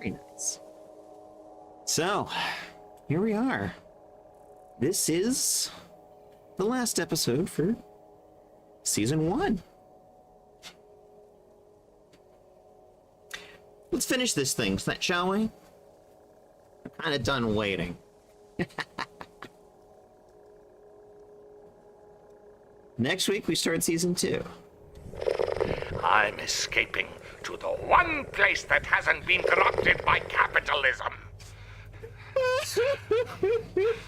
Very nice. So, here we are. This is the last episode for Season 1. Let's finish this thing, shall we? I'm kind of done waiting. Next week, we start Season 2. I'm escaping to the one place that hasn't been corrupted by capitalism.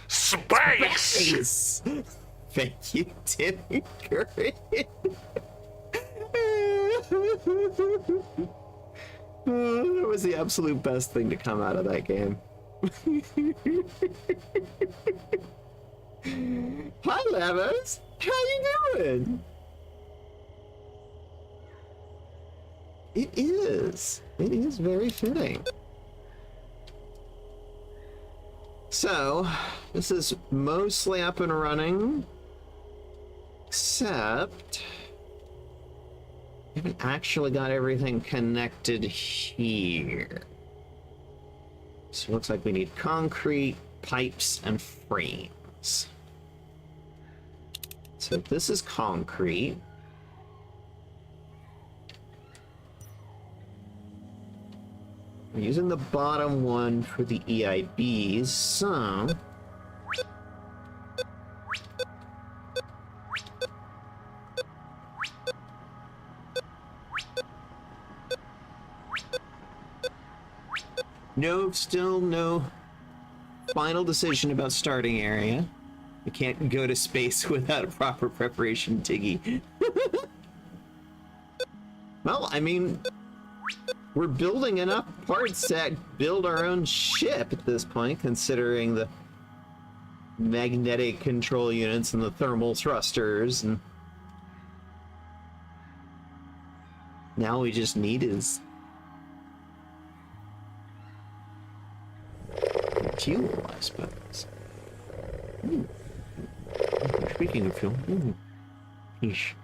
Space! Thank you, Tim Curry. That was the absolute best thing to come out of that game. Hi, Levers. How you doing? It is. It is very fitting. So, this is mostly up and running, except I haven't actually got everything connected here. So it looks like we need concrete, pipes, and frames. So this is concrete. We're using the bottom one for the EIBs, so still no final decision about starting area. We can't go to space without a proper preparation, Tiggy. Well, I mean, we're building enough parts to build our own ship at this point, considering the magnetic control units and the thermal thrusters, and now we just need is fuel, I suppose. Speaking of fuel, fish.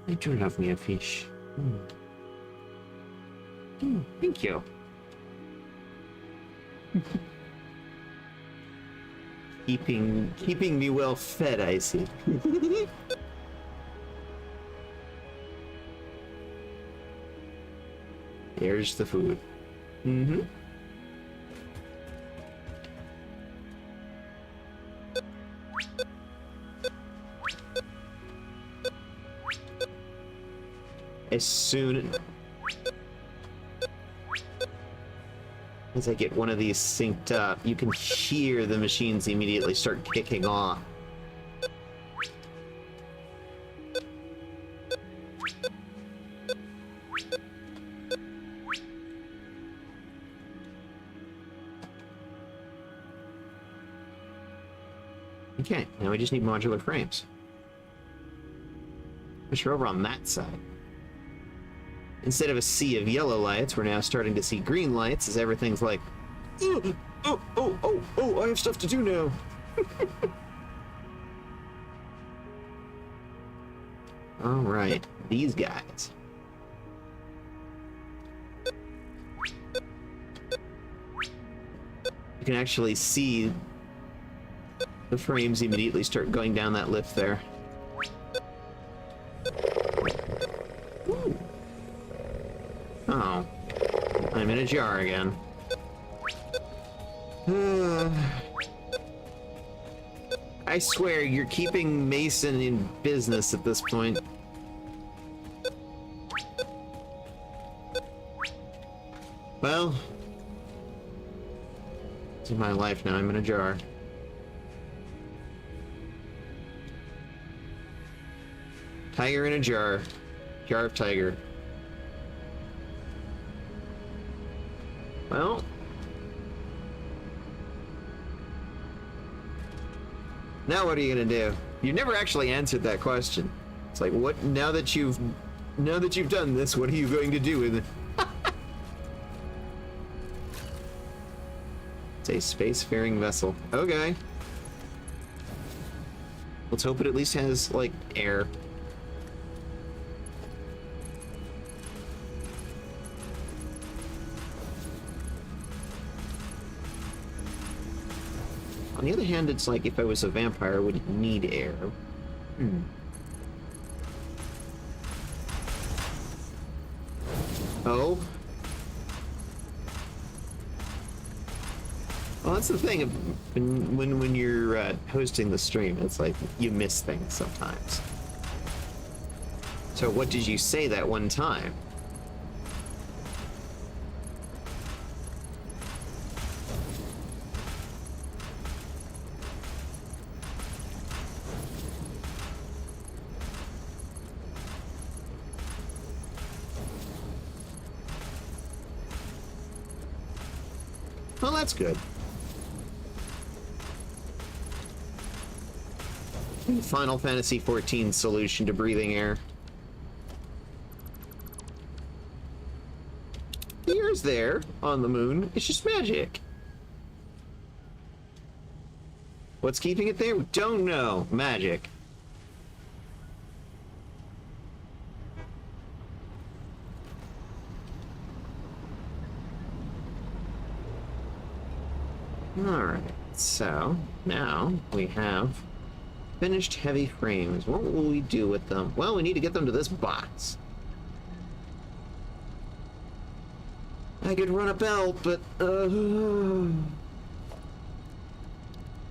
I do love me a fish. Thank you. keeping me well fed, I see. There's the food. As soon as I get one of these synced up, you can hear the machines immediately start kicking off. Okay, now we just need modular frames, which are over on that side. Instead of a sea of yellow lights, we're now starting to see green lights as everything's like, oh, I have stuff to do now. All right, these guys. You can actually see the frames immediately start going down that lift there. Oh, I'm in a jar again. I swear, you're keeping Mason in business at this point. Well, it's in my life now. I'm in a jar. Tiger in a jar. Jar of tiger. Well, now what are you gonna do? You've never actually answered that question. It's like, what? Now that you've done this, what are you going to do with it? It's a spacefaring vessel. Okay. Let's hope it at least has like air. On the other hand, it's like if I was a vampire, I wouldn't need air. Oh. Well, that's the thing. When you're hosting the stream, it's like you miss things sometimes. So what did you say that one time? Well, that's good. Final Fantasy XIV solution to breathing air. The air's there on the moon. It's just magic. What's keeping it there? Don't know. Magic. Alright, so now we have finished heavy frames. What will we do with them? Well, we need to get them to this box. I could run a belt, but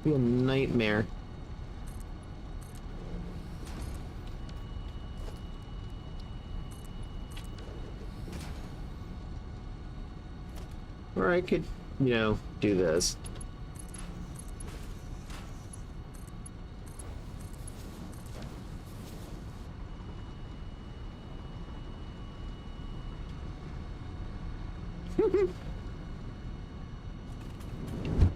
be a nightmare. Or I could, you know, do this.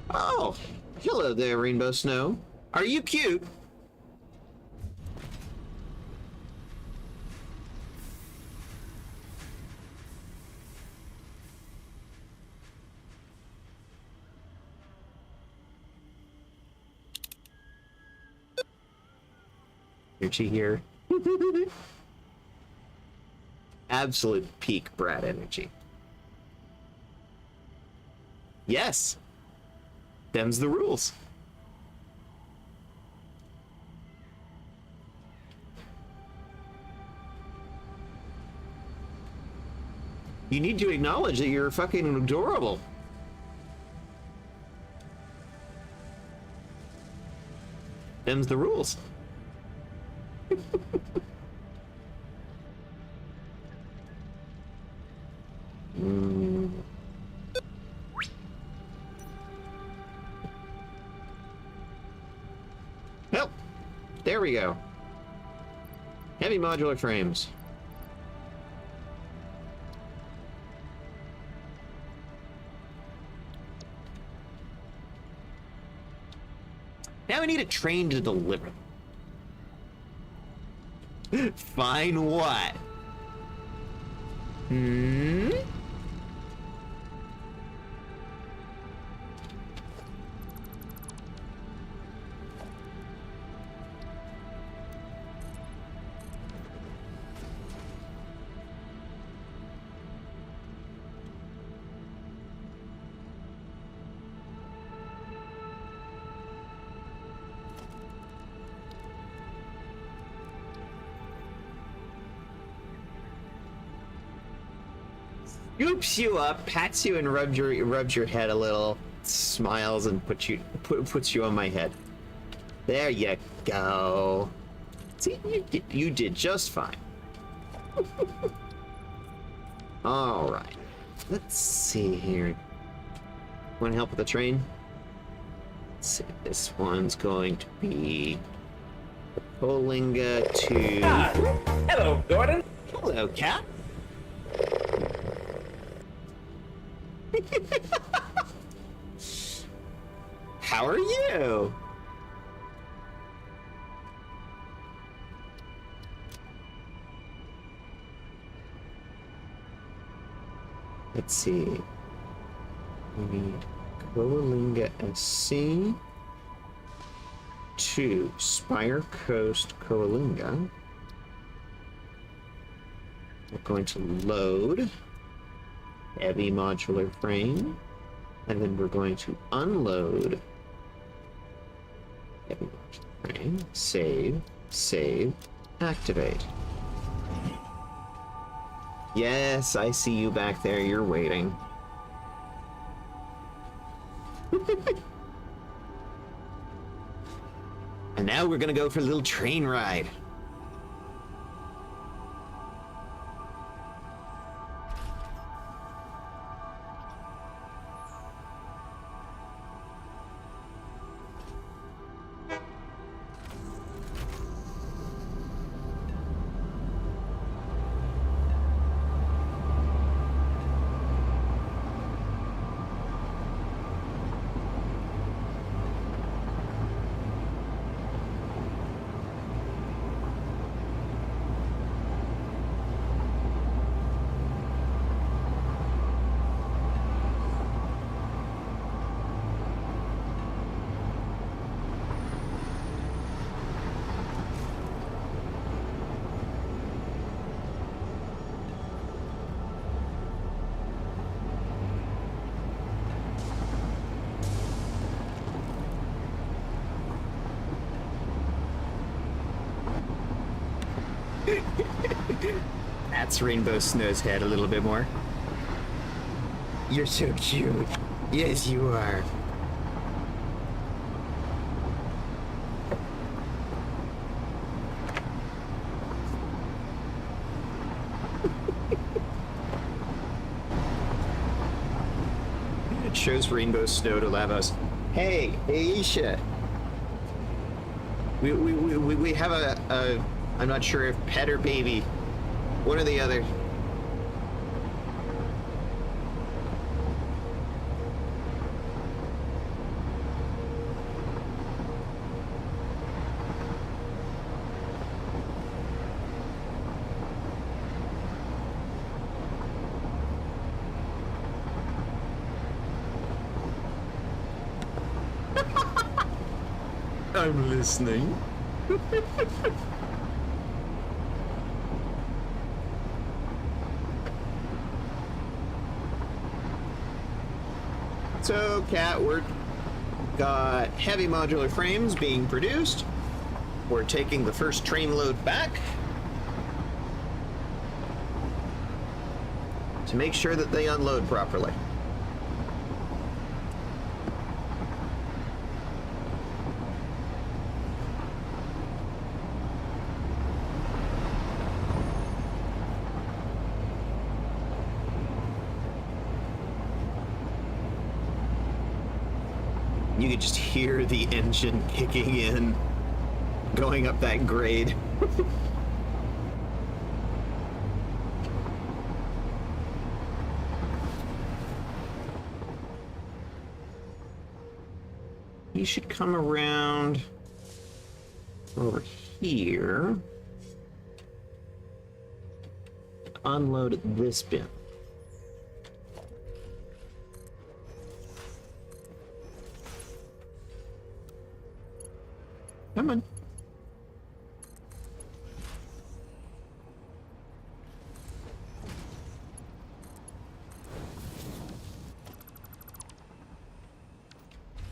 Oh, hello there, Rainbow Snow. Are you cute? Energy here. Absolute peak Brad energy. Yes. Them's the rules. You need to acknowledge that you're fucking adorable. Them's the rules. Well, there we go. Heavy modular frames. Now we need a train to deliver them. Fine what? Hmm? Scoops you up, pats you, and rubs your head a little, smiles, and puts you on my head. There you go. See, you did just fine. All right. Let's see here. Want to help with the train? Let's see. This one's going to be Polinga to. Ah, hello, Gordon. Hello, Cat. How are you? Let's see. We need Coalinga SC to Spire Coast Coalinga. We're going to load heavy modular frame, and then we're going to unload Okay. Save, save, activate. Yes, I see you back there. You're waiting. And now we're gonna go for a little train ride. That's Rainbow Snow's head a little bit more. You're so cute. Yes, you are. It shows Rainbow Snow to Lavos. Hey, Aisha. We have a I'm not sure if pet or baby. One or the other. I'm listening. So, Cat, we're got heavy modular frames being produced. We're taking the first train load back to make sure that they unload properly. You could just hear the engine kicking in, going up that grade. You should come around over here. Unload this bin. Come on.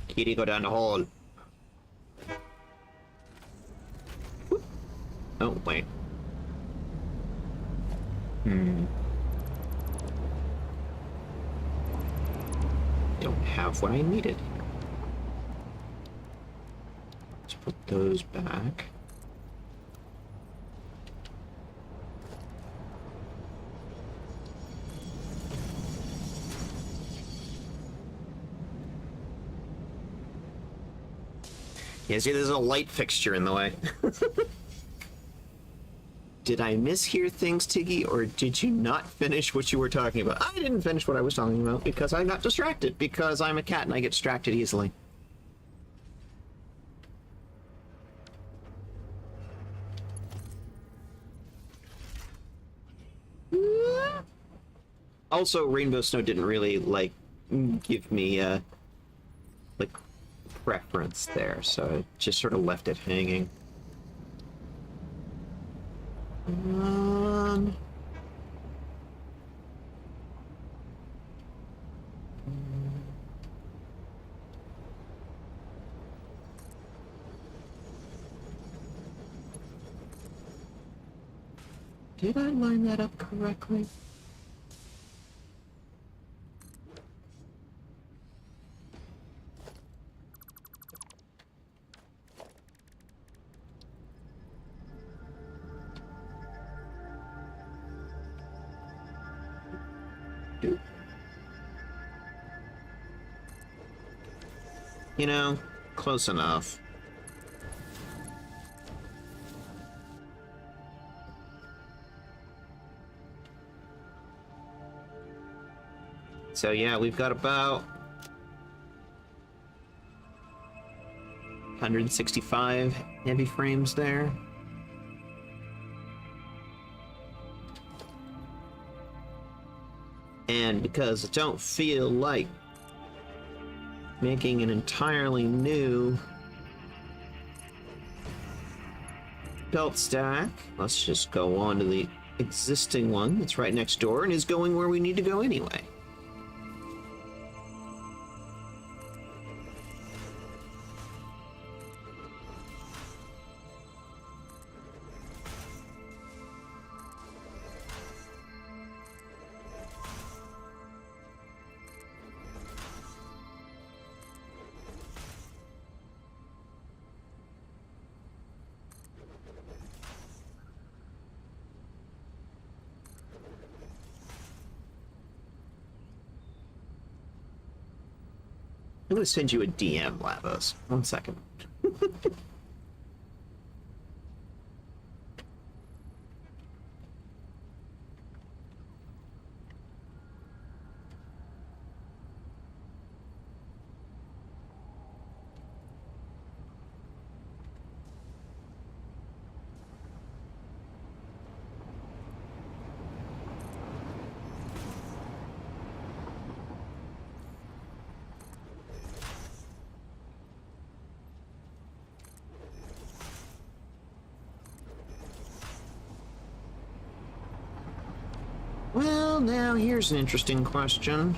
Kitty, go down the hole. Oh, wait. Don't have what I needed. Let's put those back. Yeah, see, there's a light fixture in the way. Did I mishear things, Tiggy, or did you not finish what you were talking about? I didn't finish what I was talking about because I got distracted, because I'm a cat and I get distracted easily. Also, Rainbow Snow didn't really, like, give me, like, preference there, so I just sort of left it hanging. Did I line that up correctly? You know, close enough. So yeah, we've got about 165 heavy frames there. And because I don't feel like making an entirely new belt stack, let's just go on to the existing one that's right next door and is going where we need to go anyway. I'm gonna send you a DM, Lavos. 1 second. Well, now here's an interesting question.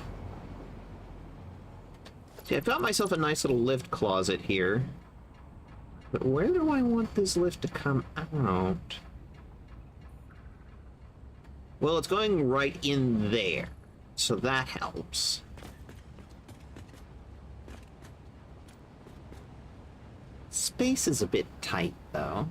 See, I found myself a nice little lift closet here. But where do I want this lift to come out? Well, it's going right in there, so that helps. Space is a bit tight, though.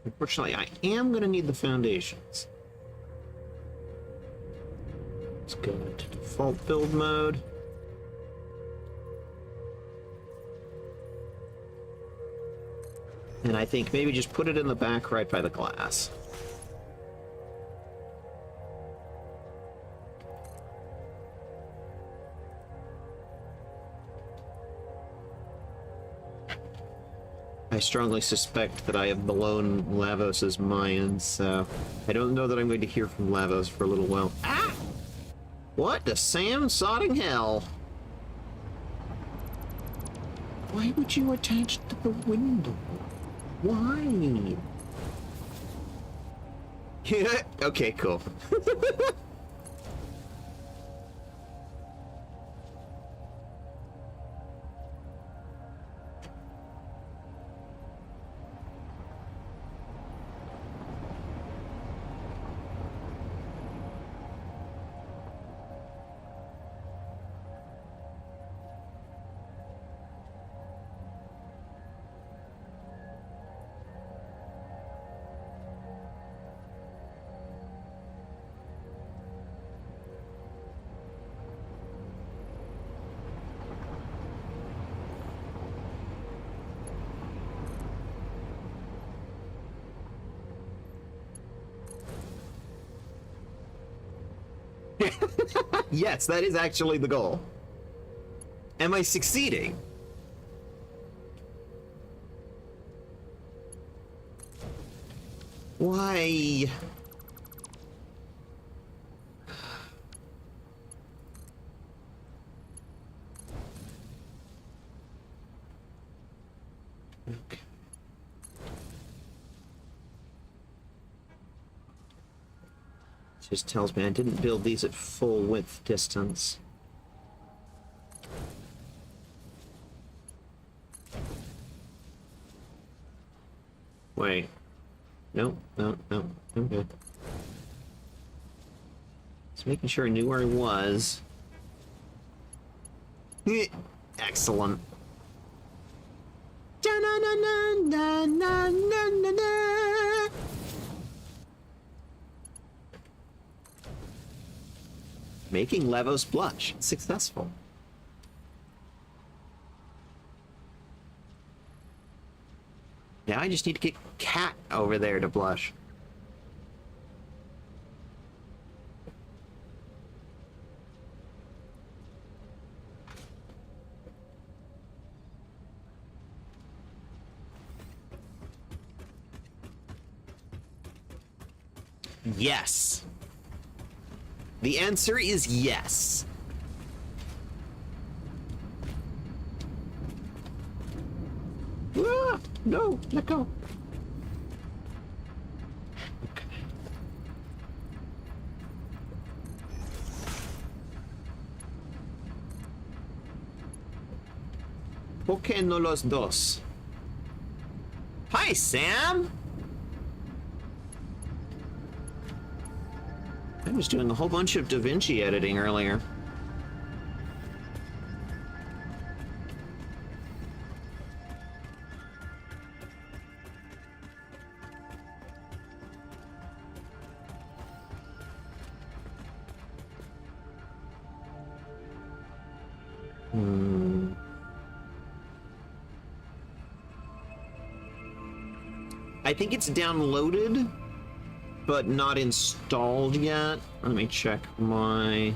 Unfortunately, I am going to need the foundations. Let's go into default build mode. And I think maybe just put it in the back right by the glass. I strongly suspect that I have blown Lavos' mind, so I don't know that I'm going to hear from Lavos for a little while. Ah! What the Sam sodding hell? Why would you attach to the window? Why? Yeah, okay, cool. Yes, that is actually the goal. Am I succeeding? Why? Just tells me I didn't build these at full width distance. Wait. No, no, no. I'm good. Just making sure I knew where I was. Excellent. Da-na-na-na-na-na-na-na. Making Levos blush. Successful. Now I just need to get Cat over there to blush. Yes. The answer is yes. Ah, no, let go. Okay. ¿Por qué no los dos? Hi, Sam! I was doing a whole bunch of DaVinci editing earlier. I think it's downloaded, but not installed yet. Let me check my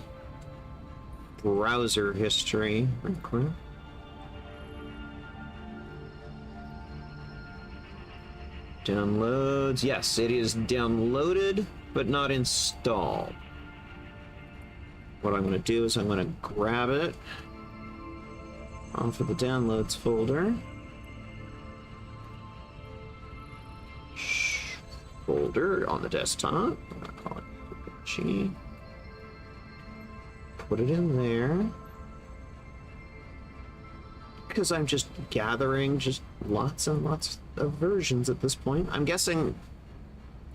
browser history real quick. Downloads. Yes, it is downloaded, but not installed. What I'm going to do is I'm going to grab it off of the downloads folder. Folder on the desktop. I'm gonna call it G. Put it in there. Because I'm just gathering just lots and lots of versions at this point. I'm guessing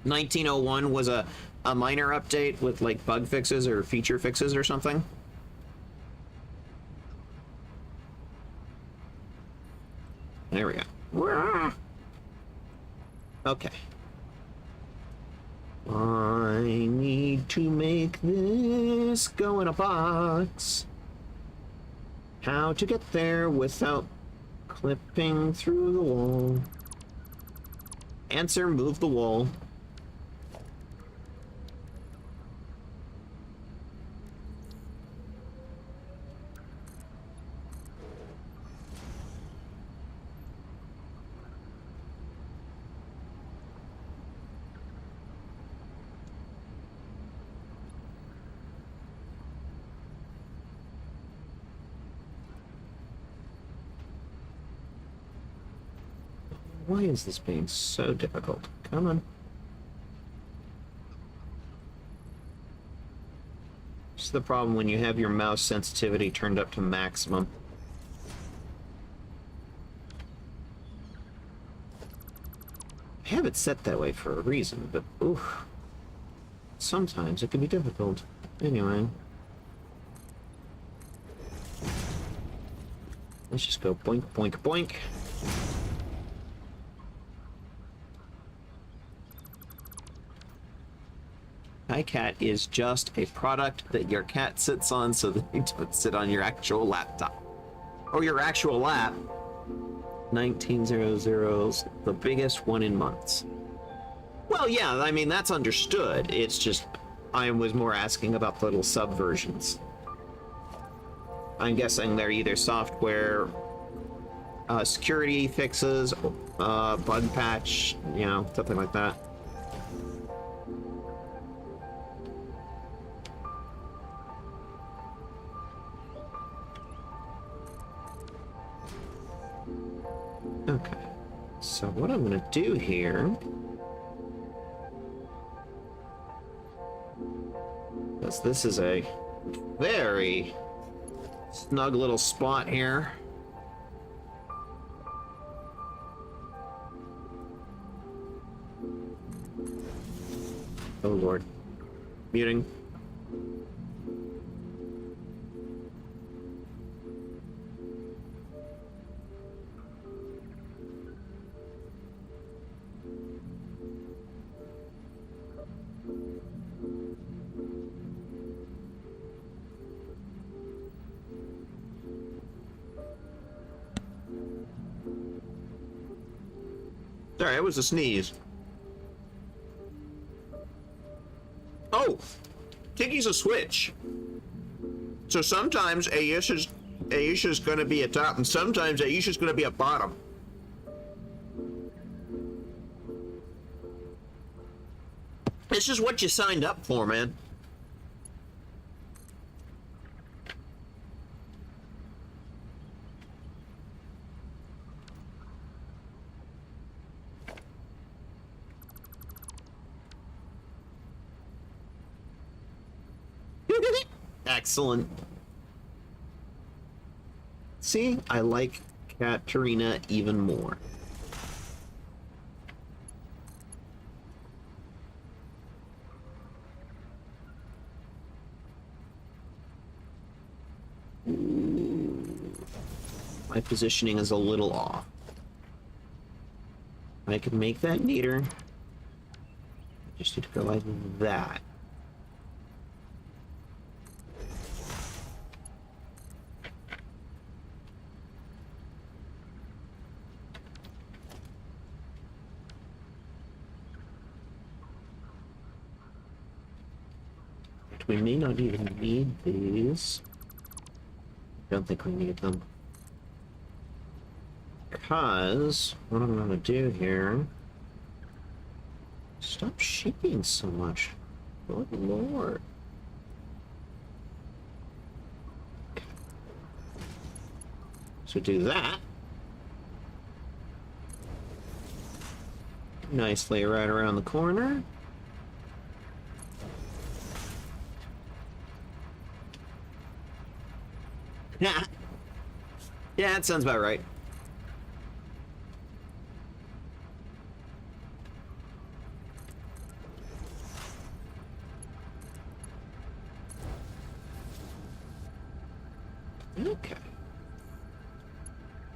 1901 was a minor update with like bug fixes or feature fixes or something. There we go. Okay. I need to make this go in a box. How to get there without clipping through the wall. Answer, move the wall. Why is this being so difficult? Come on. This is the problem when you have your mouse sensitivity turned up to maximum. I have it set that way for a reason, but oof. Sometimes it can be difficult. Anyway. Let's just go boink, boink, boink. iCat is just a product that your cat sits on so that you don't sit on your actual laptop. Or your actual lap. 1900's the biggest one in months. Well, yeah, I mean, that's understood. It's just, I was more asking about the little subversions. I'm guessing they're either software security fixes, bug patch, you know, something like that. Okay, so what I'm gonna do here This is a very snug little spot here. Oh lord. Muting. Sorry, it was a sneeze. Oh! Tiki's a switch. So sometimes Aisha's gonna be a top, and sometimes Aisha's gonna be a bottom. This is what you signed up for, man. Excellent. See, I like Katarina even more. My positioning is a little off. I could make that neater. I just need to go like that. We may not even need these. Don't think we need them. Because what I'm gonna do here... Stop shaking so much. Good lord. So do that. Nicely right around the corner. Yeah. Yeah, that sounds about right. Okay.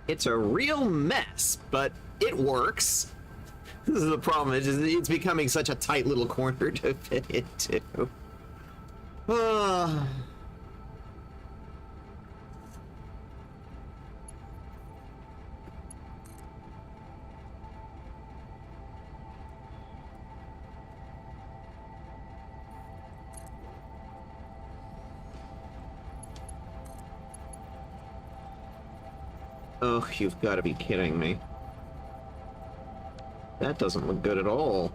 It's a real mess, but it works. This is the problem. It's becoming such a tight little corner to fit into. Ah. Oh, you've got to be kidding me. That doesn't look good at all.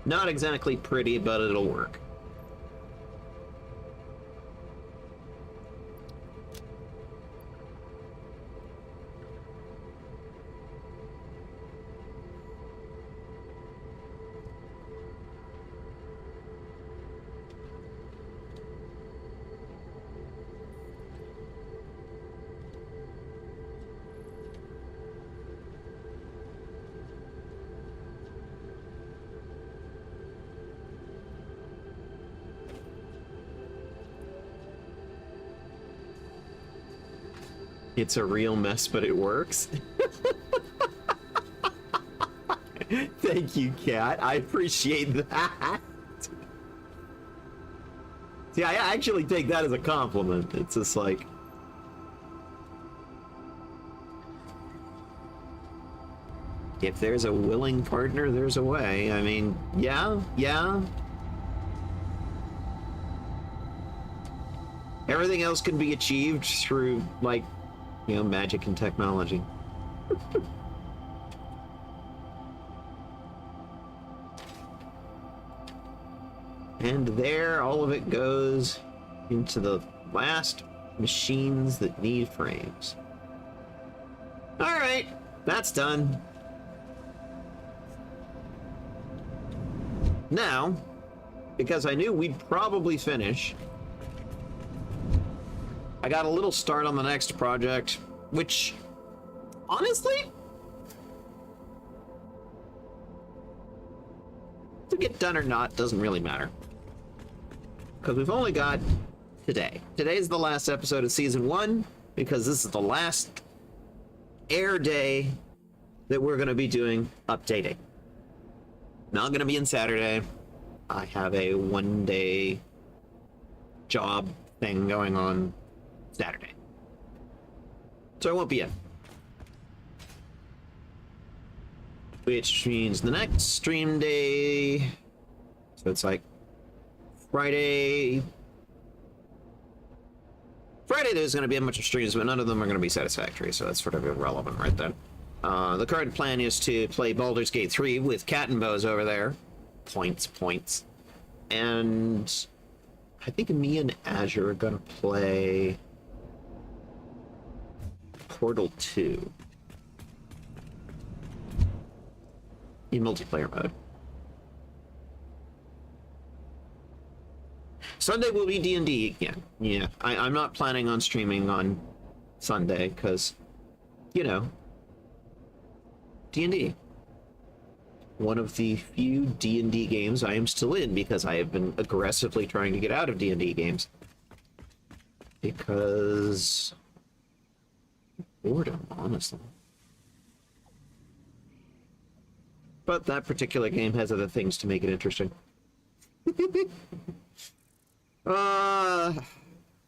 Not exactly pretty, but it'll work. It's a real mess, but it works. Thank you, Kat. I appreciate that. See, I actually take that as a compliment. It's just like... if there's a willing partner, there's a way. I mean, yeah. Everything else can be achieved through, like, you know, magic and technology. And there, all of it goes into the last machines that need frames. All right, that's done. Now, because I knew we'd probably finish, I got a little start on the next project, which, honestly, to get done or not doesn't really matter. Because we've only got today. Today's the last episode of season 1, because this is the last air day that we're going to be doing updating. Not going to be in Saturday. I have a 1-day job thing going on Saturday. So I won't be in. Which means the next stream day, so it's like Friday, there's going to be a bunch of streams, but none of them are going to be Satisfactory, so that's sort of irrelevant right then. The current plan is to play Baldur's Gate 3 with Cat and Bows over there. Points. And I think me and Azure are going to play Portal 2 in multiplayer mode. Sunday will be D&D again. Yeah, I'm not planning on streaming on Sunday because, you know, D&D. One of the few D&D games I am still in because I have been aggressively trying to get out of D&D games. Because boredom, honestly. But that particular game has other things to make it interesting.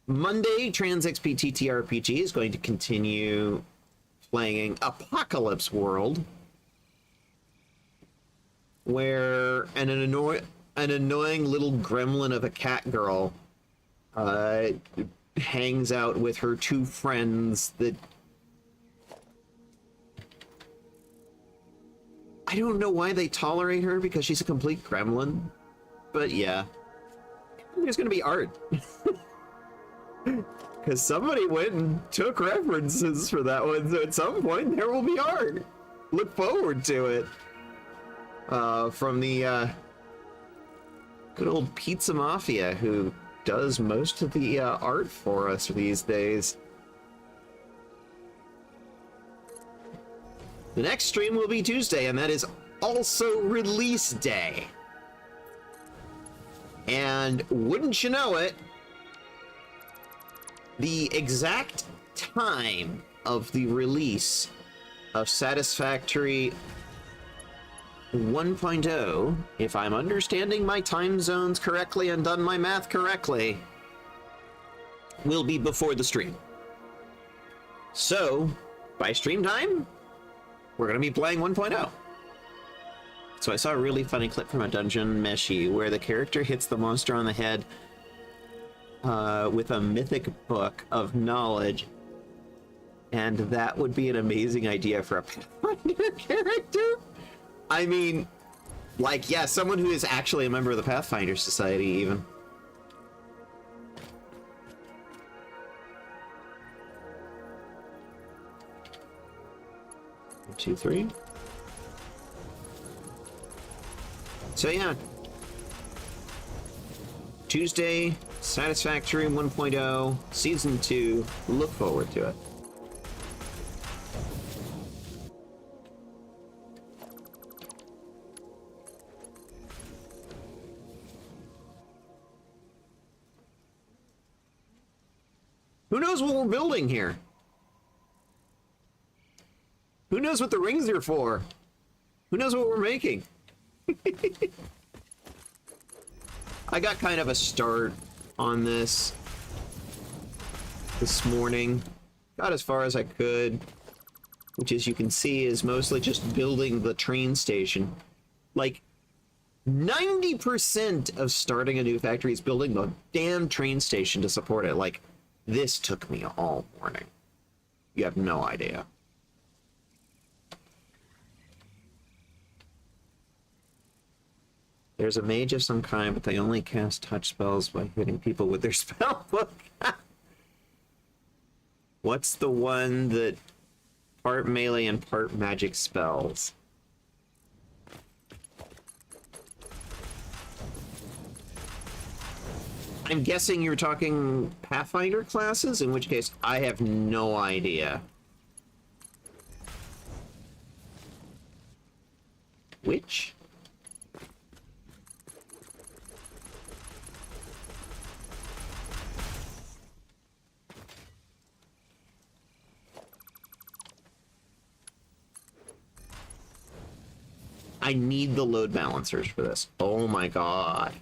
Monday, Trans XP TTRPG is going to continue playing Apocalypse World, where an annoying little gremlin of a cat girl hangs out with her two friends that I don't know why they tolerate her because she's a complete gremlin, but yeah. There's gonna be art. Because somebody went and took references for that one, so at some point there will be art. Look forward to it. From the good old Pizza Mafia, who does most of the art for us these days. The next stream will be Tuesday, and that is also release day. And wouldn't you know it, the exact time of the release of Satisfactory 1.0, if I'm understanding my time zones correctly and done my math correctly, will be before the stream. So, by stream time, we're going to be playing 1.0. So I saw a really funny clip from a dungeon Meshi where the character hits the monster on the head with a mythic book of knowledge, and that would be an amazing idea for a Pathfinder character. I mean, like, yeah, someone who is actually a member of the Pathfinder Society, even. One, 2, 3. So yeah, Tuesday, Satisfactory 1.0, Season 2, look forward to it. Who knows what we're building here? Who knows what the rings are for? Who knows what we're making? I got kind of a start on this morning. Got as far as I could, which, as you can see, is mostly just building the train station. Like, 90% of starting a new factory is building the damn train station to support it. Like, this took me all morning. You have no idea. There's a mage of some kind, but they only cast touch spells by hitting people with their spell book. What's the one that part melee and part magic spells? I'm guessing you're talking Pathfinder classes, in which case I have no idea. Which? I need the load balancers for this. Oh my god.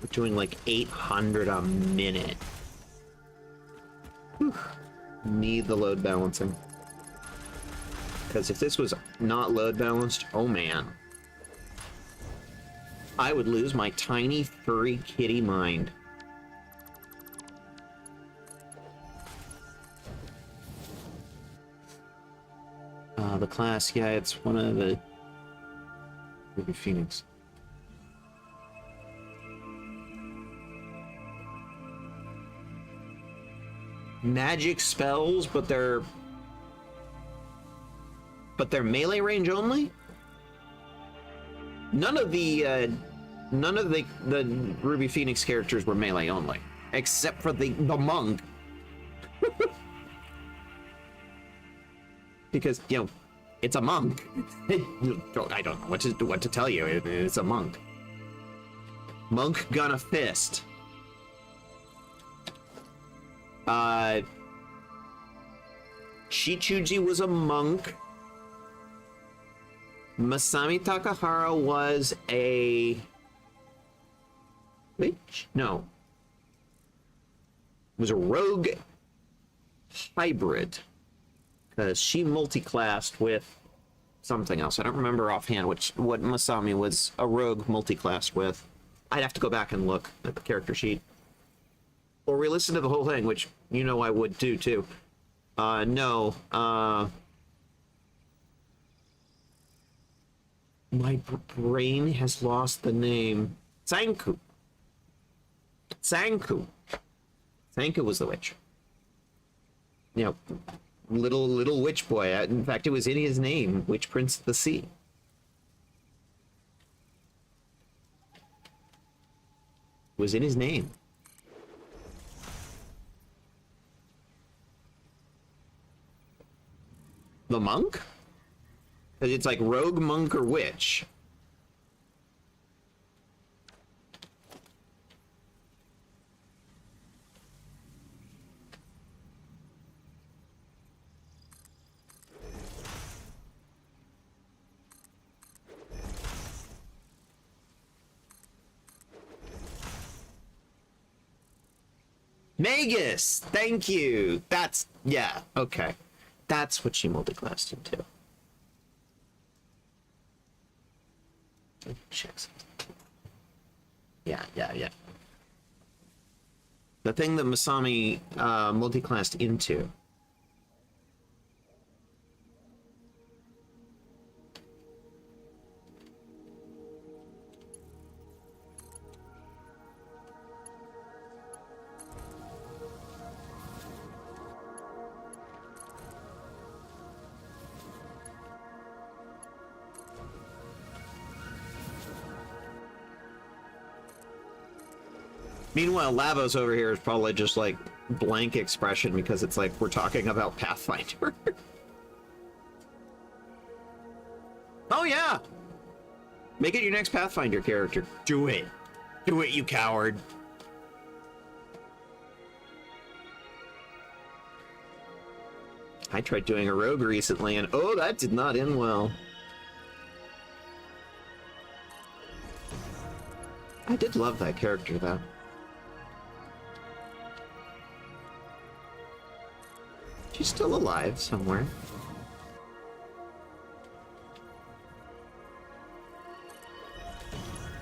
We're doing like 800 a minute. Whew. Need the load balancing. Because if this was not load balanced, oh man. I would lose my tiny furry kitty mind. The class, yeah, it's one of the Ruby Phoenix. Magic spells, but they're melee range only? None of the Ruby Phoenix characters were melee only, except for the monk. Because, you know, it's a monk. I don't know what to tell you. It's a monk. Monk gun a fist. Shichuji was a monk. Masami Takahara was a witch? No. Was a rogue hybrid. Because she multi-classed with something else. I don't remember offhand what Masami was a rogue multi-classed with. I'd have to go back and look at the character sheet. Or re-listen to the whole thing, which you know I would do too. No. My brain has lost the name. Sanku. Sanku was the witch. You know, little witch boy. In fact, it was in his name, Witch Prince of the Sea. It was in his name. The monk? It's like rogue, monk, or witch. Magus! Thank you! That's... yeah, okay. That's what she multi-classed into. Check something. Yeah. The thing that Masami multi-classed into. Meanwhile, Lavos over here is probably just like blank expression because it's like we're talking about Pathfinder. Oh yeah! Make it your next Pathfinder character. Do it. Do it, you coward. I tried doing a rogue recently and oh, that did not end well. I did love that character though. She's still alive somewhere.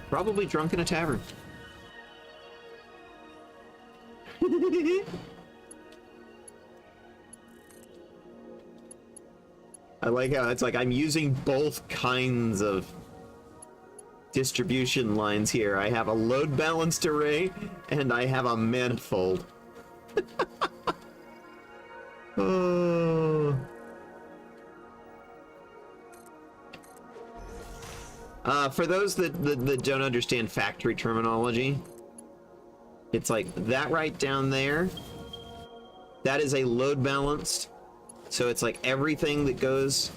Probably drunk in a tavern. I like how it's like I'm using both kinds of distribution lines here. I have a load balanced array and I have a manifold. Oh. For those that don't understand factory terminology, it's like that right down there. That is a load balanced. So it's like everything that goes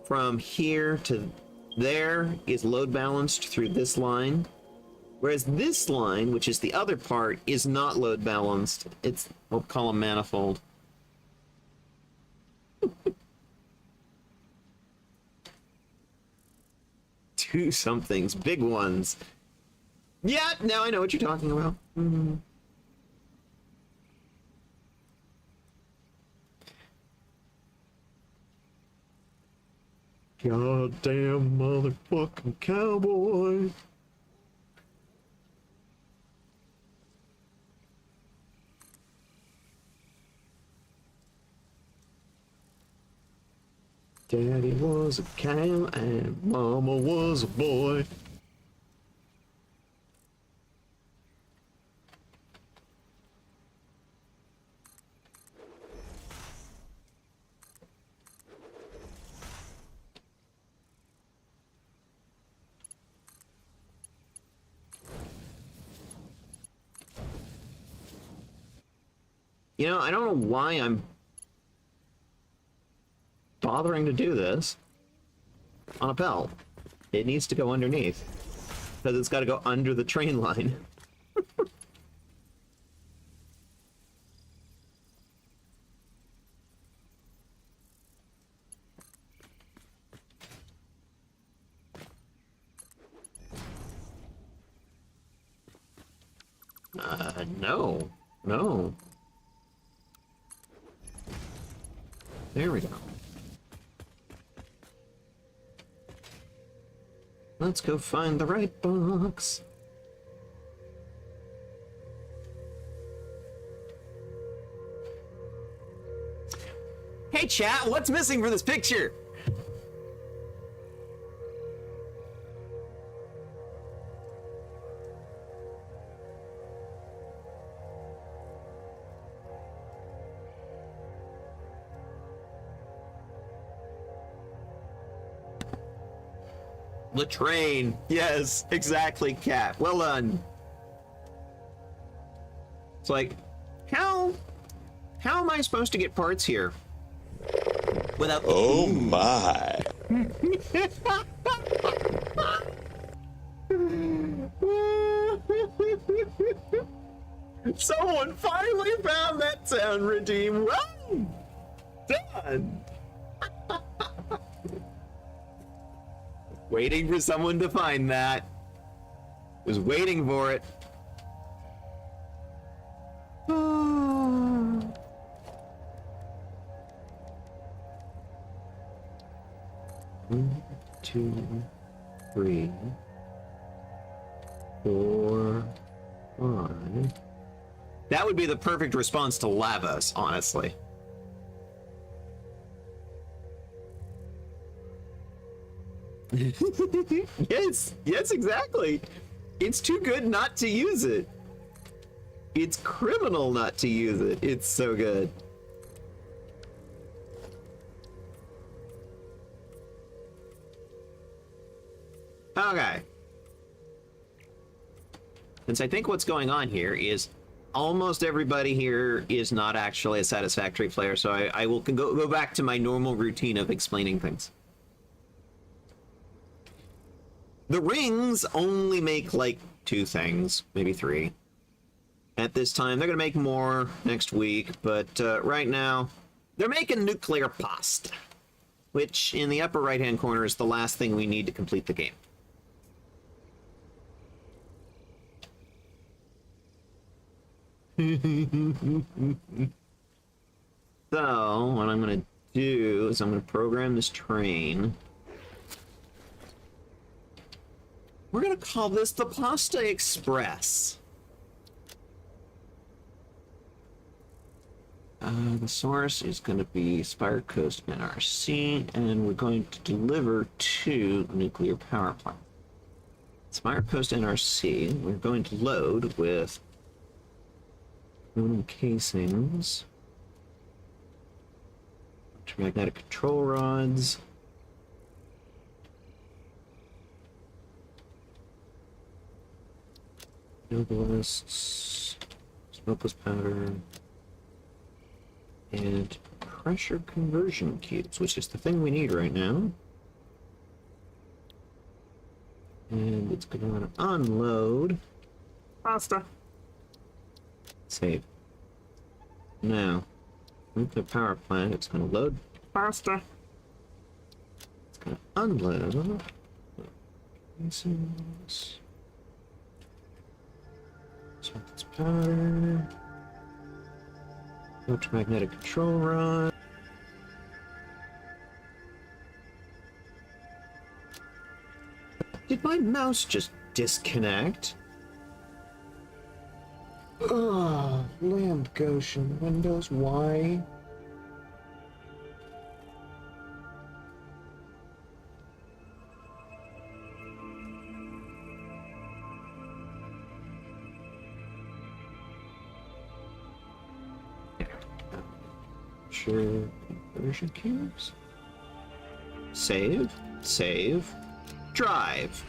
from here to there is load balanced through this line. Whereas this line, which is the other part, is not load balanced. It's, we'll call a manifold. Two somethings, big ones. Yeah, now I know what you're talking about. Mm-hmm. Goddamn motherfucking cowboy. Daddy was a cow and mama was a boy. You know, I don't know why I'm bothering to do this on a belt. It needs to go underneath because it's got to go under the train line. No. No. There we go. Let's go find the right box. Hey chat, what's missing for this picture? The train. Yes, exactly, Cat. Well done. It's like, how am I supposed to get parts here? Without... Oh my. Someone finally found that sound, Redeem. Well done. Waiting for someone to find that. Was waiting for it. 1, 2, 3, 4, 5. That would be the perfect response to Lavos, honestly. Yes, exactly. It's too good not to use it. It's criminal not to use it. It's so good. Okay. Since I think what's going on here is almost everybody here is not actually a Satisfactory player, so I will go back to my normal routine of explaining things. The rings only make like 2 things, maybe 3. At this time, they're gonna make more next week, but right now, they're making nuclear pasta, which in the upper right-hand corner is the last thing we need to complete the game. So, what I'm gonna do is I'm gonna program this train. We're gonna call this the Pasta Express. The source is gonna be Spire Coast NRC, and we're going to deliver to nuclear power plant. Spire Post NRC. We're going to load with aluminum casings, magnetic control rods, nobelists, smokeless powder, and pressure conversion cubes, which is the thing we need right now. And it's going to want to unload. Faster. Save. Now, with the power plant, it's going to load faster. It's going to unload. Casings. Smokeless powder. Electromagnetic control rod. Did my mouse just disconnect? Ugh, land Goshen, Windows Y. Sure, conversion cubes. Save, save. Drive.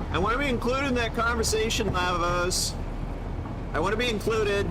I want to be included in that conversation, Lavos. I want to be included.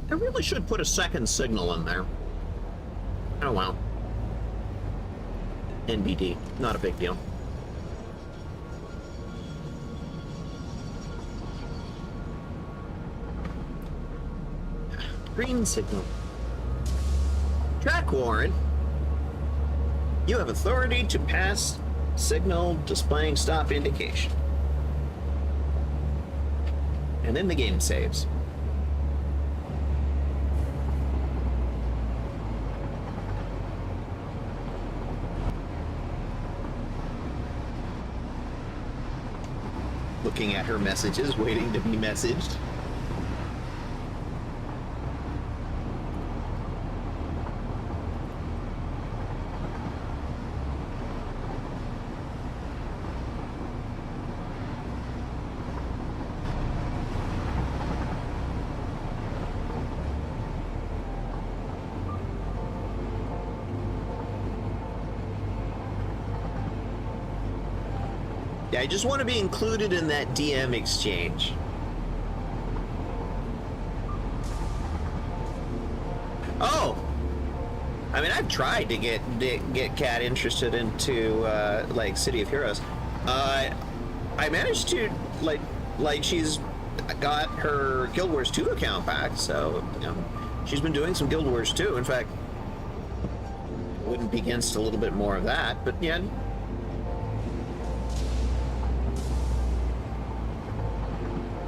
I really should put a second signal in there. Oh well. NBD, not a big deal. Green signal. Track warrant. You have authority to pass signal displaying stop indication. And then the game saves. Looking at her messages, waiting to be messaged. Yeah, I just want to be included in that DM exchange. Oh! I mean, I've tried to get Kat interested into, like, City of Heroes. I managed to, like, she's got her Guild Wars 2 account back, so, you know, She's been doing some Guild Wars too. In fact, wouldn't be against a little bit more of that, but yeah.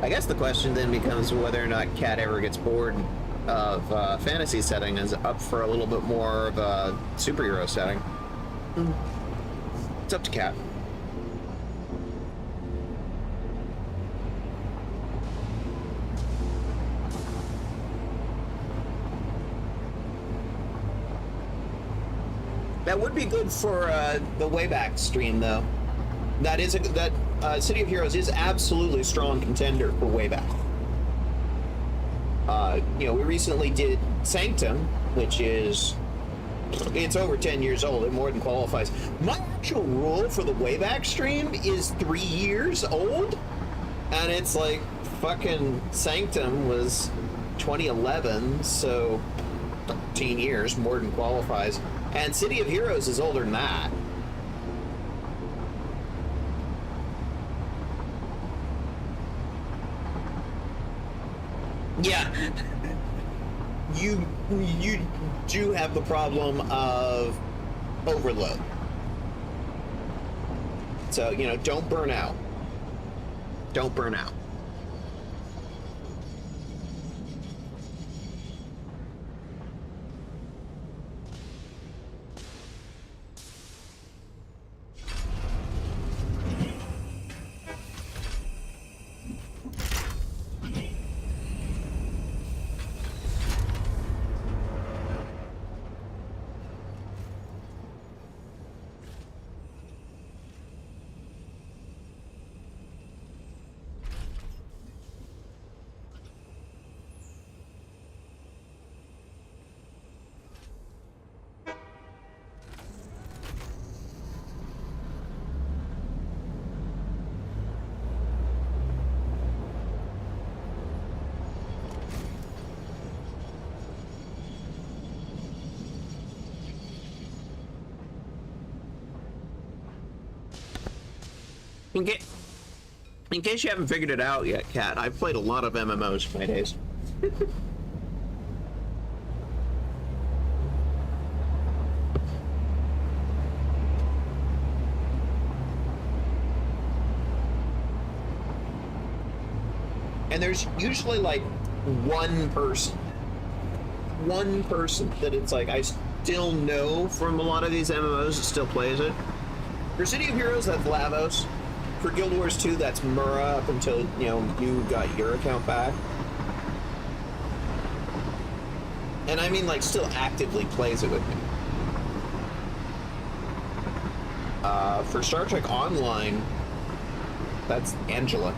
I guess the question then becomes whether or not Kat ever gets bored of fantasy setting and is up for a little bit more of a superhero setting. It's up to Kat. That would be good for the Wayback stream, though. That is City of Heroes is absolutely a strong contender for Wayback. We recently did Sanctum, which is it's over 10 years old. It more than qualifies. My actual rule for the Wayback stream is 3 years old, and it's like fucking Sanctum was 2011, so 13 years more than qualifies. And City of Heroes is older than that. Yeah. You do have the problem of overload. So, don't burn out. Don't burn out. In case you haven't figured it out yet, Kat, I've played a lot of MMOs in my days. And there's usually like one person that it's like I still know from a lot of these MMOs that still plays it. For City of Heroes, that's Lavos. For Guild Wars 2, that's Mura up until, you got your account back. And I mean, like, still actively plays it with me. For Star Trek Online, that's Angela.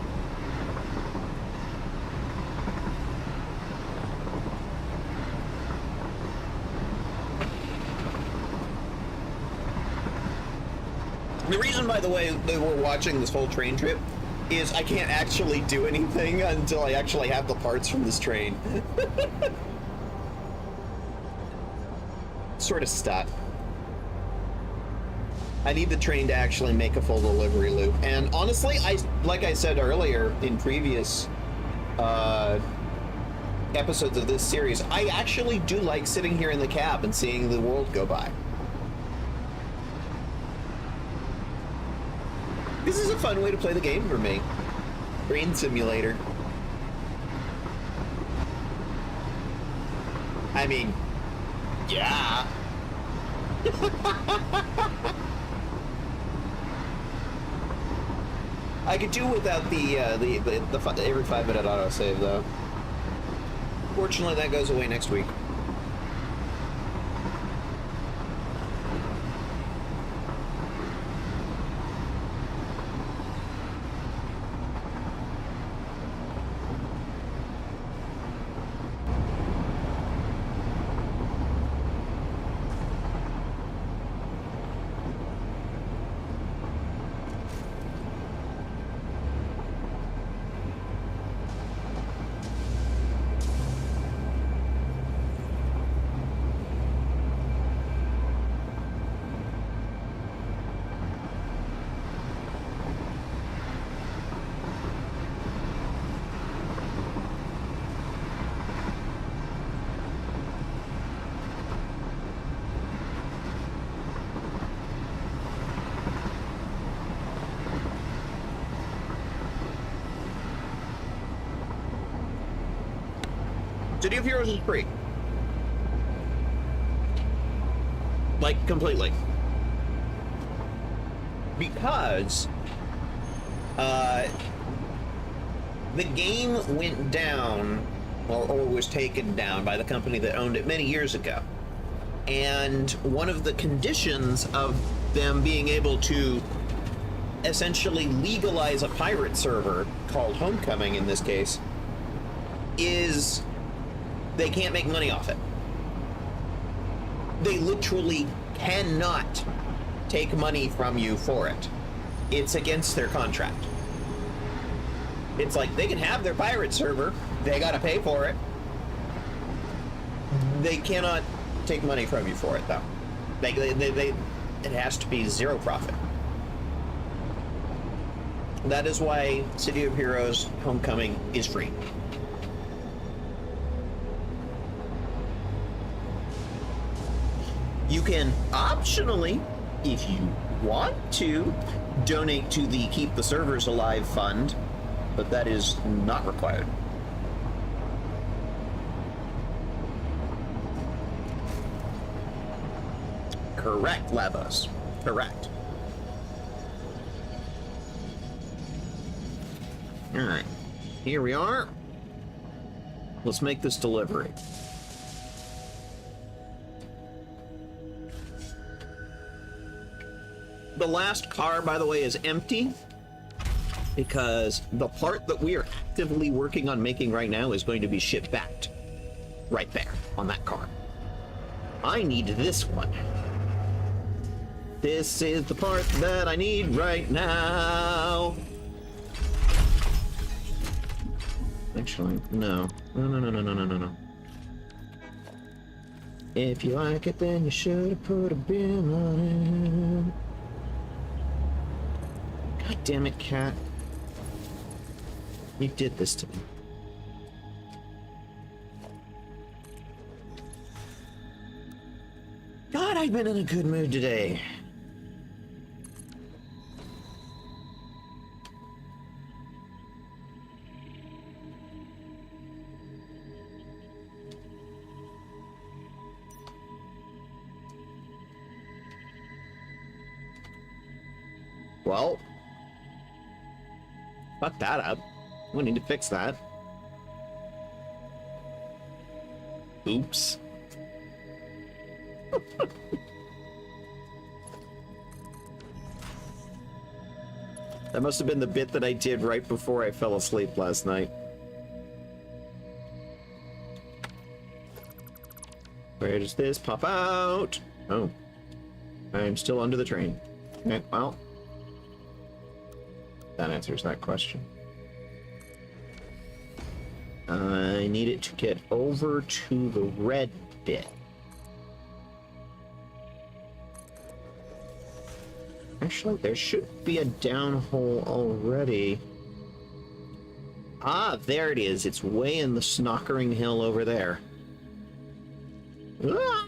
The reason, by the way, that we're watching this whole train trip is I can't actually do anything until I actually have the parts from this train. Sort of stuck. I need the train to actually make a full delivery loop. And honestly, like I said earlier in previous episodes of this series, I actually do like sitting here in the cab and seeing the world go by. This is a fun way to play the game for me. Train simulator. I mean, yeah. I could do without the every 5-minute autosave though. Fortunately, that goes away next week. City of Heroes is free. Like, completely. Because the game went down, or was taken down by the company that owned it many years ago. And one of the conditions of them being able to essentially legalize a pirate server, called Homecoming in this case, is they can't make money off it. They literally cannot take money from you for it. It's against their contract. It's like, they can have their pirate server, they gotta pay for it. They cannot take money from you for it, though. It has to be zero profit. That is why City of Heroes Homecoming is free. You can optionally, if you want to, donate to the Keep the Servers Alive fund, but that is not required. Correct, Labos. Correct. Alright. Here we are. Let's make this delivery. The last car, by the way, is empty because the part that we are actively working on making right now is going to be shipped back right there on that car. I need this one. This is the part that I need right now. Actually, no. No. If you like it, then you should have put a bin on it. God damn it, cat. You did this to me. God, I've been in a good mood today. Well, fuck that up. We need to fix that. Oops. That must have been the bit that I did right before I fell asleep last night. Where does this pop out? Oh. I'm still under the train. Okay, well. That answers that question. I need it to get over to the red bit. Actually, there should be a downhole already. Ah, there it is. It's way in the snockering hill over there. Ah!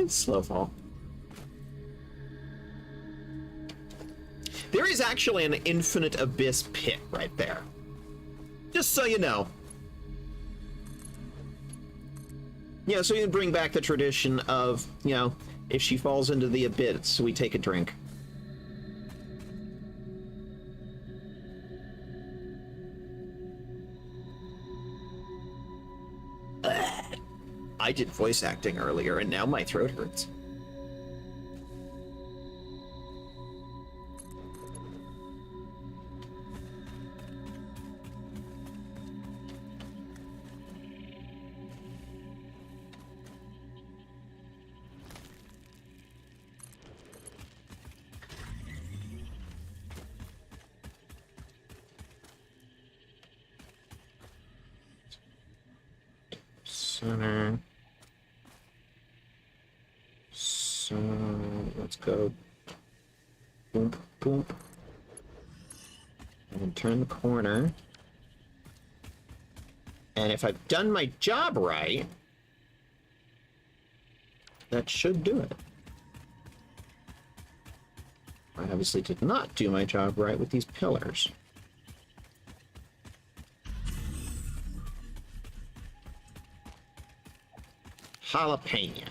Slow fall. There is actually an infinite abyss pit right there. Just so you know. Yeah, so you can bring back the tradition of, you know, if she falls into the abyss, we take a drink. I did voice acting earlier, and now my throat hurts. Center. So let's go. Boom, boom. And turn the corner. And if I've done my job right, that should do it. I obviously did not do my job right with these pillars. jalapeno.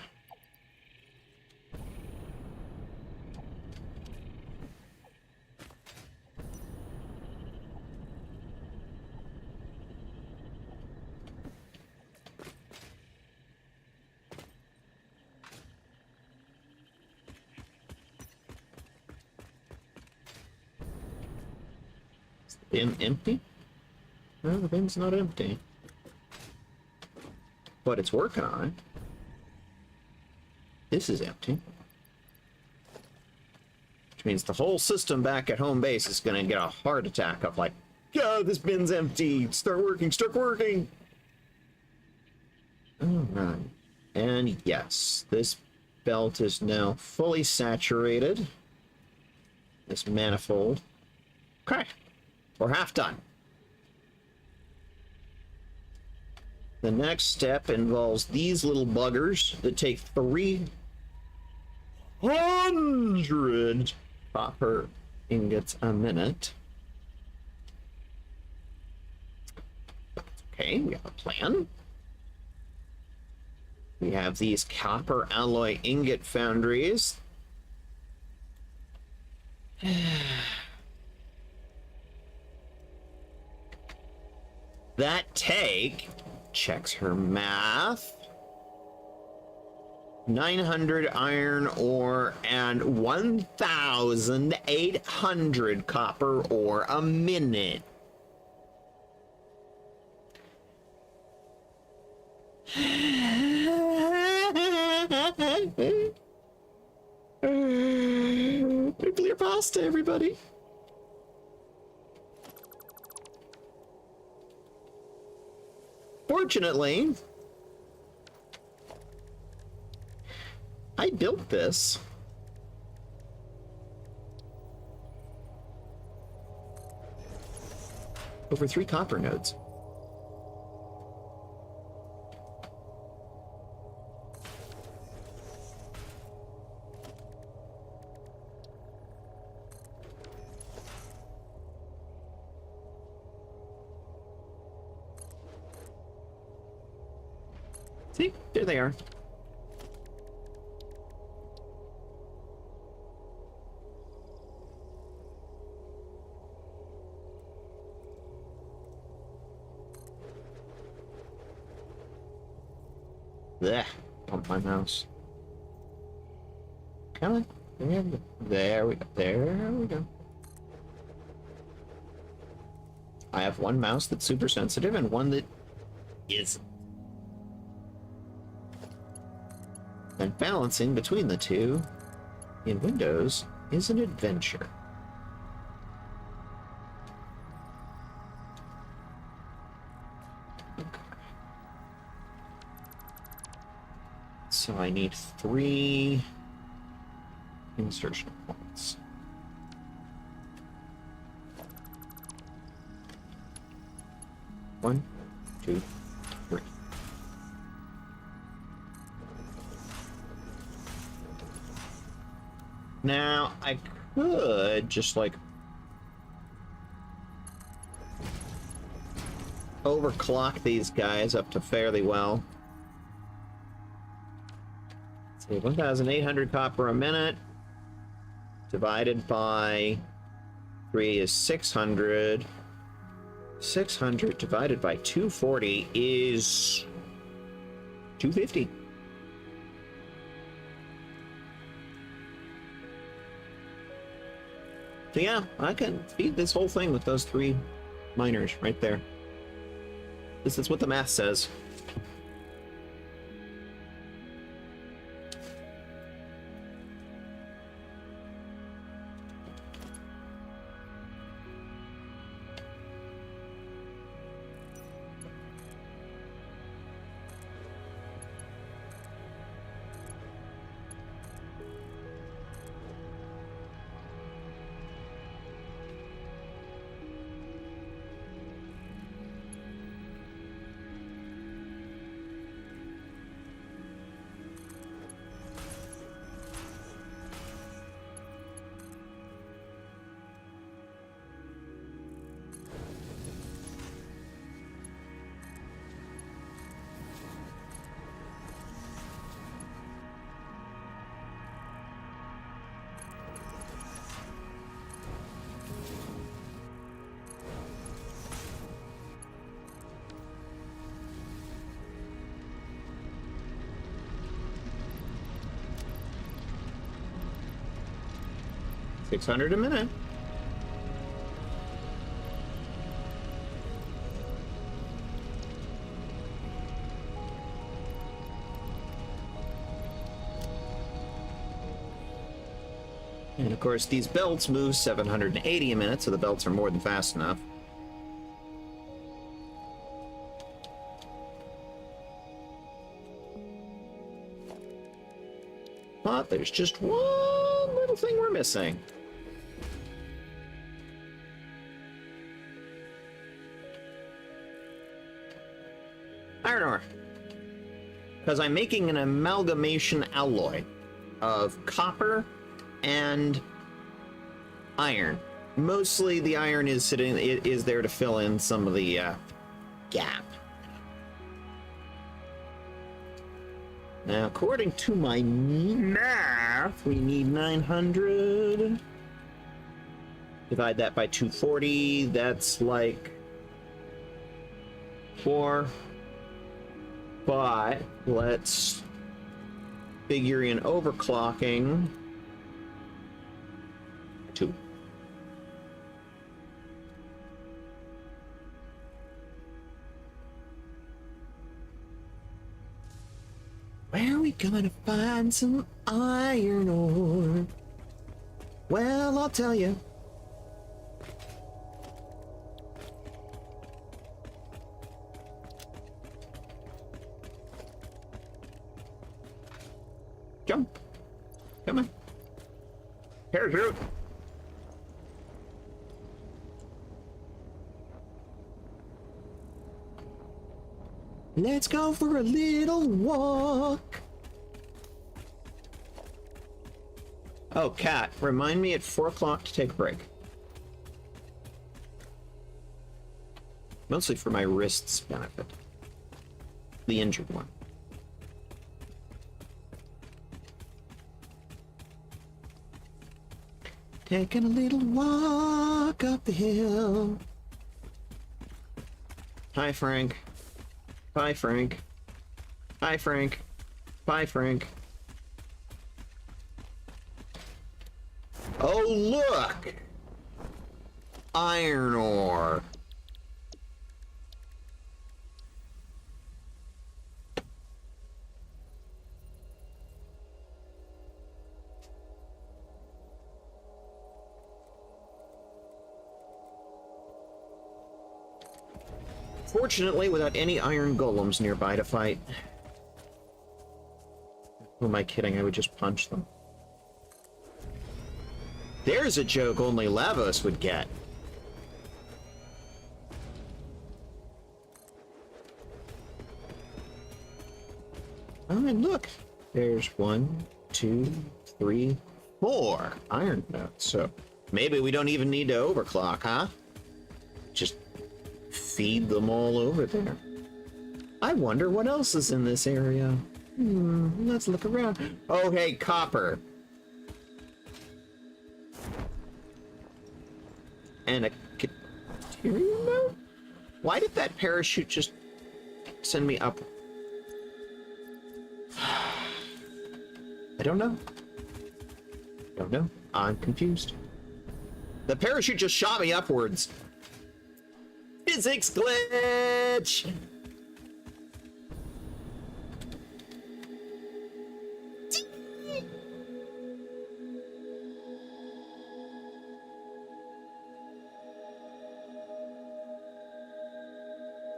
Is the bin empty? No, the bin's not empty. But it's working on it. This is empty. Which means the whole system back at home base is gonna get a heart attack of like, yeah, this bin's empty. Start working, start working. Alright. And yes, this belt is now fully saturated. This manifold. Okay. We're half done. The next step involves these little buggers that take 300 copper ingots a minute. Okay, we have a plan. We have these copper alloy ingot foundries. That take, checks her math, 900 iron ore and 1,800 copper ore a minute. Nuclear pasta, everybody. Fortunately, I built this over 3 copper nodes. See, there they are. Blech, on my mouse. Come on. There we go. There we go. I have one mouse that's super sensitive and one that isn't. And balancing between the two in Windows is an adventure. Okay. So I need 3 insertion points. One, 2, 3. Now, I could just, like, overclock these guys up to fairly well. Let's see, 1,800 copper a minute divided by 3 is 600. 600 divided by 240 is 250. So yeah, I can feed this whole thing with those 3 miners right there. This is what the math says. 600 a minute. And of course, these belts move 780 a minute, so the belts are more than fast enough. But there's just one little thing we're missing. Iron ore. Because I'm making an amalgamation alloy of copper and iron. Mostly the iron is there to fill in some of the gap. Now, according to my math, we need 900. Divide that by 240, that's like 4. But let's figure in overclocking. 2. Where are we gonna find some iron ore? Well, I'll tell you. Jump. Come on. Parachute. Let's go for a little walk. Oh, Cat, remind me at 4 o'clock to take a break. Mostly for my wrist's benefit. The injured one. Taking a little walk up the hill. Hi, Frank. Bye, Frank. Hi, Frank. Bye, Frank. Oh, look! Iron ore. Fortunately, without any iron golems nearby to fight. Who am I kidding? I would just punch them. There's a joke only Lavos would get. Oh, and look. There's 1, 2, 3, 4 iron nodes. So maybe we don't even need to overclock, huh? Just feed them all over there. I wonder what else is in this area. Let's look around. Oh, hey, copper. And a Caterium node? Why did that parachute just send me up? I don't know. Don't know. I'm confused. The parachute just shot me upwards. Physics glitch!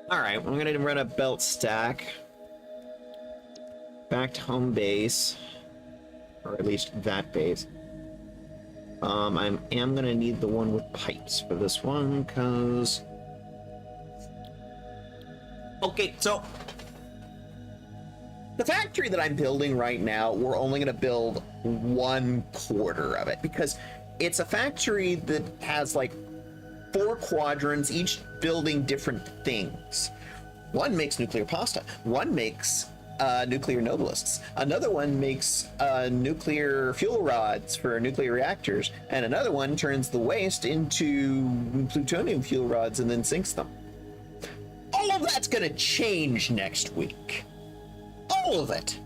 Alright, I'm gonna run a belt stack. Back to home base. Or at least that base. I am gonna need the one with pipes for this one, because... Okay, so... the factory that I'm building right now, we're only gonna build 1/4 of it, because it's a factory that has like 4 quadrants, each building different things. One makes nuclear pasta, one makes nuclear nobelisks, another one makes nuclear fuel rods for nuclear reactors, and another one turns the waste into plutonium fuel rods and then sinks them. All of that's gonna change next week. All of it.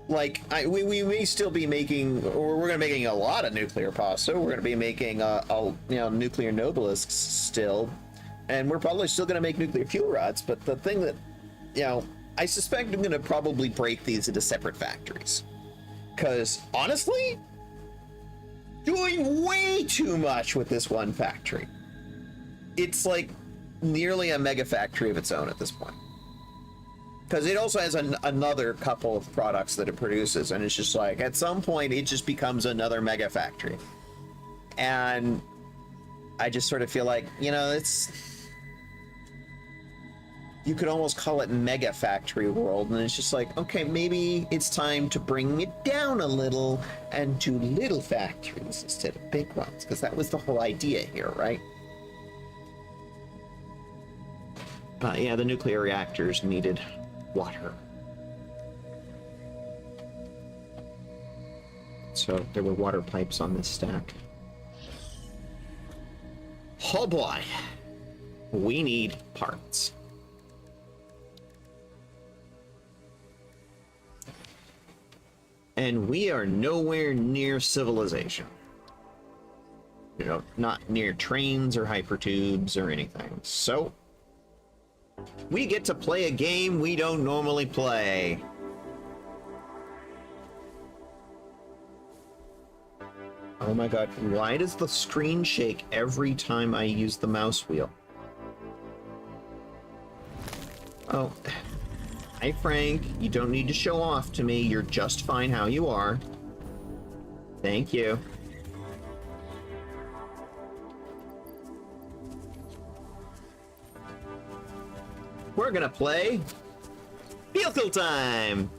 like, we may still be making, or we're going to be making a lot of nuclear pasta. We're going to be making, nuclear nobelisks still. And we're probably still going to make nuclear fuel rods. But the thing that, I suspect I'm going to probably break these into separate factories. Because, honestly, doing way too much with this one factory. It's like nearly a mega factory of its own at this point. Because it also has another couple of products that it produces, and it's just like, at some point, it just becomes another mega factory. And I just sort of feel like, you could almost call it mega factory world, and it's just like, okay, maybe it's time to bring it down a little and do little factories instead of big ones, because that was the whole idea here, right? But yeah, the nuclear reactors needed water. So there were water pipes on this stack. Oh boy, we need parts. And we are nowhere near civilization. Not near trains or hypertubes or anything. So we get to play a game we don't normally play. Oh my god, why does the screen shake every time I use the mouse wheel? Oh. Hi, Frank. You don't need to show off to me. You're just fine how you are. Thank you. We're gonna play Vehicle Time!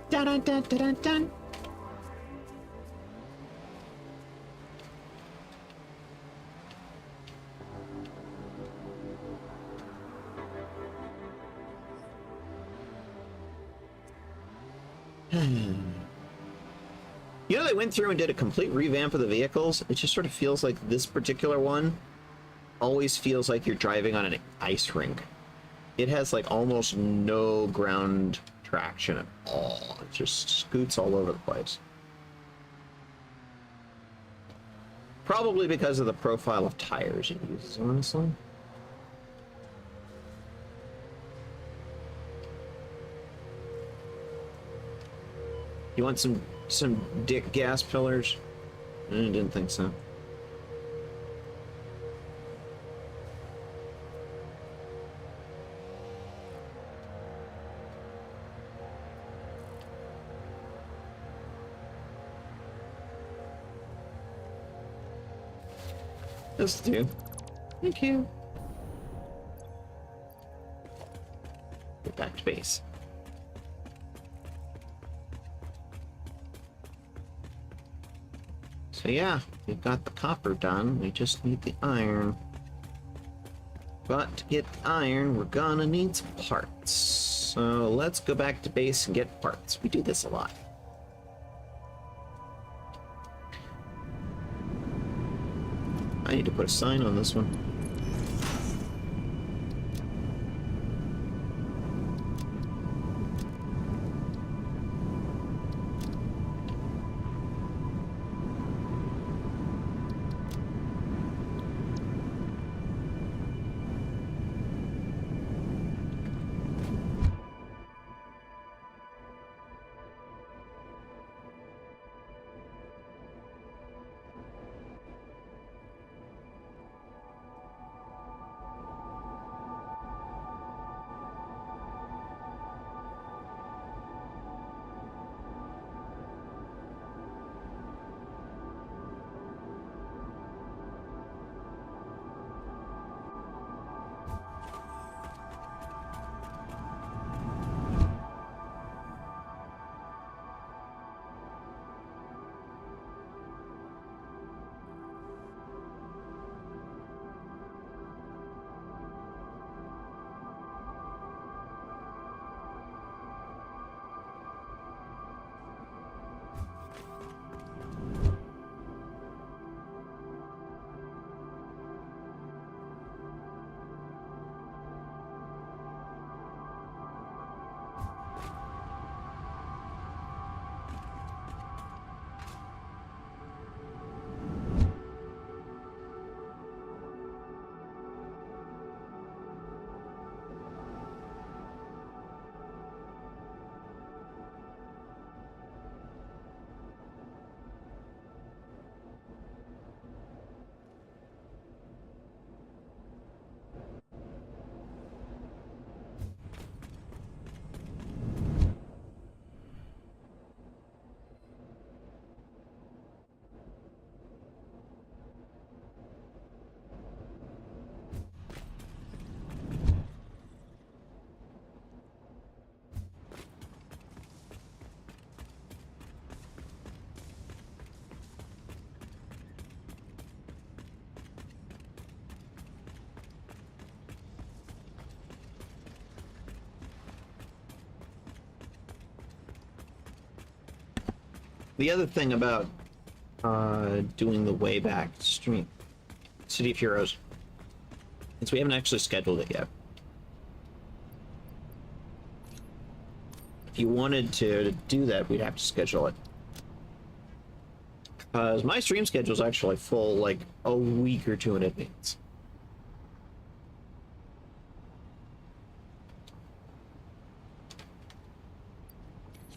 Dun dun dun dun dun dun. They went through and did a complete revamp of the vehicles. It just sort of feels like this particular one always feels like you're driving on an ice rink. It has like almost no ground traction at all. It just scoots all over the place. Probably because of the profile of tires it uses, honestly. You want some dick gas pillars? I didn't think so. This do. Thank you. Get back to base. So yeah, we've got the copper done. We just need the iron. But to get the iron, we're gonna need some parts. So let's go back to base and get parts. We do this a lot. I need to put a sign on this one. The other thing about doing the way back stream, City of Heroes, is we haven't actually scheduled it yet. If you wanted to do that, we'd have to schedule it. Because my stream schedule is actually full like a week or two in advance.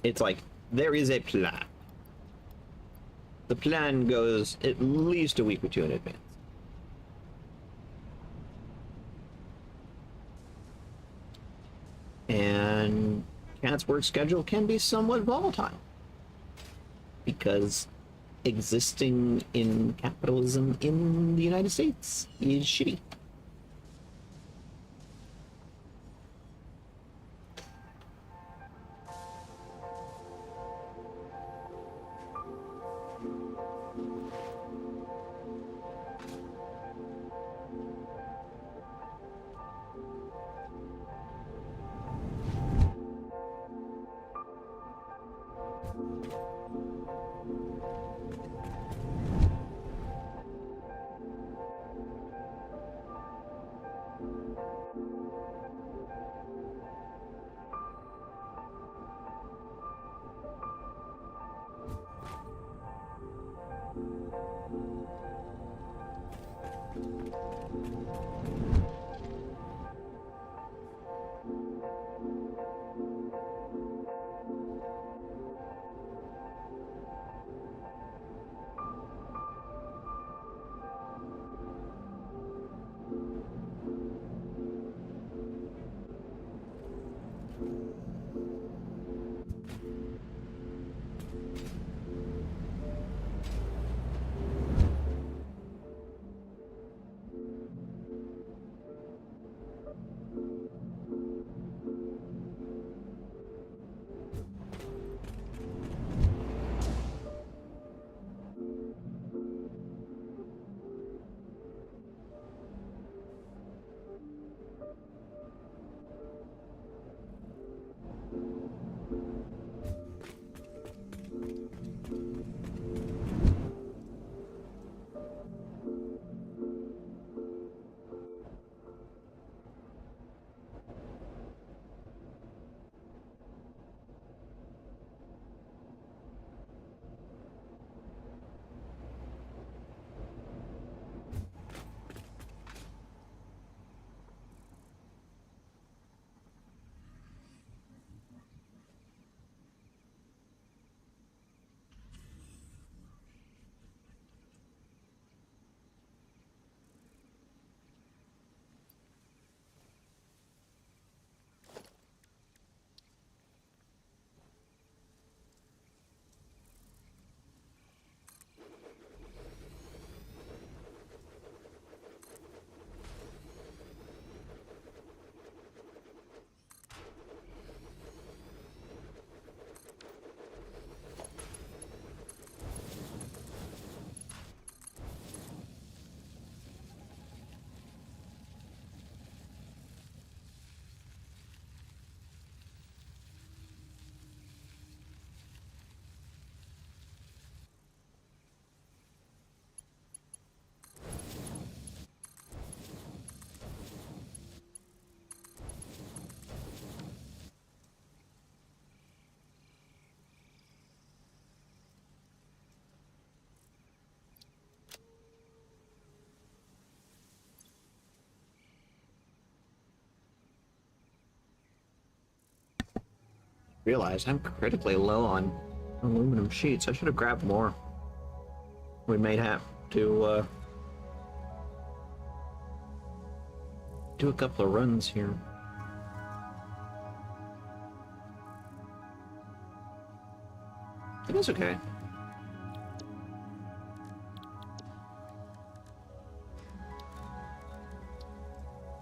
It's like, there is a plan. The plan goes at least a week or two in advance. And Cat's work schedule can be somewhat volatile. Because existing in capitalism in the United States is shitty. Realize I'm critically low on aluminum sheets. I should have grabbed more. We may have to do a couple of runs here. It is okay.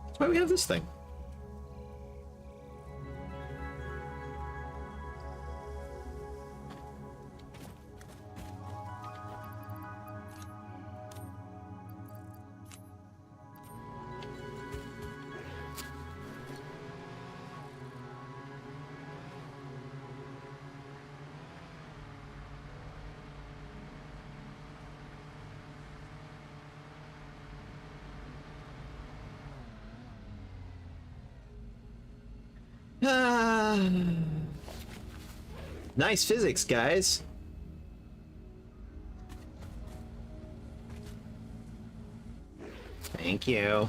That's why we have this thing. Ah. Nice physics, guys. Thank you.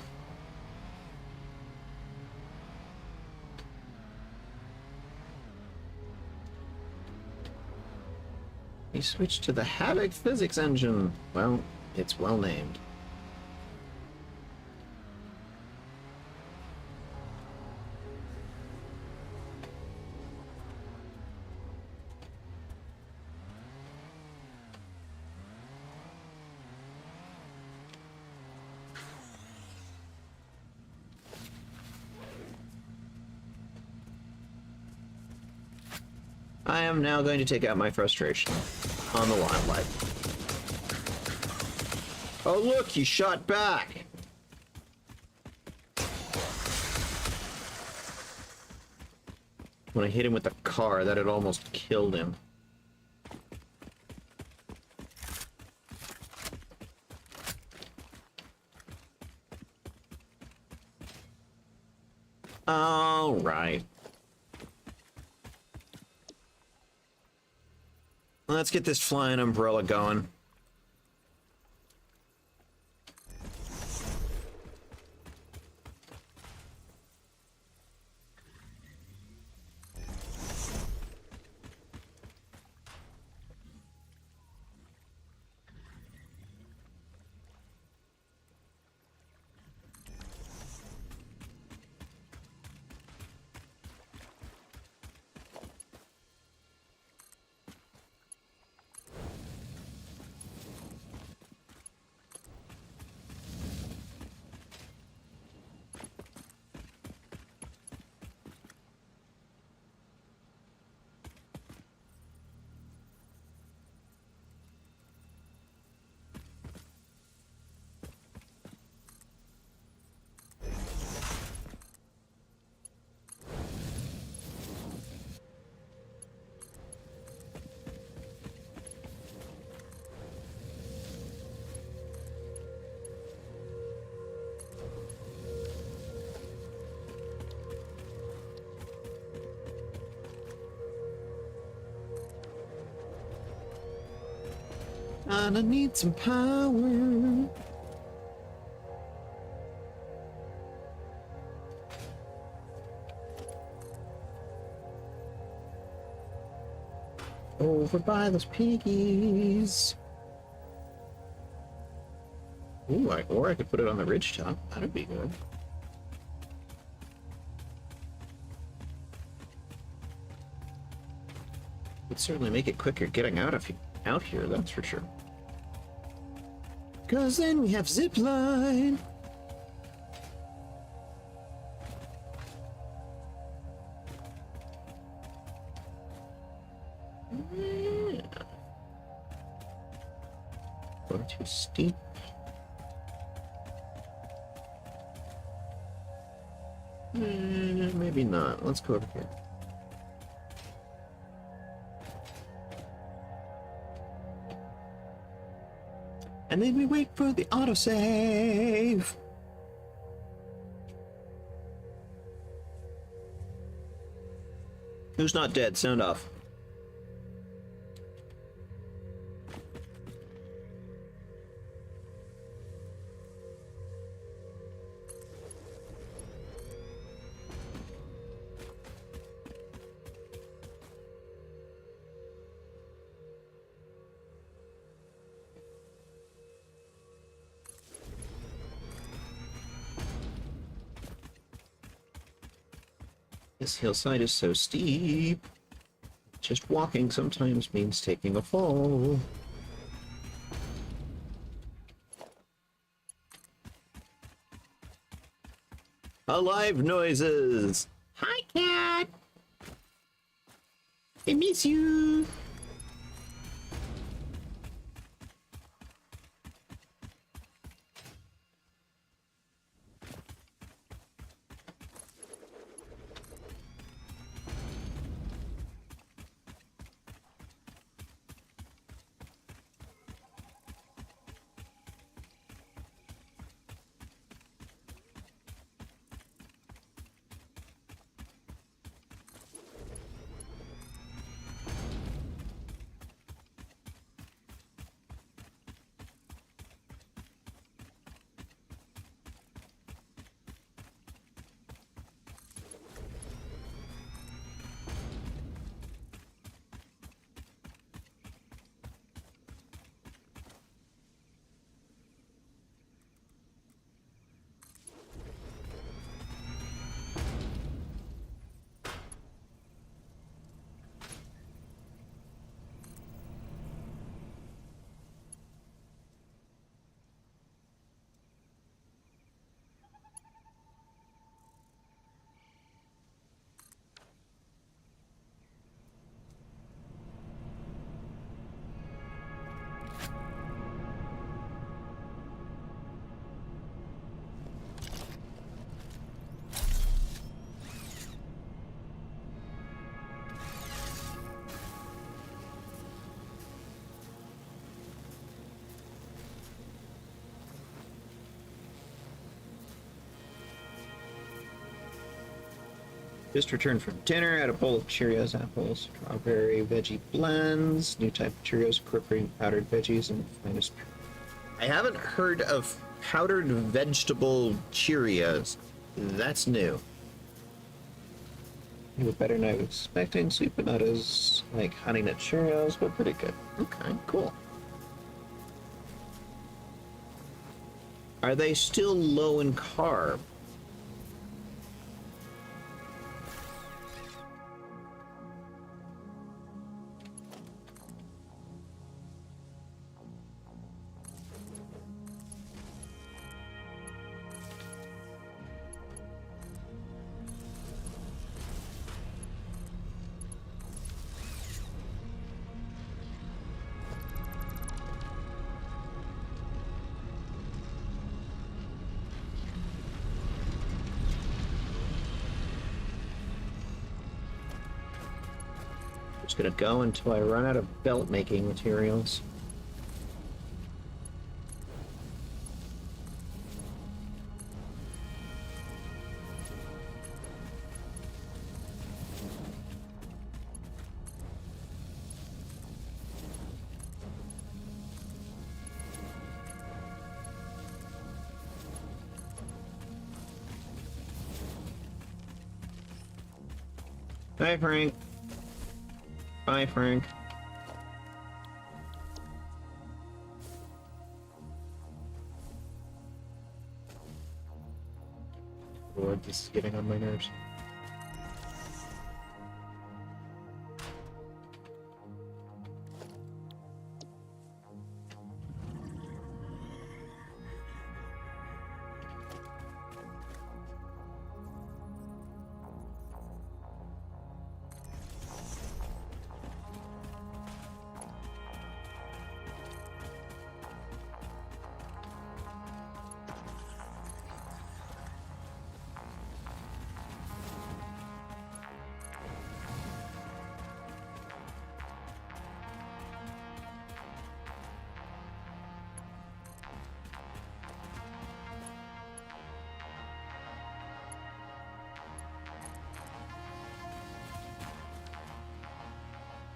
We switched to the Havoc physics engine. Well, it's well named. I am now going to take out my frustration on the wildlife. Oh look, he shot back! When I hit him with the car, that had almost killed him. All right. Let's get this flying umbrella going. And I need some power. Over by those piggies. Ooh, or I could put it on the ridge top. That'd be good. Would certainly make it quicker getting out here, that's for sure. Cause then we have zipline. Yeah. Or too steep. Maybe not. Let's go over here. And then we wait for the autosave. Who's not dead? Sound off. This hillside is so steep. Just walking sometimes means taking a fall. Alive noises! Hi, cat! I miss you! Just returned from dinner. Had a bowl of Cheerios, apples, strawberry, veggie blends, new type of Cheerios incorporating powdered veggies and finest. I haven't heard of powdered vegetable Cheerios. That's new. You were better than I was expecting. Sweet but not as like honey nut Cheerios, but pretty good. Okay, cool. Are they still low in carb? Just gonna go until I run out of belt making materials. Bye, Frank. Bye, Frank. Lord, this is getting on my nerves.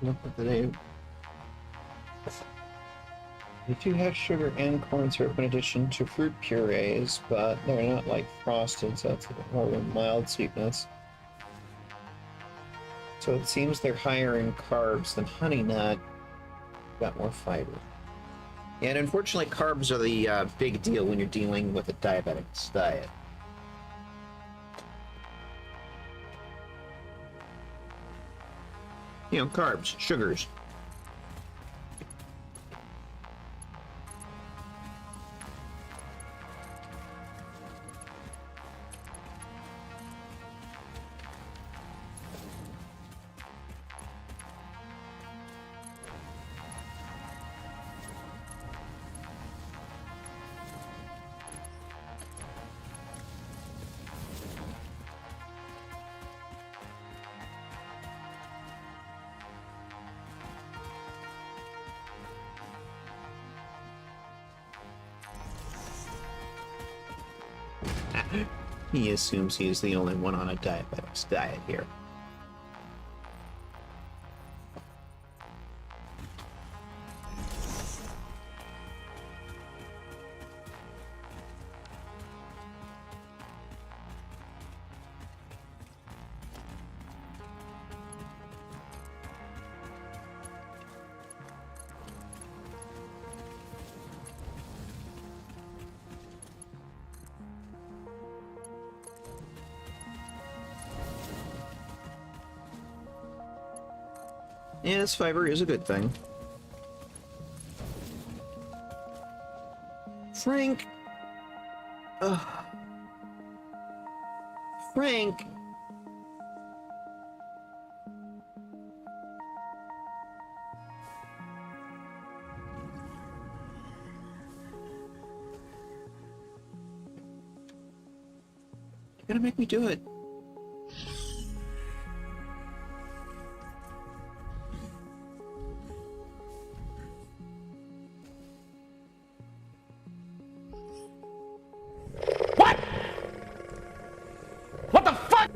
Look at the name. They do have sugar and corn syrup in addition to fruit purees, but they're not like frosted, so it's a bit more of a mild sweetness. So it seems they're higher in carbs than honey nut, got more fiber. And unfortunately, carbs are the big deal when you're dealing with a diabetic's diet. You know, carbs, sugars. He assumes he is the only one on a diabetic's diet here. Yes, fiber is a good thing. Frank. Frank. You're gonna make me do it. What? What the fuck?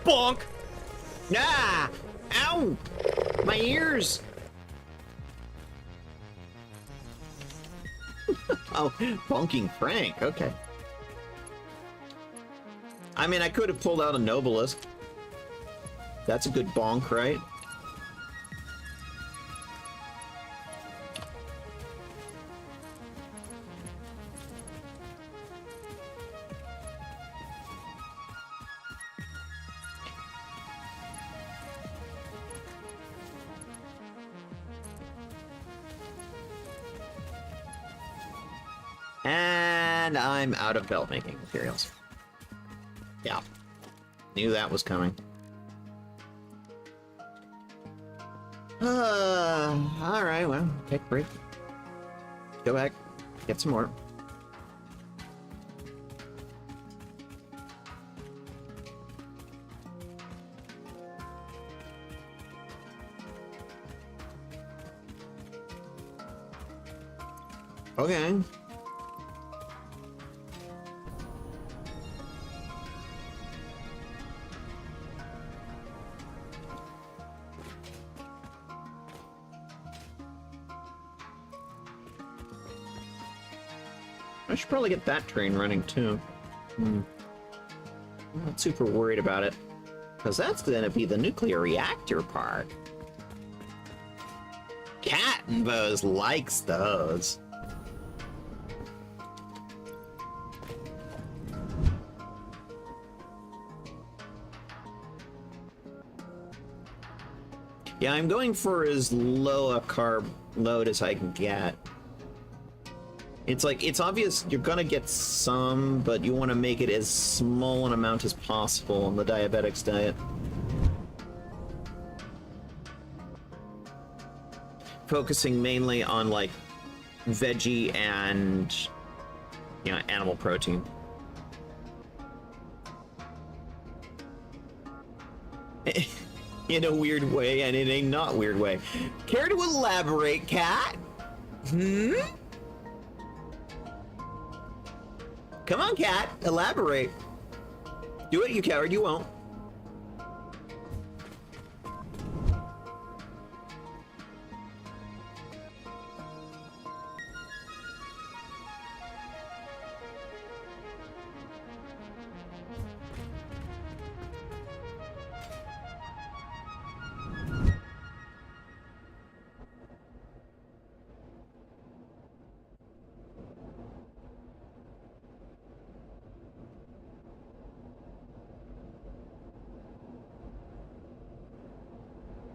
Bonk! Ah! Ow! My ears! Oh, bonking Frank, okay. I mean, I could have pulled out a Nobilisc. That's a good bonk, right? And I'm out of belt making materials. Yeah. Knew that was coming. Alright, well, take a break. Go back, get some more. Okay. I should probably get that train running too. I'm not super worried about it, because that's going to be the nuclear reactor part. Cat and Bose likes those. Yeah, I'm going for as low a carb load as I can get. It's like, it's obvious you're gonna get some, but you want to make it as small an amount as possible on the diabetics diet. Focusing mainly on like veggie and, you know, animal protein. In a weird way and in a not weird way. Care to elaborate, Cat? Hmm? Come on, Cat, elaborate. Do it, you coward, you won't.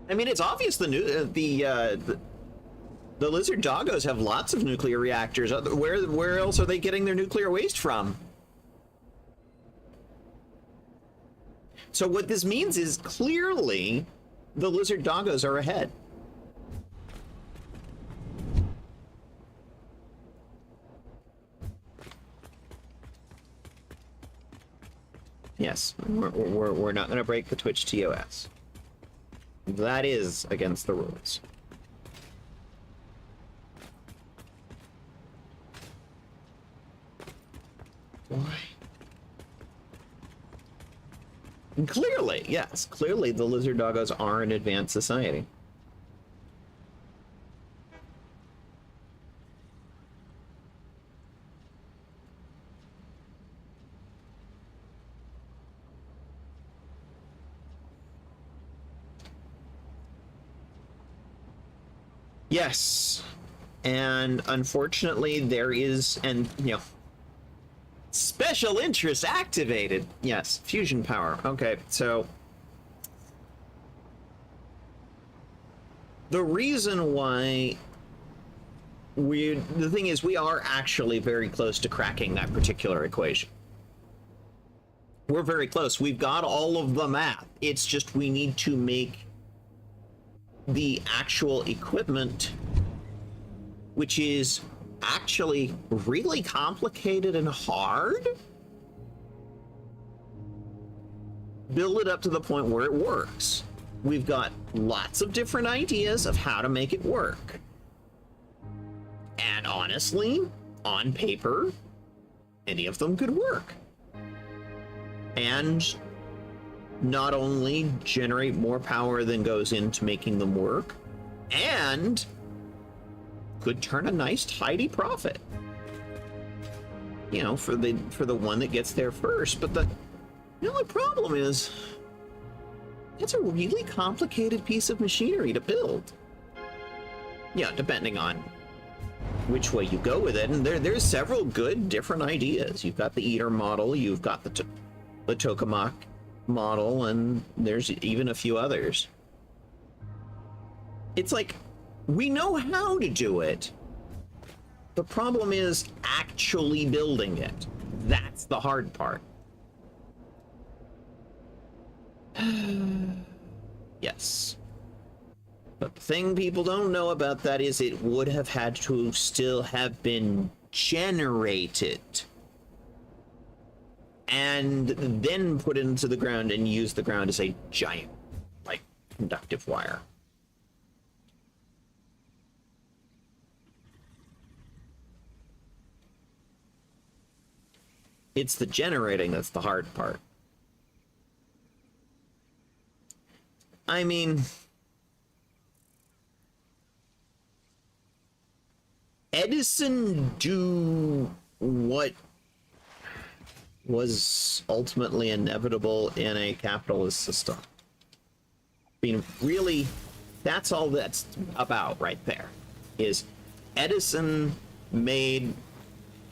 I mean, it's obvious the lizard doggos have lots of nuclear reactors. Where else are they getting their nuclear waste from? So what this means is clearly the lizard doggos are ahead. Yes, we're not going to break the Twitch TOS. That is against the rules. Why? And clearly, yes, clearly the lizard doggos are an advanced society. Yes, and unfortunately there is, and you know, special interest activated. Yes, fusion power. Okay, so the reason why the thing is, we are actually very close to cracking that particular equation. We're very close. We've got all of the math. It's just we need to make the actual equipment, which is actually really complicated and hard, build it up to the point where it works. We've got lots of different ideas of how to make it work. And honestly, on paper, any of them could work. And not only generate more power than goes into making them work, and could turn a nice tidy profit. You know, for the one that gets there first. But the only problem is it's a really complicated piece of machinery to build. Yeah, depending on which way you go with it. And there's several good different ideas. You've got the Eater model, you've got the Tokamak model, and there's even a few others. It's like, we know how to do it. The problem is actually building it. That's the hard part. Yes. But the thing people don't know about that is it would have had to still have been generated and then put into the ground and use the ground as a giant, like, conductive wire. It's the generating that's the hard part. I mean, Edison do what was ultimately inevitable in a capitalist system. I mean, really, that's all that's about right there, is Edison made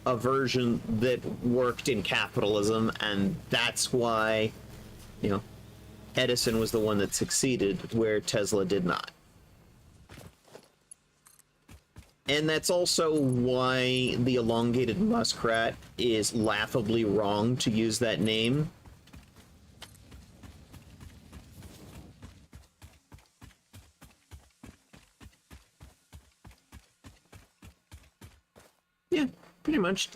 a version that worked in capitalism, and that's why, you know, Edison was the one that succeeded where Tesla did not. And that's also why the elongated muskrat is laughably wrong to use that name. Yeah, pretty much.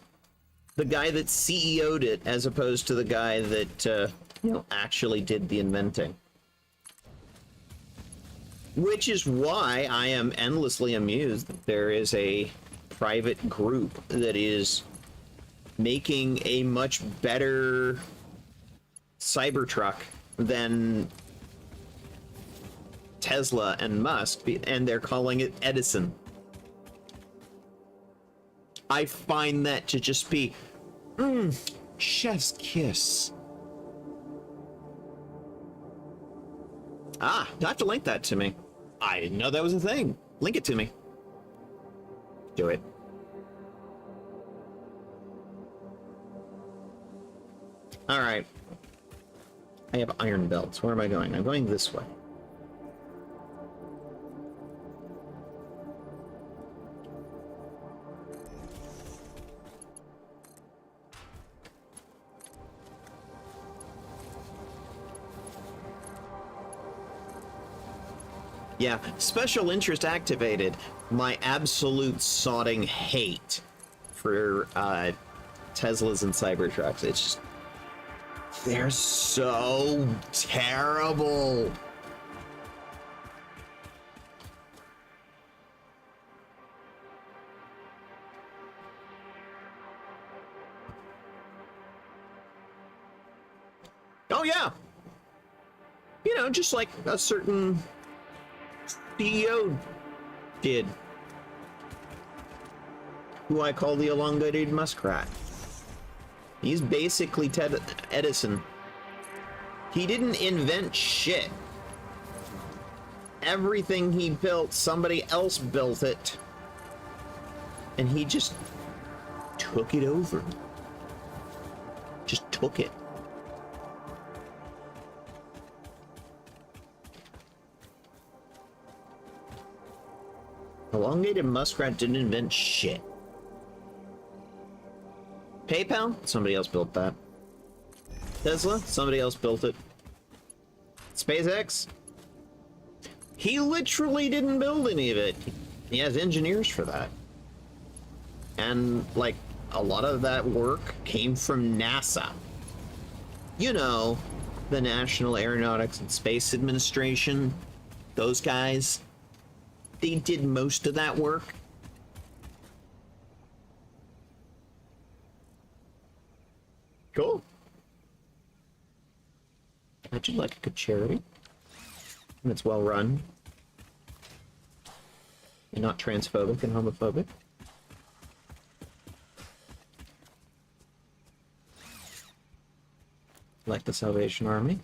The guy that CEO'd it as opposed to the guy that, actually did the inventing. Which is why I am endlessly amused that there is a private group that is making a much better Cybertruck than Tesla and Musk, and they're calling it Edison. I find that to just be, chef's kiss. Ah, you have to link that to me. I didn't know that was a thing. Link it to me. Do it. All right. I have iron belts. Where am I going? I'm going this way. Yeah, special interest activated. My absolute sodding hate for Teslas and Cybertrucks. It's just, they're so terrible. Oh yeah. You know, just like a certain CEO did, who I call the elongated muskrat. He's basically Edison. He didn't invent shit. Everything he built, somebody else built it, and he just took it over. Just took it. Elongated muskrat didn't invent shit. PayPal? Somebody else built that. Tesla? Somebody else built it. SpaceX? He literally didn't build any of it. He has engineers for that. And, like, a lot of that work came from NASA. You know, the National Aeronautics and Space Administration. Those guys. They did most of that work. Cool. I do like a good charity. And it's well run. And not transphobic and homophobic. Like the Salvation Army.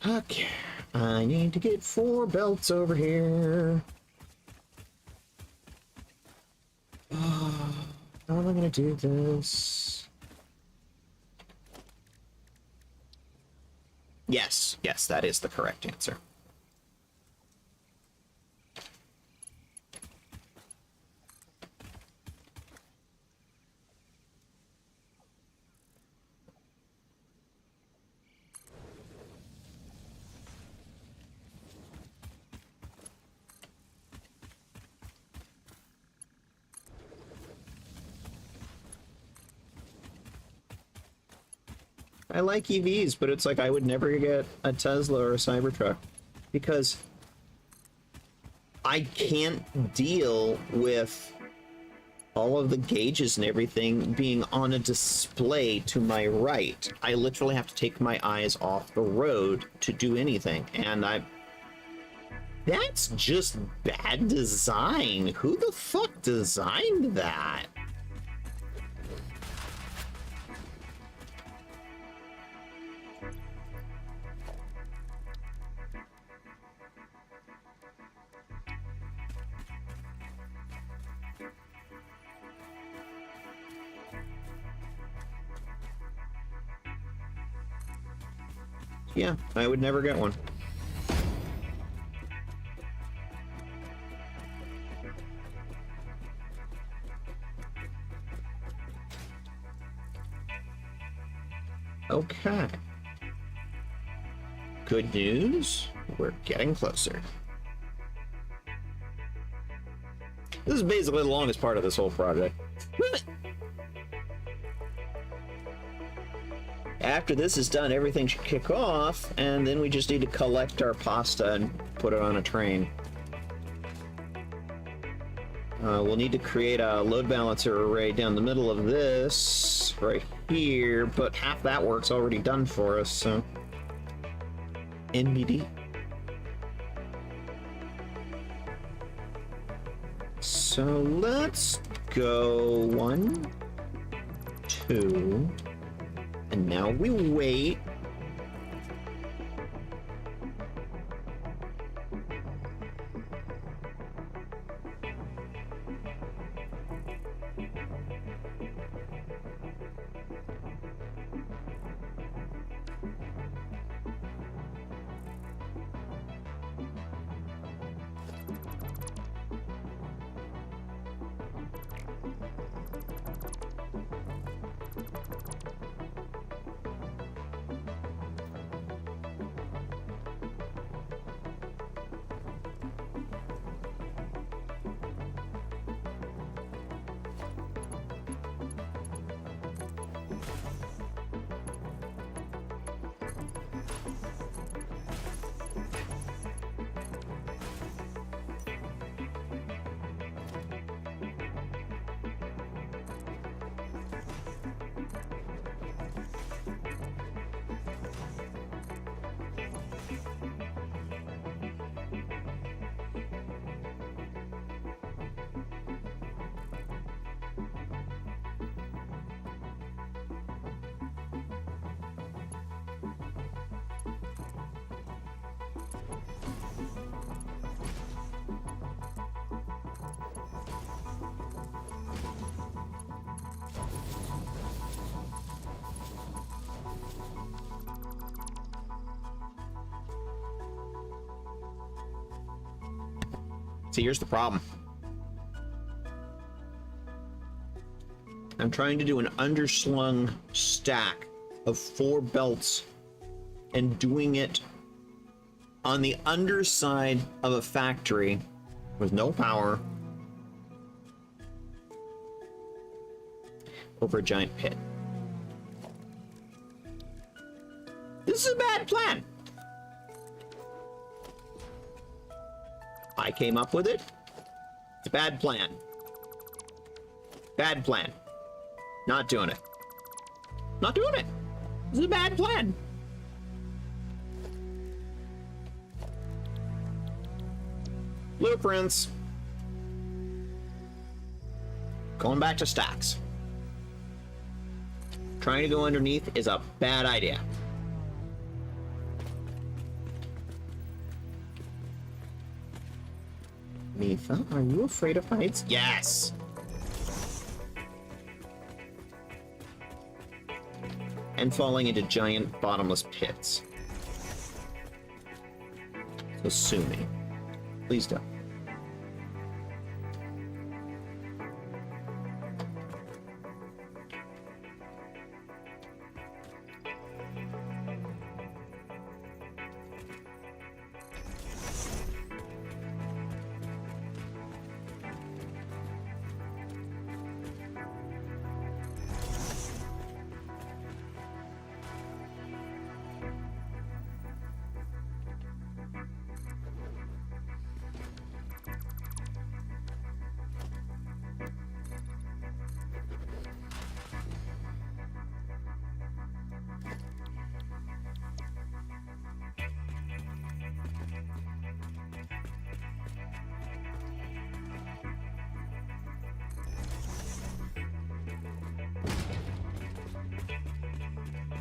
Okay, I need to get 4 belts over here. How am I gonna do this? Yes, yes, that is the correct answer. I like EVs, but it's like I would never get a Tesla or a Cybertruck because I can't deal with all of the gauges and everything being on a display to my right. I literally have to take my eyes off the road to do anything, and that's just bad design. Who the fuck designed that? Yeah, I would never get one. Okay. Good news, we're getting closer. This is basically the longest part of this whole project. After this is done, everything should kick off, and then we just need to collect our pasta and put it on a train. We'll need to create a load balancer array down the middle of this, right here, but half that work's already done for us, so... NBD. So let's go 1, 2... And now we wait. See, here's the problem. I'm trying to do an underslung stack of 4 belts and doing it on the underside of a factory with no power over a giant pit. This is a bad plan. I came up with it. It's a bad plan. Bad plan. Not doing it. Not doing it. This is a bad plan. Blueprints. Going back to stacks. Trying to go underneath is a bad idea. Mitha, are you afraid of heights? Yes! And falling into giant bottomless pits. So sue me. Please don't.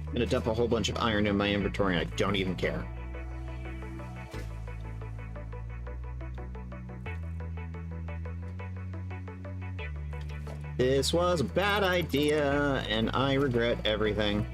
I'm gonna dump a whole bunch of iron in my inventory and I don't even care. This was a bad idea, and I regret everything.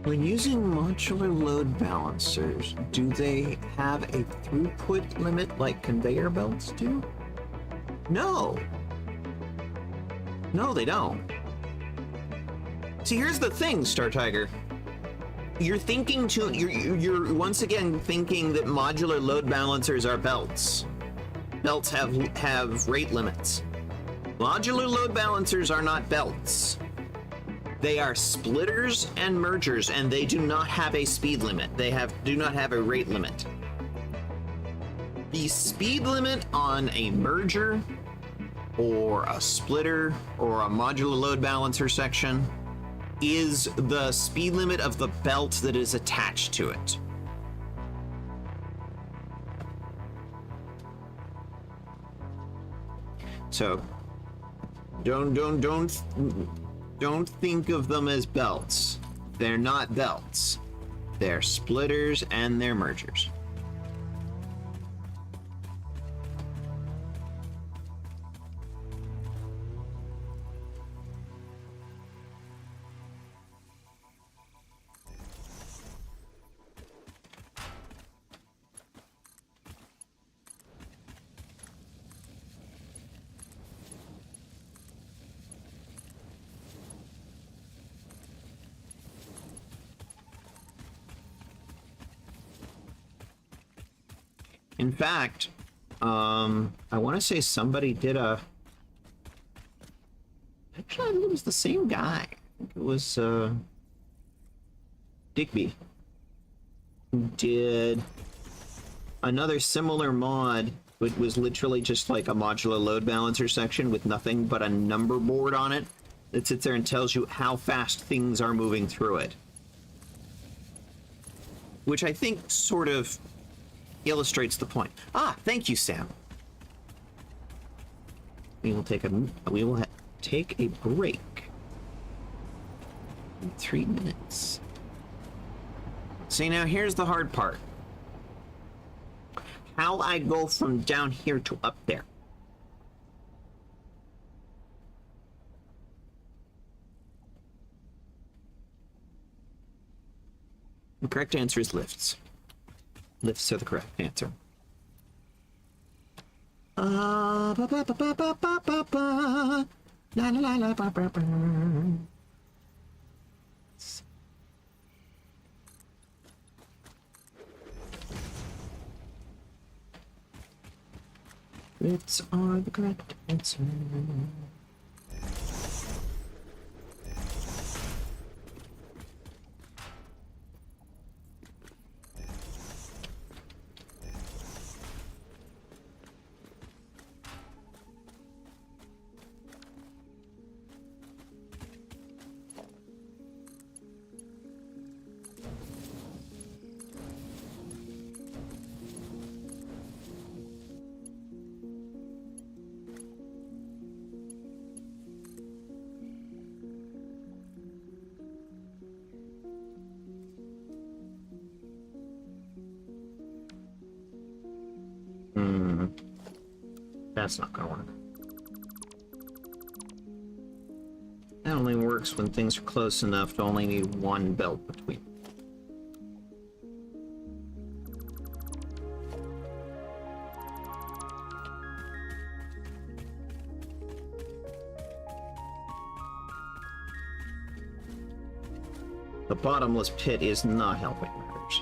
When using modular load balancers, do they have a throughput limit like conveyor belts do? No. No, they don't. See, here's the thing, Star Tiger. You're once again thinking that modular load balancers are belts. Belts have rate limits. Modular load balancers are not belts. They are splitters and mergers, and they do not have a speed limit. They do not have a rate limit. The speed limit on a merger or a splitter or a modular load balancer section is the speed limit of the belt that is attached to it. So don't think of them as belts. They're not belts. They're splitters and they're mergers. In fact, I want to say somebody did a... Actually, I think it was the same guy. I think it was Digby, who did another similar mod, which was literally just like a modular load balancer section with nothing but a number board on it that sits there and tells you how fast things are moving through it. Which I think sort of illustrates the point. Ah, thank you, Sam. We will take a break in 3 minutes. See, now here's the hard part. How I go from down here to up there. The correct answer is lifts. Lifts are the correct answer. ba ba ba ba ba ba ba ba ba. La la la la ba ba ba. Bits are the correct answer. That's not gonna work. That only works when things are close enough to only need one belt between. The bottomless pit is not helping matters.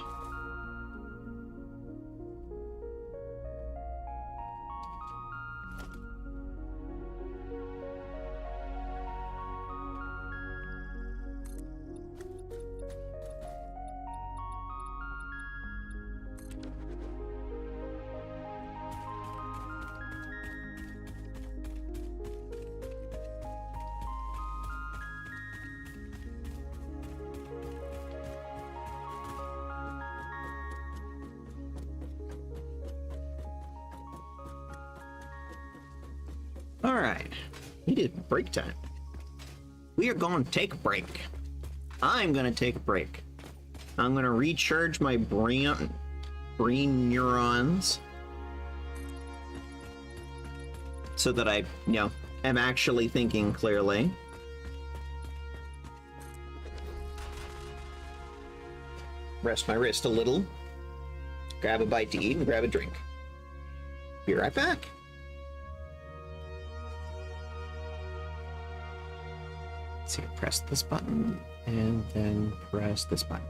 All right, it is break time. We are going to take a break. I'm going to take a break. I'm going to recharge my brain neurons so that I, am actually thinking clearly. Rest my wrist a little. Grab a bite to eat and grab a drink. Be right back. See, press this button and then press this button.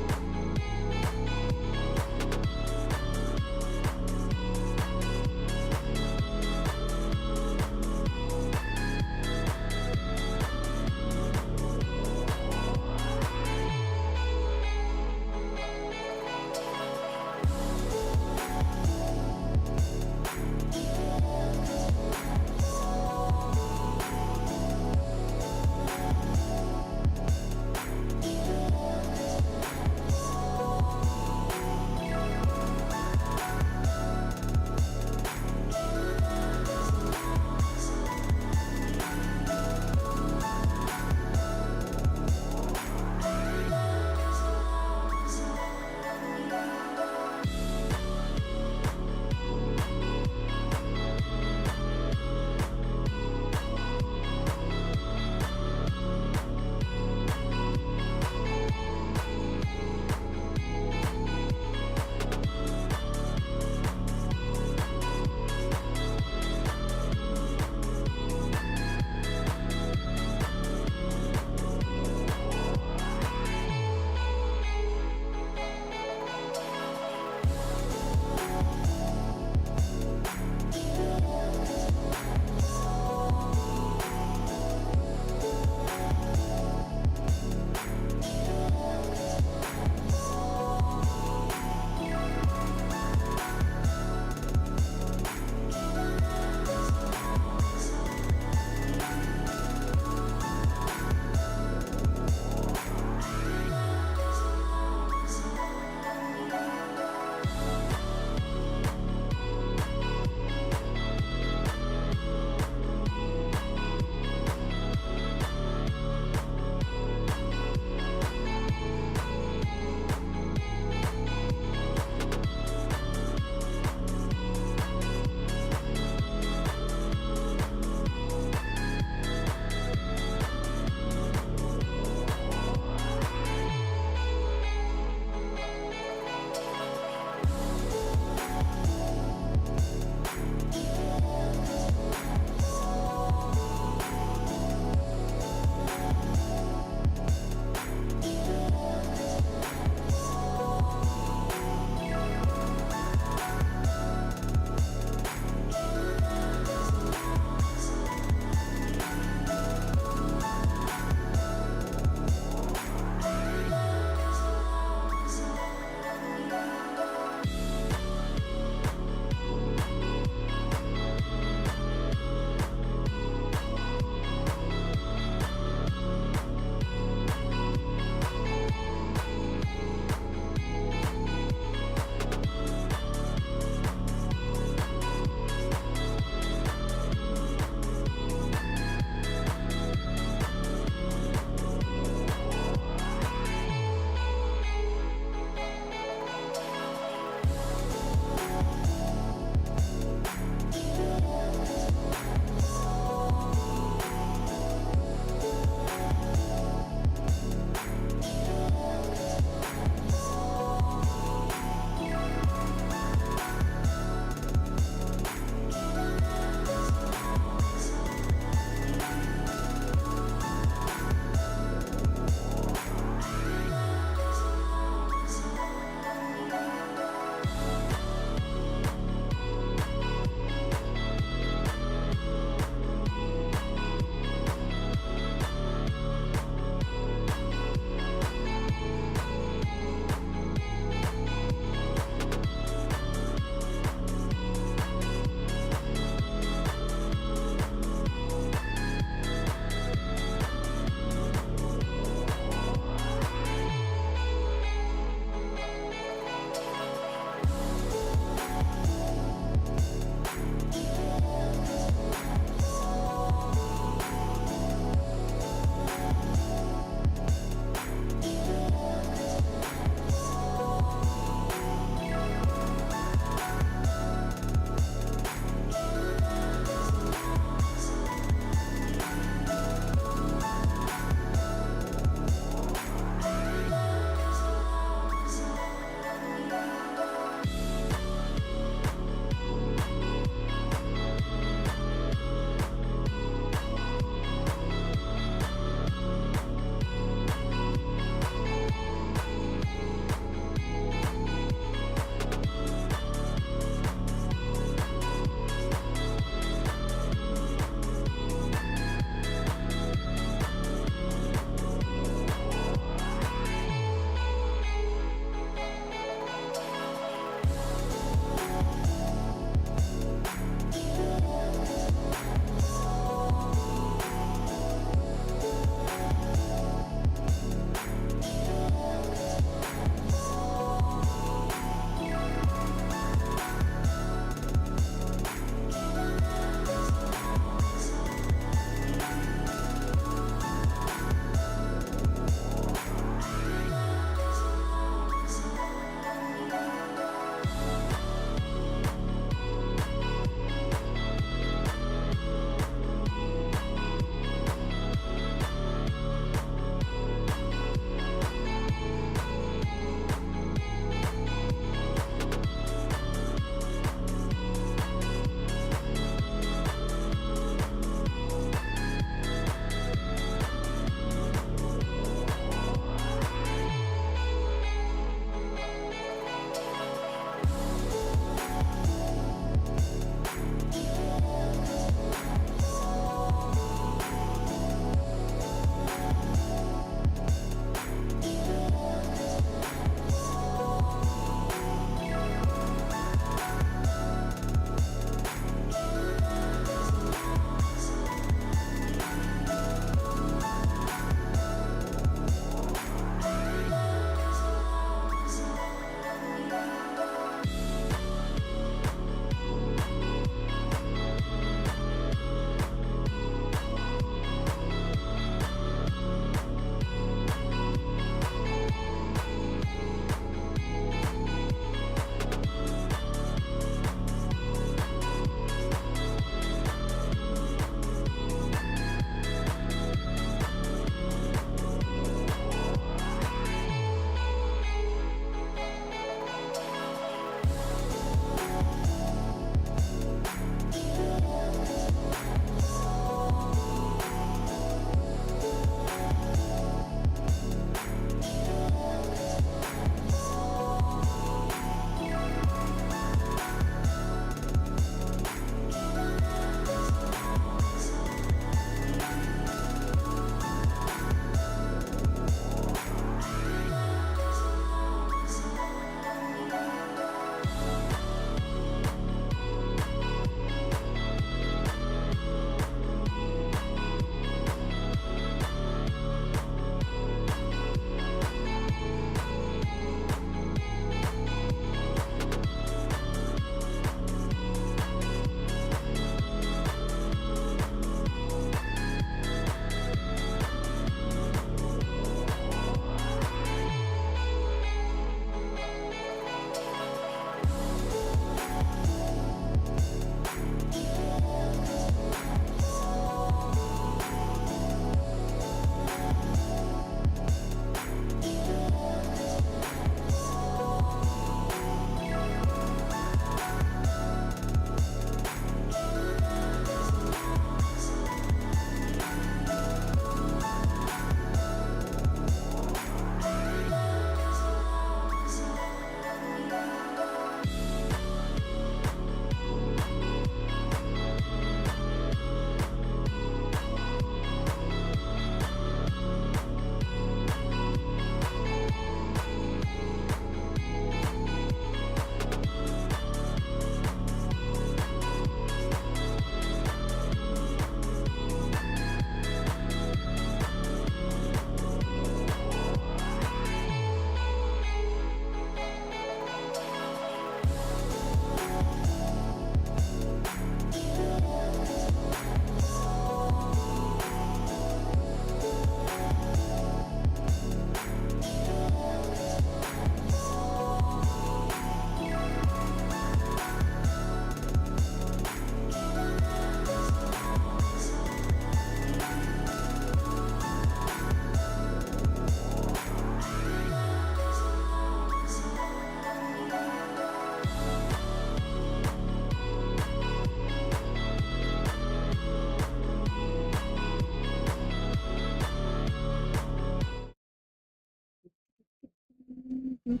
Put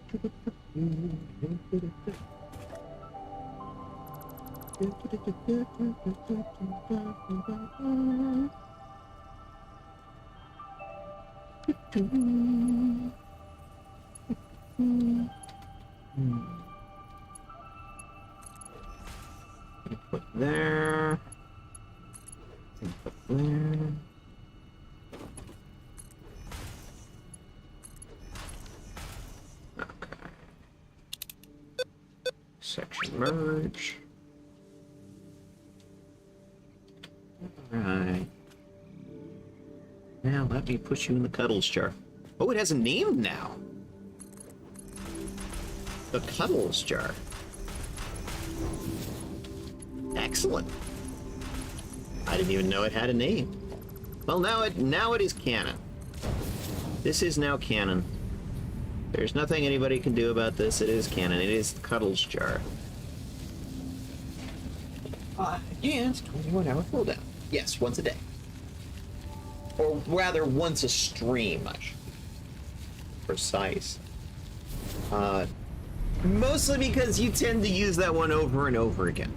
there. Put there. Okay. Section merge. Alright. Now let me put you in the Cuddles jar. Oh, it has a name now. The Cuddles jar. Excellent. I didn't even know it had a name. Well, now it is canon. This is now canon. There's nothing anybody can do about this. It is canon. It is the Cuddles jar. And 21-hour cooldown. Yes, once a day. Or rather, once a stream, I should be precise. Mostly because you tend to use that one over and over again.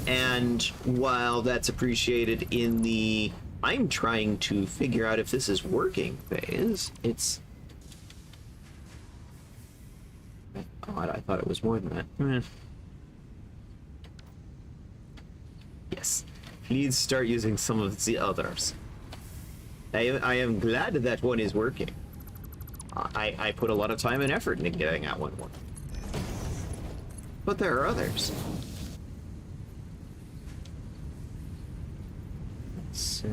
And while that's appreciated in the I'm trying to figure out if this is working phase, it's... God, I thought it was more than that. Yes. Please start using some of the others. I am glad that one is working. I put a lot of time and effort into getting that one working. But there are others. Let's see.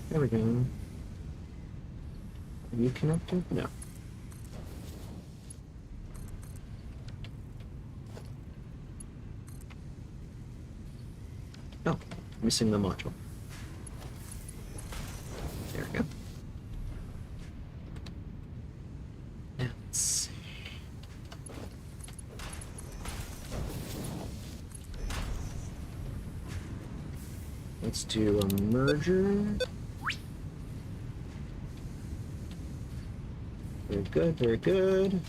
There we go. Are you connected? No. Oh, missing the module. There we go. Now, let's see. Let's do a merger. Very good, very good.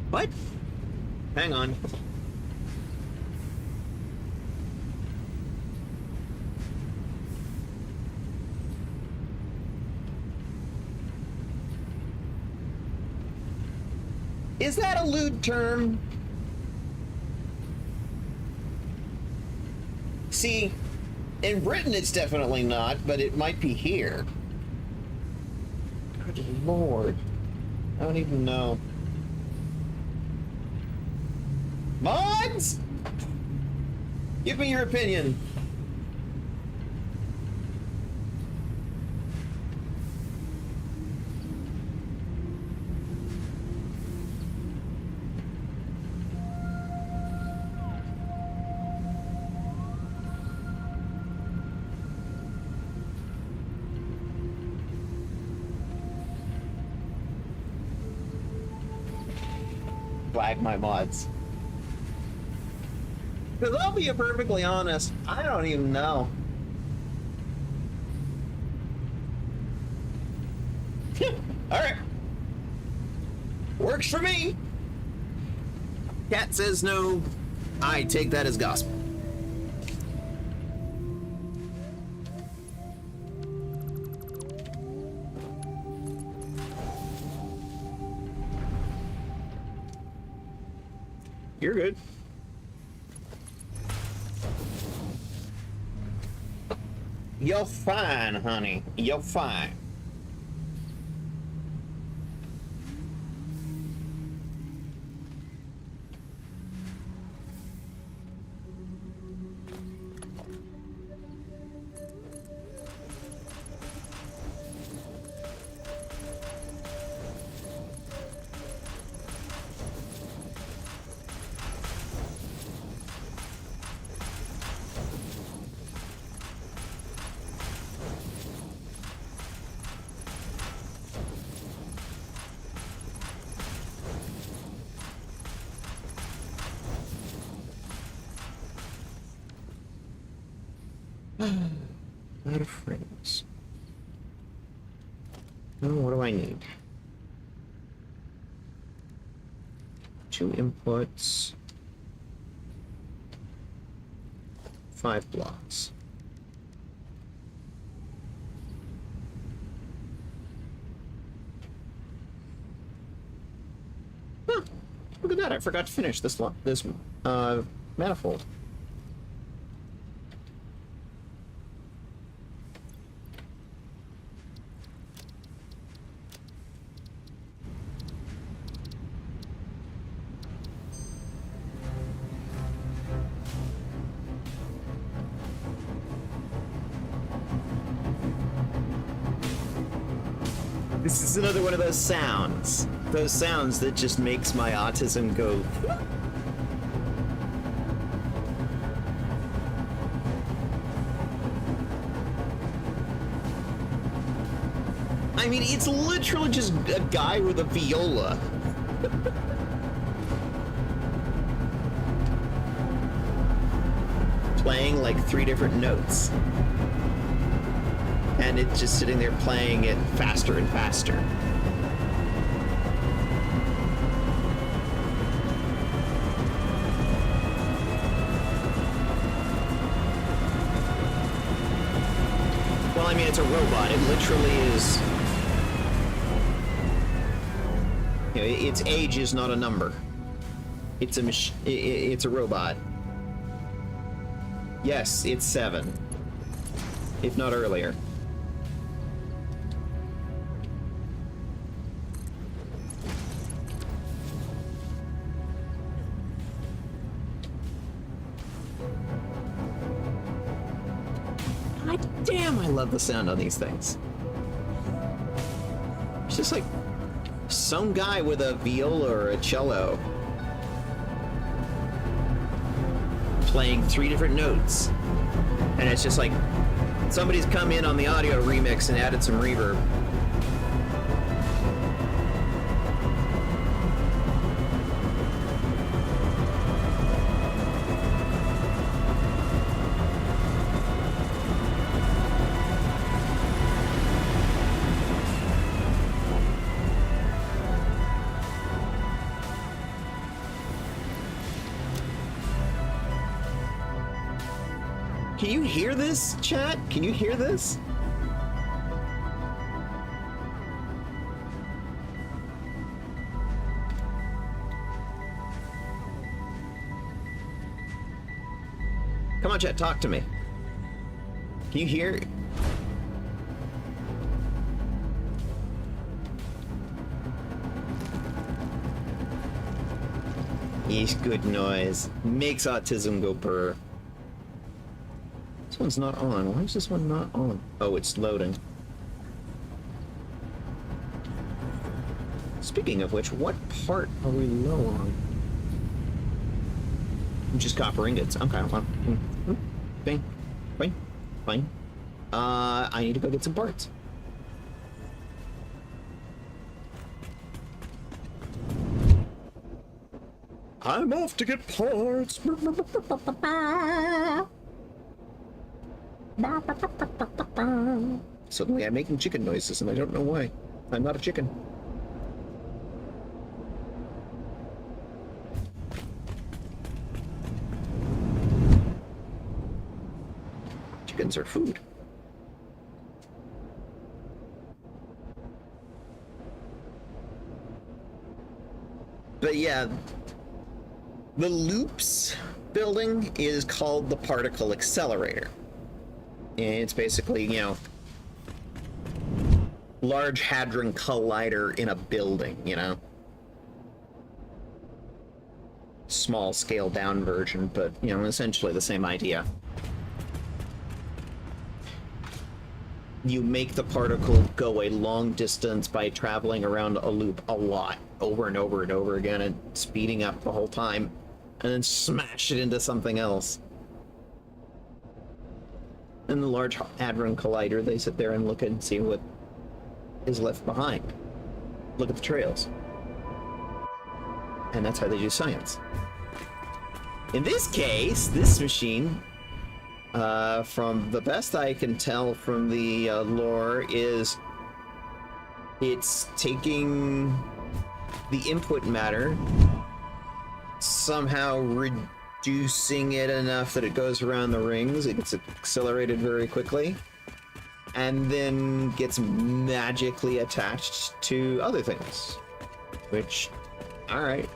What? Hang on. Is that a lewd term? See, in Britain it's definitely not, but it might be here. Good Lord. I don't even know. Mods? Give me your opinion. Flag my mods. Because I'll be perfectly honest, I don't even know. Alright. Works for me. Cat says no. I take that as gospel. You're good. You're fine, honey. You're fine. Out of frames. Oh, what do I need? 2 inputs. 5 blocks. Huh, look at that, I forgot to finish this manifold. This is another one of those sounds. Those sounds that just makes my autism go. I mean, it's literally just a guy with a viola. Playing like 3 different notes. And it's just sitting there playing it faster and faster. Well, I mean, it's a robot. It literally is. You know, its age is not a number. It's a it's a robot. Yes, it's 7, if not earlier. God damn, I love the sound on these things. It's just like some guy with a viola or a cello playing 3 different notes. And it's just like somebody's come in on the audio remix and added some reverb. Can you hear this, chat? Can you hear this? Come on, chat, talk to me. Can you hear? Yeesh, good noise. Makes autism go purr. This one's not on. Why is this one not on? Oh, it's loading. Speaking of which, what part are we low on? Just copper ingots. Okay, well, fine, fine, fine. I need to go get some parts. I'm off to get parts. Suddenly I'm making chicken noises and I don't know why. I'm not a chicken. Chickens are food. But yeah, the loops building is called the particle accelerator. And it's basically, you know, Large Hadron Collider in a building, you know? Small scale down version, but, you know, essentially the same idea. You make the particle go a long distance by traveling around a loop a lot, over and over and over again, and speeding up the whole time, and then smash it into something else. In the Large Hadron Collider, they sit there and look and see what is left behind. Look at the trails. And that's how they do science. In this case, this machine from the best I can tell from the lore, is it's taking the input matter, somehow reducing it enough that it goes around the rings, it gets accelerated very quickly, and then gets magically attached to other things. Which, alright.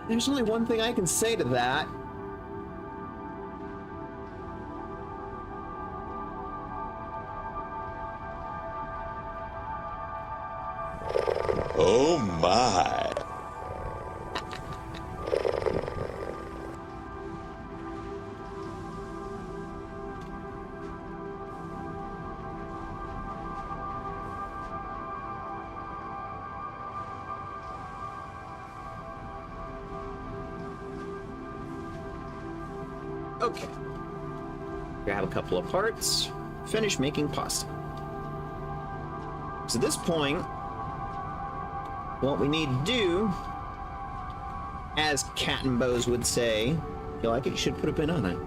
There's only one thing I can say to that. Oh my. Okay. Grab a couple of parts, finish making pasta. So at this point, what we need to do, as Cat and Bose would say, if you like it, you should put a pin on it.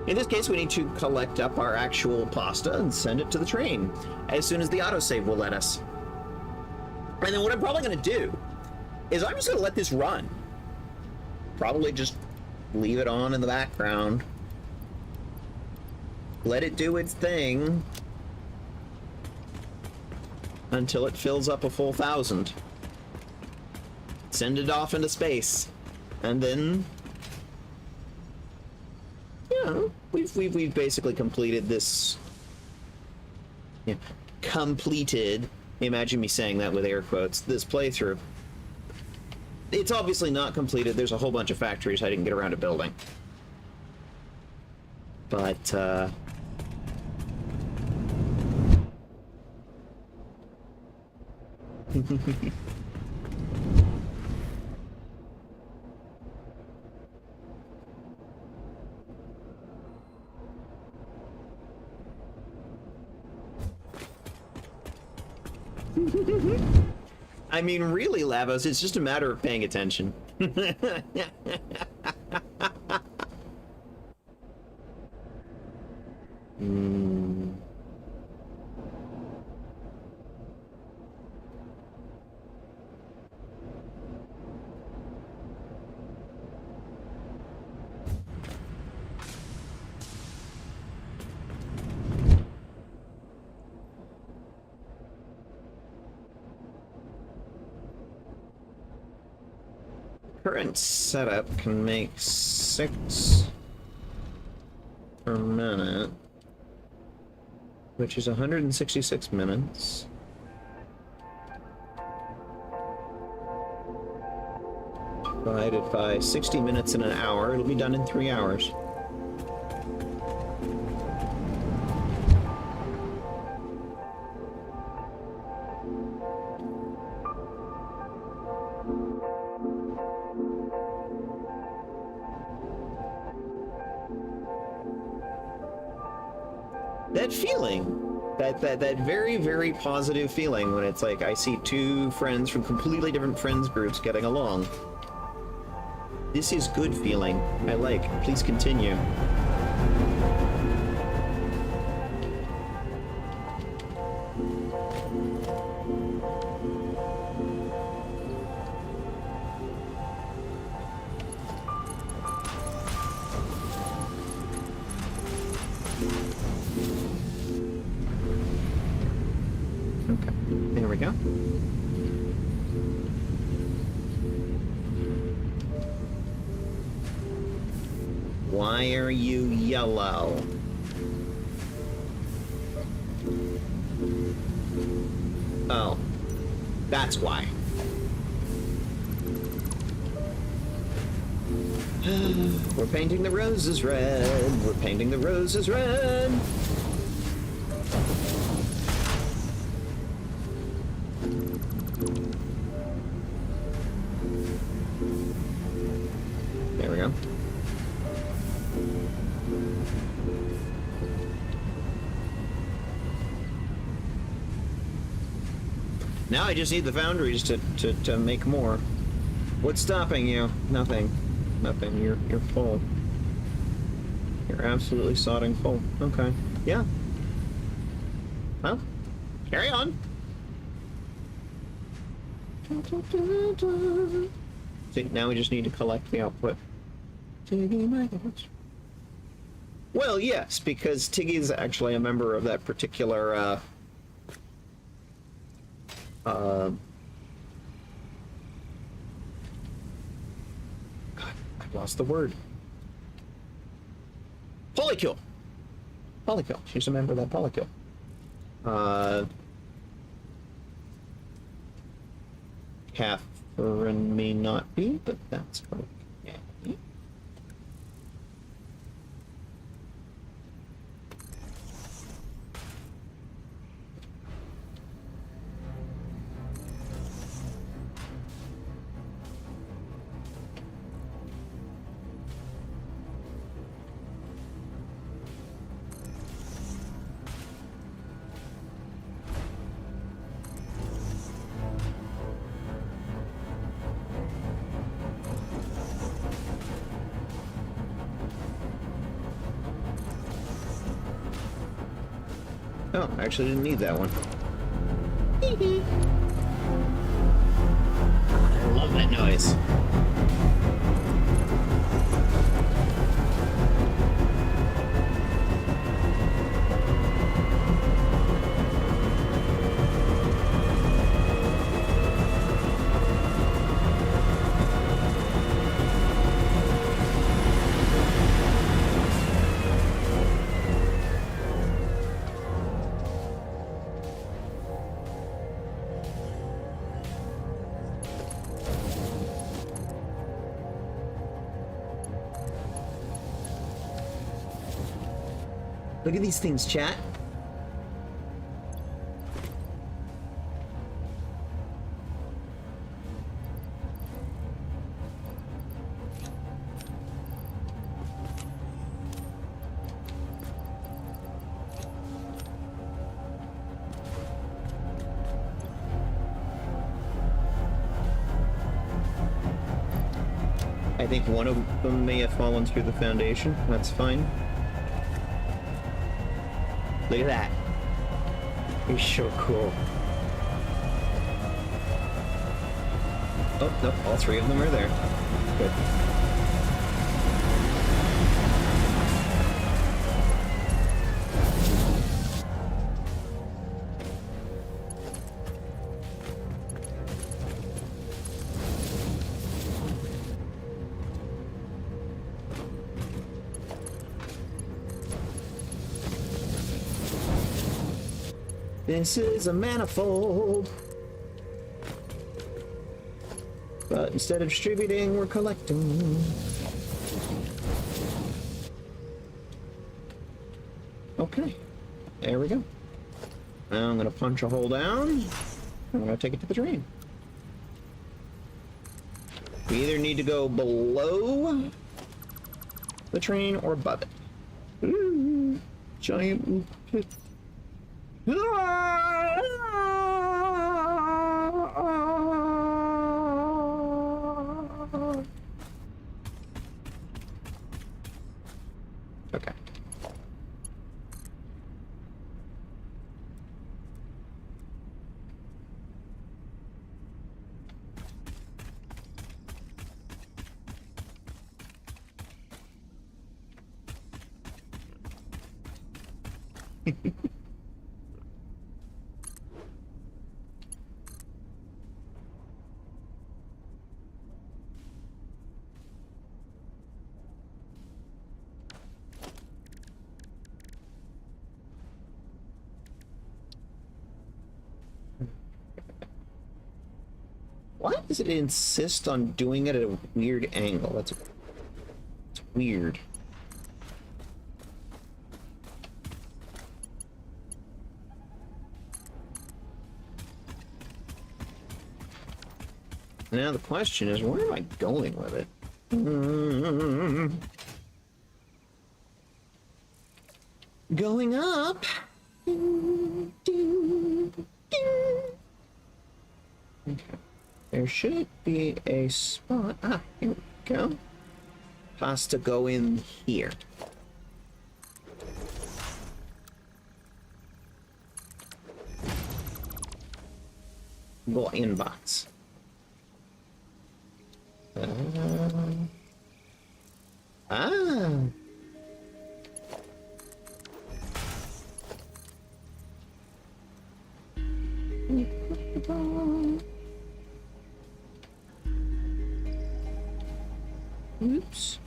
In this case, we need to collect up our actual pasta and send it to the train as soon as the autosave will let us. And then what I'm probably going to do is I'm just going to let this run. Probably just leave it on in the background. Let it do its thing until it fills up a full 1,000. Send it off into space. And then, you know, we've basically completed this. Yeah, completed. Imagine me saying that with air quotes. This playthrough. It's obviously not completed. There's a whole bunch of factories I didn't get around to building. But, I mean, really, Lavos, it's just a matter of paying attention. Current setup can make 6 per minute, which is 166 minutes. Divided by 60 minutes in an hour, it'll be done in 3 hours. That feeling, that very, very positive feeling when it's like I see two friends from completely different friends groups getting along. This is good feeling. I like. Please continue. There we go. Why are you yellow? Oh, that's why. We're painting the roses red. We're painting the roses red. There we go. Now I just need the foundries to make more. What's stopping you? Nothing. Nothing. You're full. You're absolutely sodding full. Okay. Yeah. Well, carry on. See, now we just need to collect the output. Well, yes, because Tiggy is actually a member of that particular, God, I've lost the word. Polycule! Polycule. She's a member of that polycule. Catherine may not be, but that's okay. Oh, I actually didn't need that one. I love that noise. Look at these things, chat. I think one of them may have fallen through the foundation. That's fine. Look at that. He's so cool. Oh, nope, all three of them are there. Good. This is a manifold. But instead of distributing, we're collecting. Okay. There we go. Now I'm going to punch a hole down. I'm going to take it to the drain. We either need to go below the train or above it. Ooh, giant pit. Okay. Why does it insist on doing it at a weird angle? That's weird. Now the question is, where am I going with it? Going up. Okay. There should be a spot. Ah, here we go. Has to go in here. Little inbox. Ah. Oops.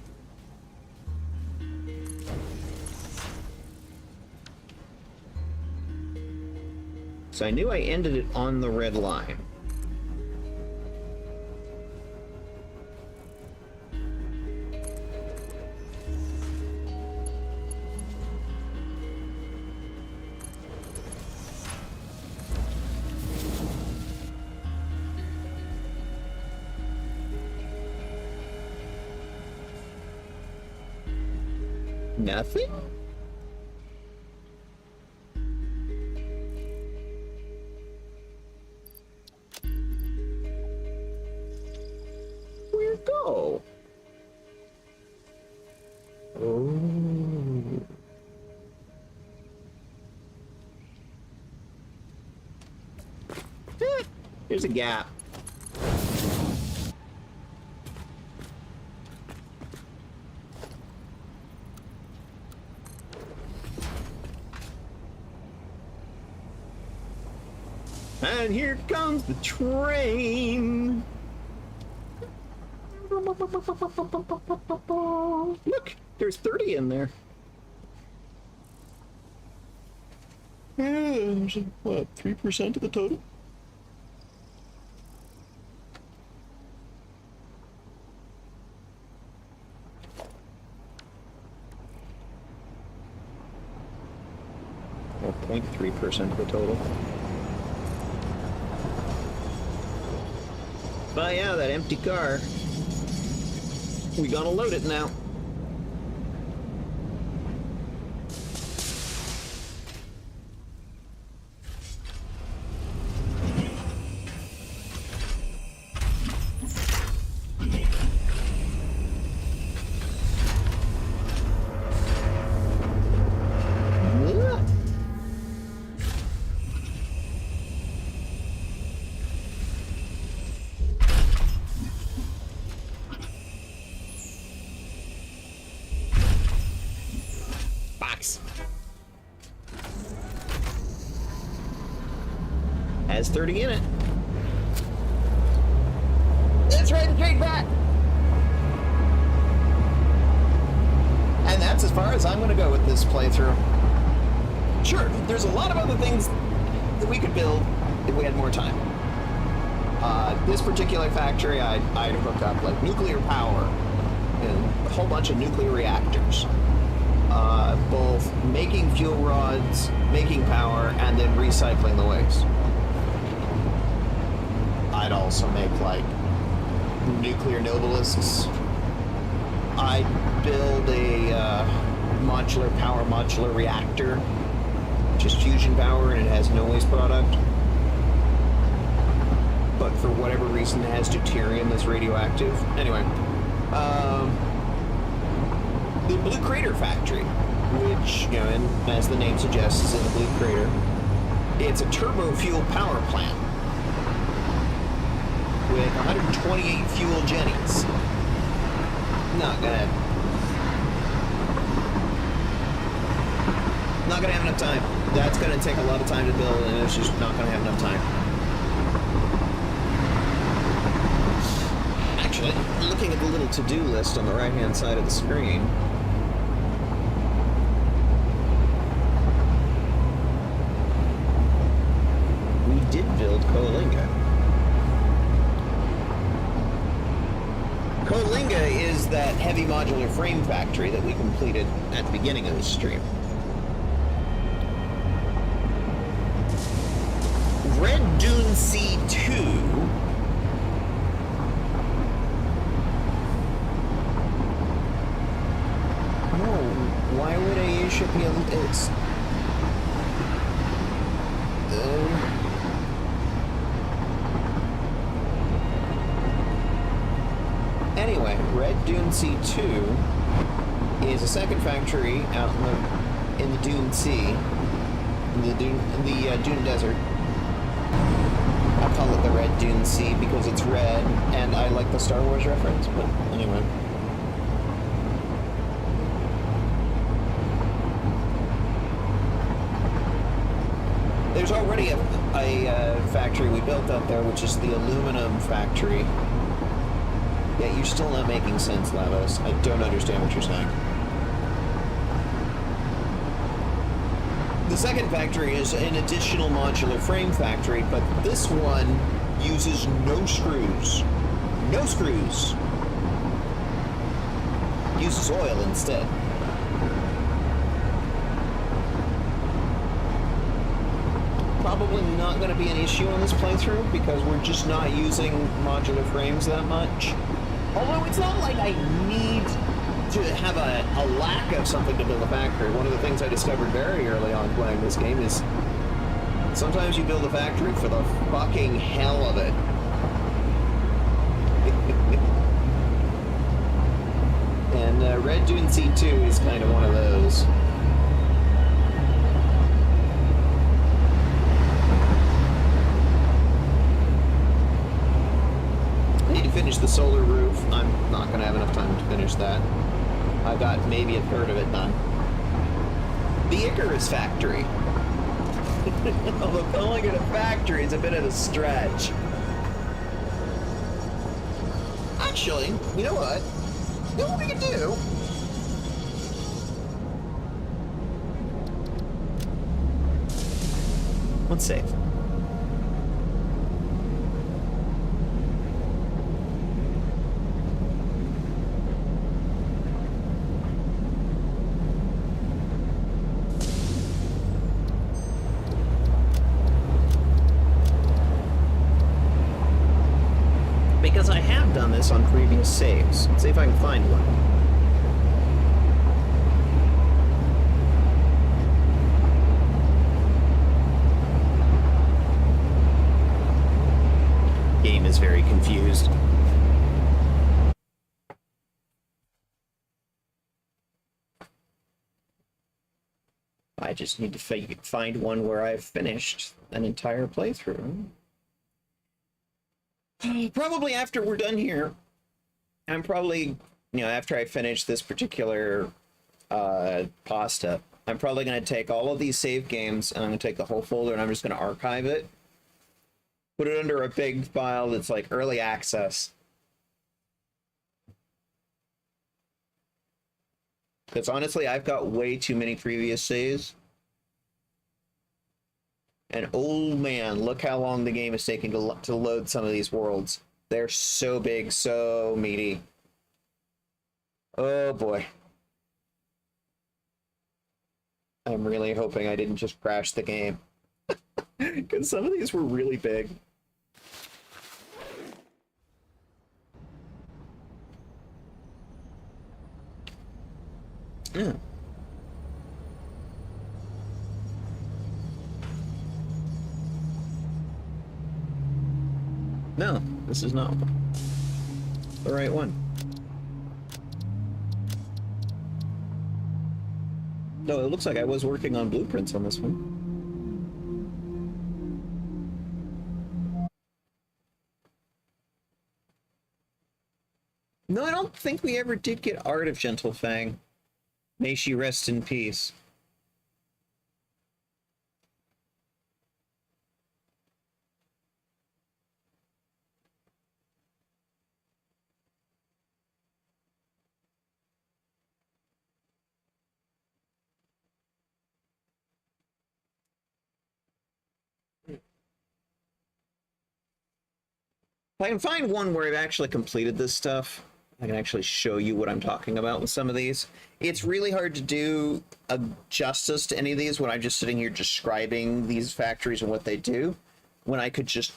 So I knew I ended it on the red line. Nothing? Where'd it go? Oh. Here's a gap. And here comes the train. Look, there's 30 in there. Yeah, what, 3% of the total? Well, 0.3% of the total. But yeah, that empty car. We gonna load it now. Box. Has 30 in it. Let's ride the train back. And that's as far as I'm going to go with this playthrough. Sure, there's a lot of other things that we could build if we had more time. This particular factory, I'd hook up like nuclear power and a whole bunch of nuclear reactors. Both making fuel rods, making power, and then recycling the waste. I'd also make like nuclear nobelisks. I'd build a modular reactor, which is fusion power and it has no waste product. But for whatever reason it has deuterium that's radioactive. Anyway, the Blue Crater factory, which, you know, and as the name suggests, is in the Blue Crater. It's a turbo fuel power plant with 128 fuel jennies. Not gonna have enough time. That's gonna take a lot of time to build, and it's just not gonna have enough time. Actually, looking at the little to-do list on the right-hand side of the screen, we did build Coalinga. Coalinga is that heavy modular frame factory that we completed at the beginning of this stream. Red Dune C2 why would a airship be it's Anyway, Red Dune C2 is a second factory out in the Dune Sea, in the Dune Desert. I call it the Red Dune Sea because it's red, and I like the Star Wars reference, but anyway. There's already a factory we built out there, which is the aluminum factory. Yeah, you're still not making sense, Lavos. I don't understand what you're saying. The second factory is an additional modular frame factory, but this one uses no screws. No screws. Uses oil instead. Probably not going to be an issue on this playthrough because we're just not using modular frames that much. Although it's not like I need to have a lack of something to build a factory. One of the things I discovered very early on playing this game is sometimes you build a factory for the fucking hell of it. And Red Dune C2 is kind of one of those. Finish the solar roof. I'm not going to have enough time to finish that. I got maybe a third of it done. The Icarus factory. Although calling it a factory is a bit of a stretch. Actually, you know what? You know what we can do? Let's save. Because I have done this on previous saves. Let's see if I can find one. Game is very confused. I just need to find one where I've finished an entire playthrough. Probably after we're done here, I'm probably, after I finish this particular pasta, I'm probably going to take all of these save games and I'm going to take the whole folder and I'm just going to archive it. Put it under a big file that's like early access. Because honestly, I've got way too many previous saves. And oh man, look how long the game is taking to load some of these worlds. They're so big, so meaty. Oh boy. I'm really hoping I didn't just crash the game. Because some of these were really big. Yeah. No, this is not the right one. No, it looks like I was working on blueprints on this one. No, I don't think we ever did get Art of Gentle Fang. May she rest in peace. If I can find one where I've actually completed this stuff, I can actually show you what I'm talking about with some of these. It's really hard to do a justice to any of these when I'm just sitting here describing these factories and what they do, when I could just,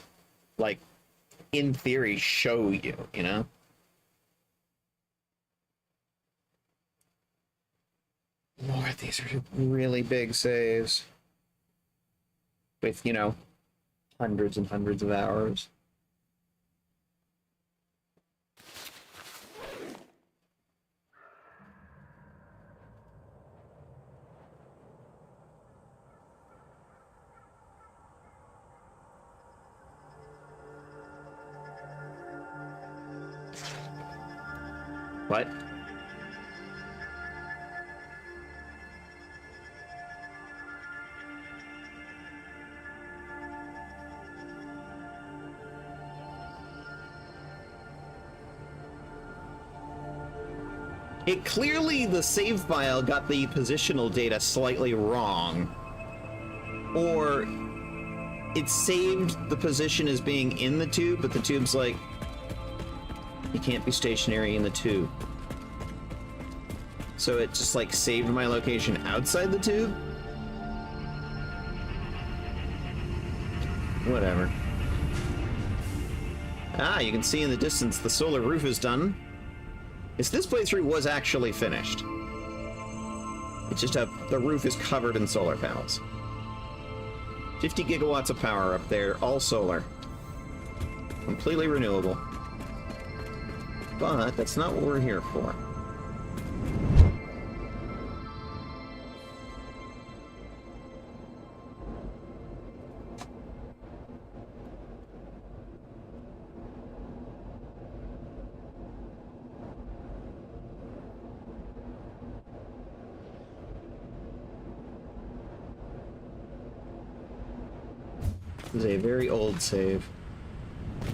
like, in theory, show you, you know? Lord, these are really big saves. With, you know, hundreds and hundreds of hours. What? It clearly, the save file got the positional data slightly wrong. Or it saved the position as being in the tube, but the tube's like, you can't be stationary in the tube. So it just like saved my location outside the tube? Whatever. Ah, you can see in the distance the solar roof is done. Yes, this playthrough was actually finished. It's just the roof is covered in solar panels. 50 gigawatts of power up there, all solar. Completely renewable. But that's not what we're here for. This is a very old save. I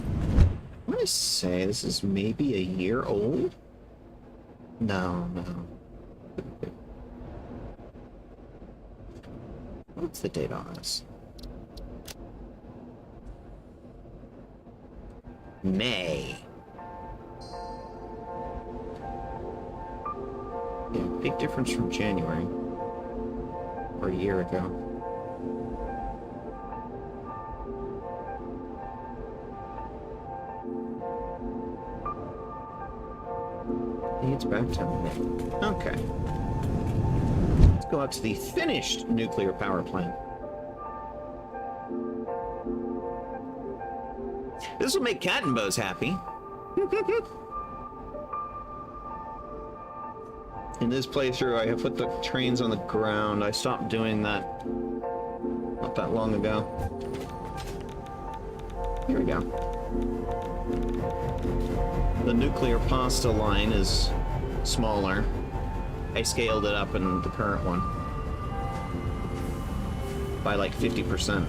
want to say this is maybe a year old? No. What's the date on this? May. Yeah, big difference from January. Or a year ago. It's back to May. Okay. Let's go out to the finished nuclear power plant. This will make Cat and Bose happy. In this playthrough, I have put the trains on the ground. I stopped doing that not that long ago. Here we go. The nuclear pasta line is smaller. I scaled it up in the current one by like 50%.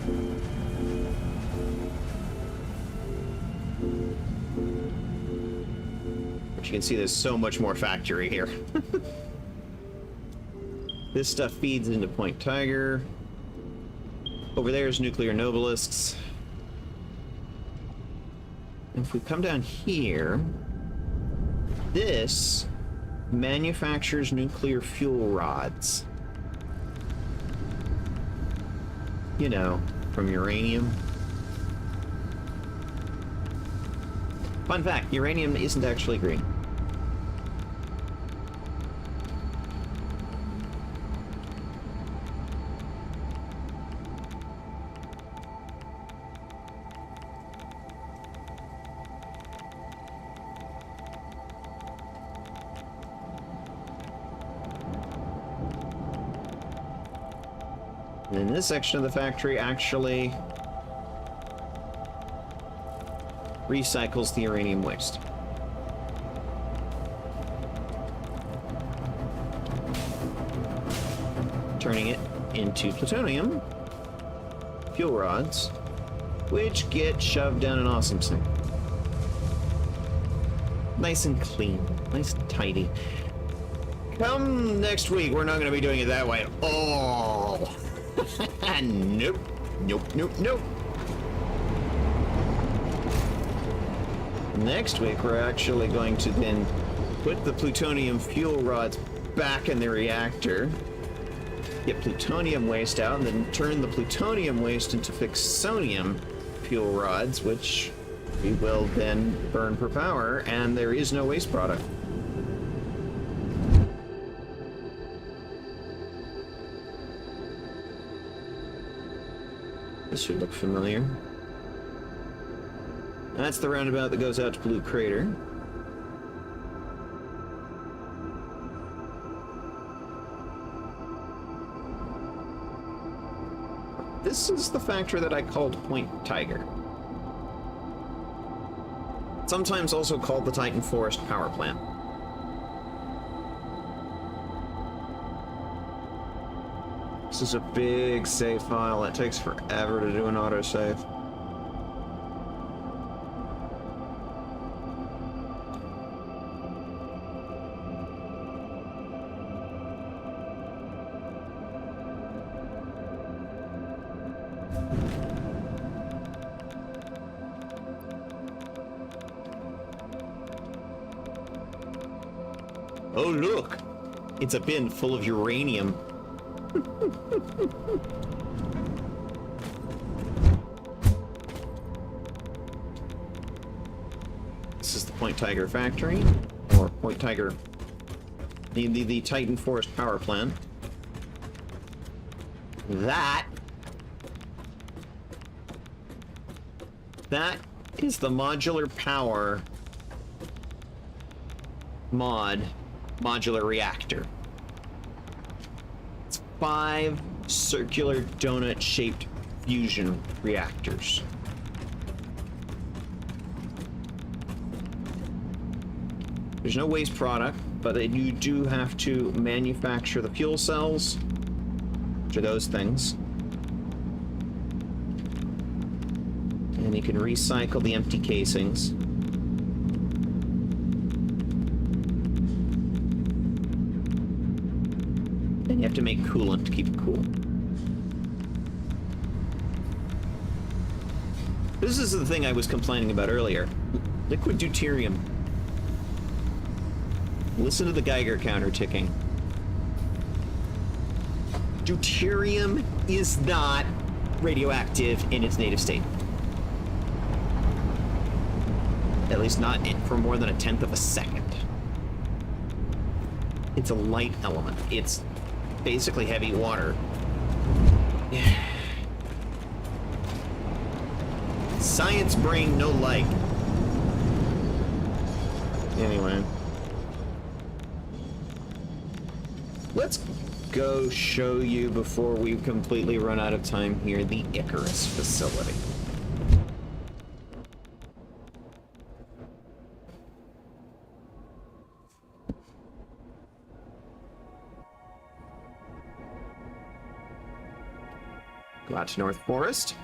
But you can see there's so much more factory here. This stuff feeds into Point Tiger. Over there is nuclear nobelisks. If we come down here, this manufactures nuclear fuel rods. You know, from uranium. Fun fact, uranium isn't actually green. And this section of the factory actually recycles the uranium waste. Turning it into plutonium fuel rods, which get shoved down an awesome sink. Nice and clean, nice and tidy. Come next week, we're not going to be doing it that way at all. Nope. Next week, we're actually going to then put the plutonium fuel rods back in the reactor, get plutonium waste out, and then turn the plutonium waste into fixonium fuel rods, which we will then burn for power, and there is no waste product. This should look familiar. That's the roundabout that goes out to Blue Crater. This is the factory that I called Point Tiger. Sometimes also called the Titan Forest Power Plant. This is a big save file. It takes forever to do an autosave. Oh, look! It's a bin full of uranium. This is the Point Tiger factory, or Point Tiger, the Titan Forest power plant. That is the modular power modular reactor. It's 5 circular donut-shaped fusion reactors. There's no waste product, but you do have to manufacture the fuel cells, which are those things. And you can recycle the empty casings. You have to make coolant to keep it cool. This is the thing I was complaining about earlier. Liquid deuterium. Listen to the Geiger counter ticking. Deuterium is not radioactive in its native state. At least not for more than 1/10 of a second. It's a light element. It's basically heavy water. Science brain, no light. Anyway. Let's go show you, before we completely run out of time here, the Icarus facility. Go out to North Forest.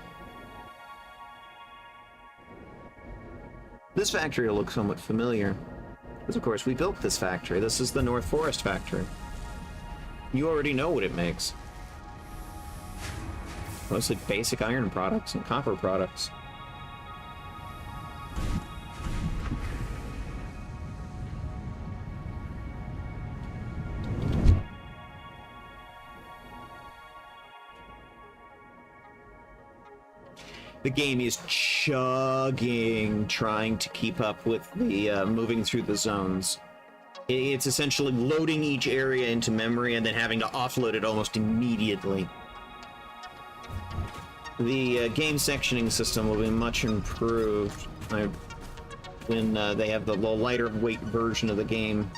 This factory will look somewhat familiar, because of course we built this factory. This is the North Forest factory. You already know what it makes. Mostly basic iron products and copper products. The game is chugging, trying to keep up with the moving through the zones. It's essentially loading each area into memory and then having to offload it almost immediately. The game sectioning system will be much improved when they have the lighter weight version of the game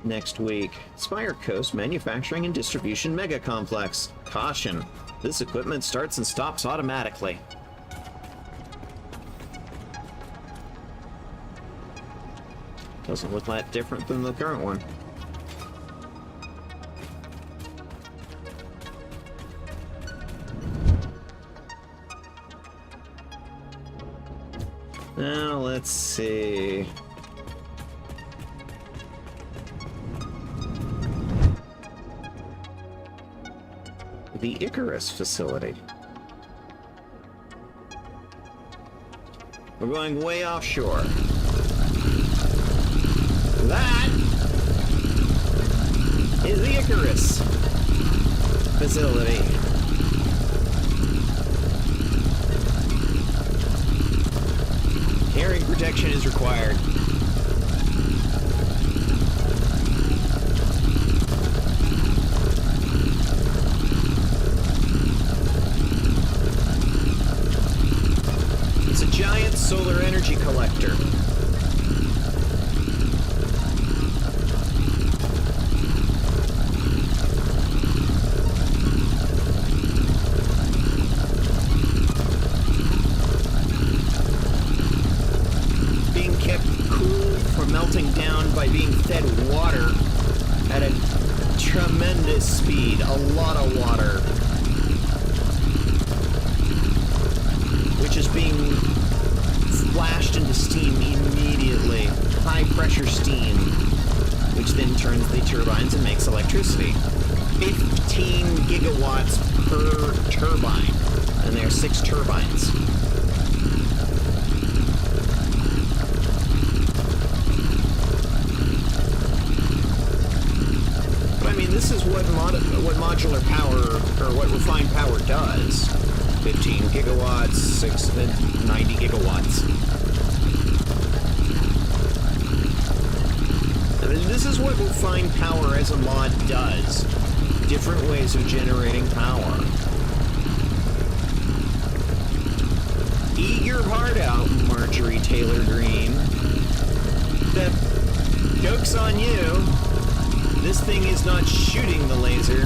next week. Spire Coast Manufacturing and Distribution Mega Complex. Caution, this equipment starts and stops automatically. Doesn't look that different than the current one. Now, let's see. The Icarus facility. We're going way offshore. That is the Icarus facility. Hearing protection is required. It's a giant solar energy collector. Melting down by being fed water at a electricity. 15 gigawatts per turbine. And there are 6 turbines. But I mean, this is what modular power, or what refined power does. 15 gigawatts, 90 gigawatts. I mean, this is what refined power as a mod does. Different ways of generating power. Eat your heart out, Marjorie Taylor Greene. The joke's on you. This thing is not shooting the laser.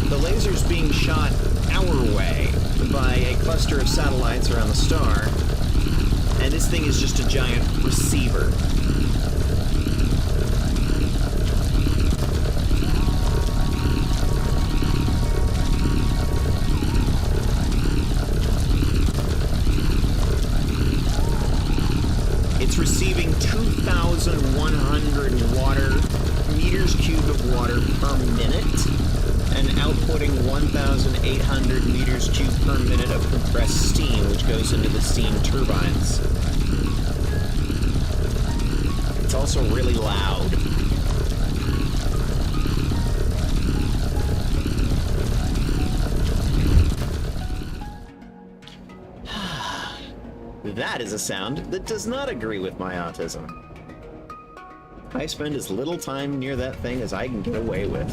The laser's being shot our way by a cluster of satellites around the star. And this thing is just a giant receiver. It's receiving 2,100 meters cubed of water per minute and outputting 1,800 meters cubed per minute of compressed steam, which goes into the steam turbines. It's also really loud. That is a sound that does not agree with my autism. I spend as little time near that thing as I can get away with.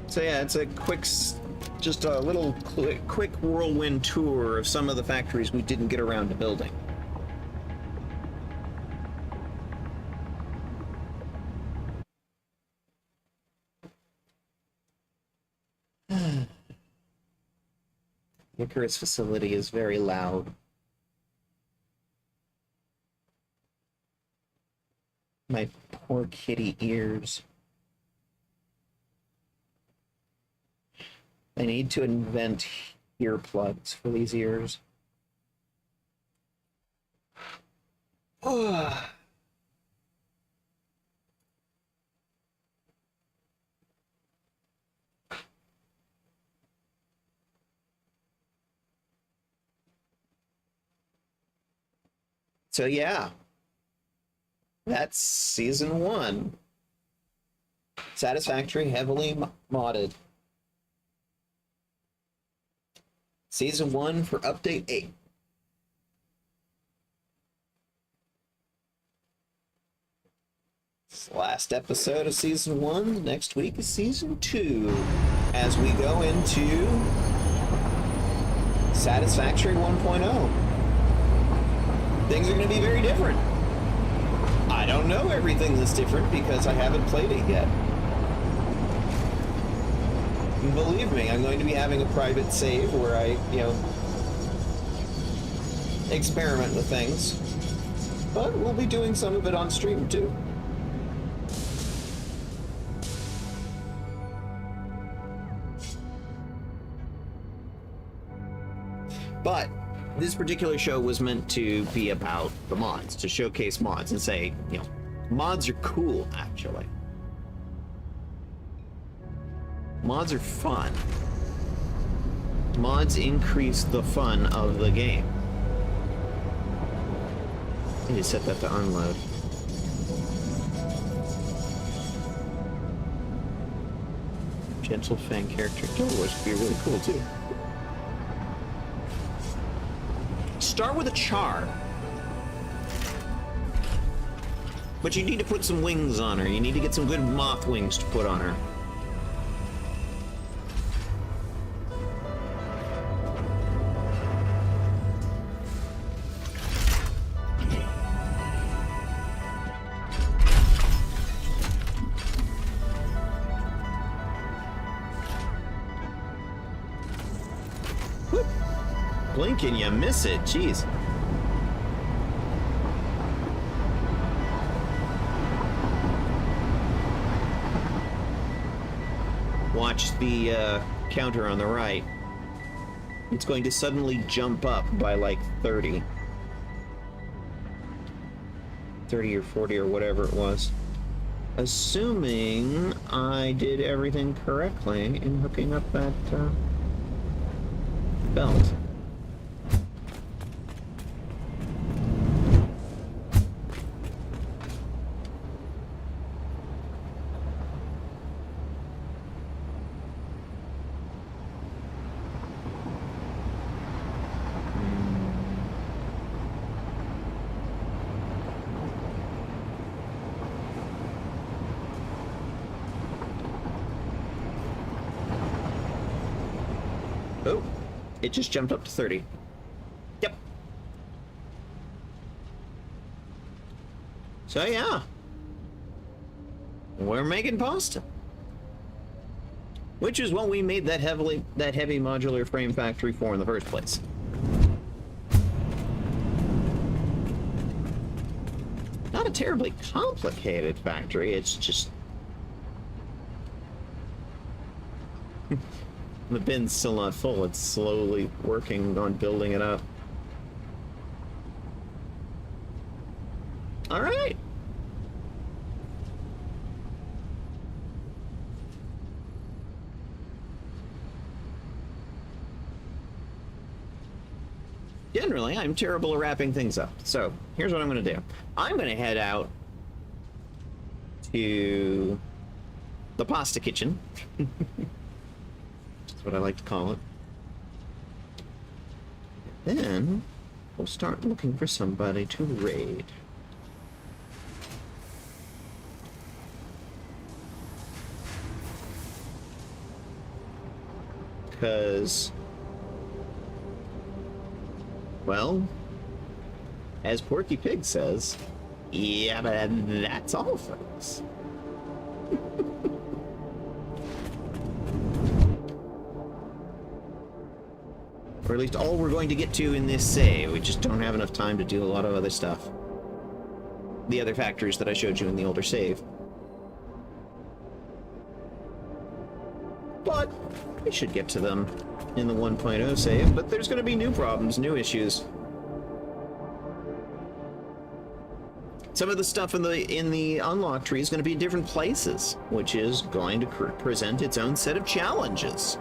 So yeah, it's a just a little quick whirlwind tour of some of the factories we didn't get around to building. The Icarus facility is very loud. My poor kitty ears. I need to invent earplugs for these ears. So yeah, that's season 1. Satisfactory, heavily modded. Season 1 for update 8. It's the last episode of season 1. Next week is season 2. As we go into Satisfactory 1.0. Things are going to be very different. I don't know everything that's different because I haven't played it yet. Believe me, I'm going to be having a private save where I, experiment with things. But we'll be doing some of it on stream too. But this particular show was meant to be about the mods, to showcase mods and say, mods are cool, actually. Mods are fun. Mods increase the fun of the game. I need to set that to unload. Gentle fan character Doorwash would be really cool too. Start with a char. But you need to put some wings on her. You need to get some good moth wings to put on her. Whoop. Blink and you miss it. Jeez. watch the counter on the right, it's going to suddenly jump up by like 30. 30 or 40 or whatever it was. Assuming I did everything correctly in hooking up that belt. Oh, it just jumped up to 30. Yep. So yeah, we're making pasta, which is what we made that heavy modular frame factory for in the first place. Not a terribly complicated factory. It's just the bin's still not full. It's slowly working on building it up. All right. Generally, I'm terrible at wrapping things up. So here's what I'm going to do. I'm going to head out to the pasta kitchen. That's what I like to call it. Then we'll start looking for somebody to raid. Because, well, as Porky Pig says, yeah, but that's all, folks. Or at least all we're going to get to in this save. We just don't have enough time to do a lot of other stuff. The other factors that I showed you in the older save. But we should get to them in the 1.0 save, but there's going to be new problems, new issues. Some of the stuff in the unlock tree is going to be in different places, which is going to present its own set of challenges.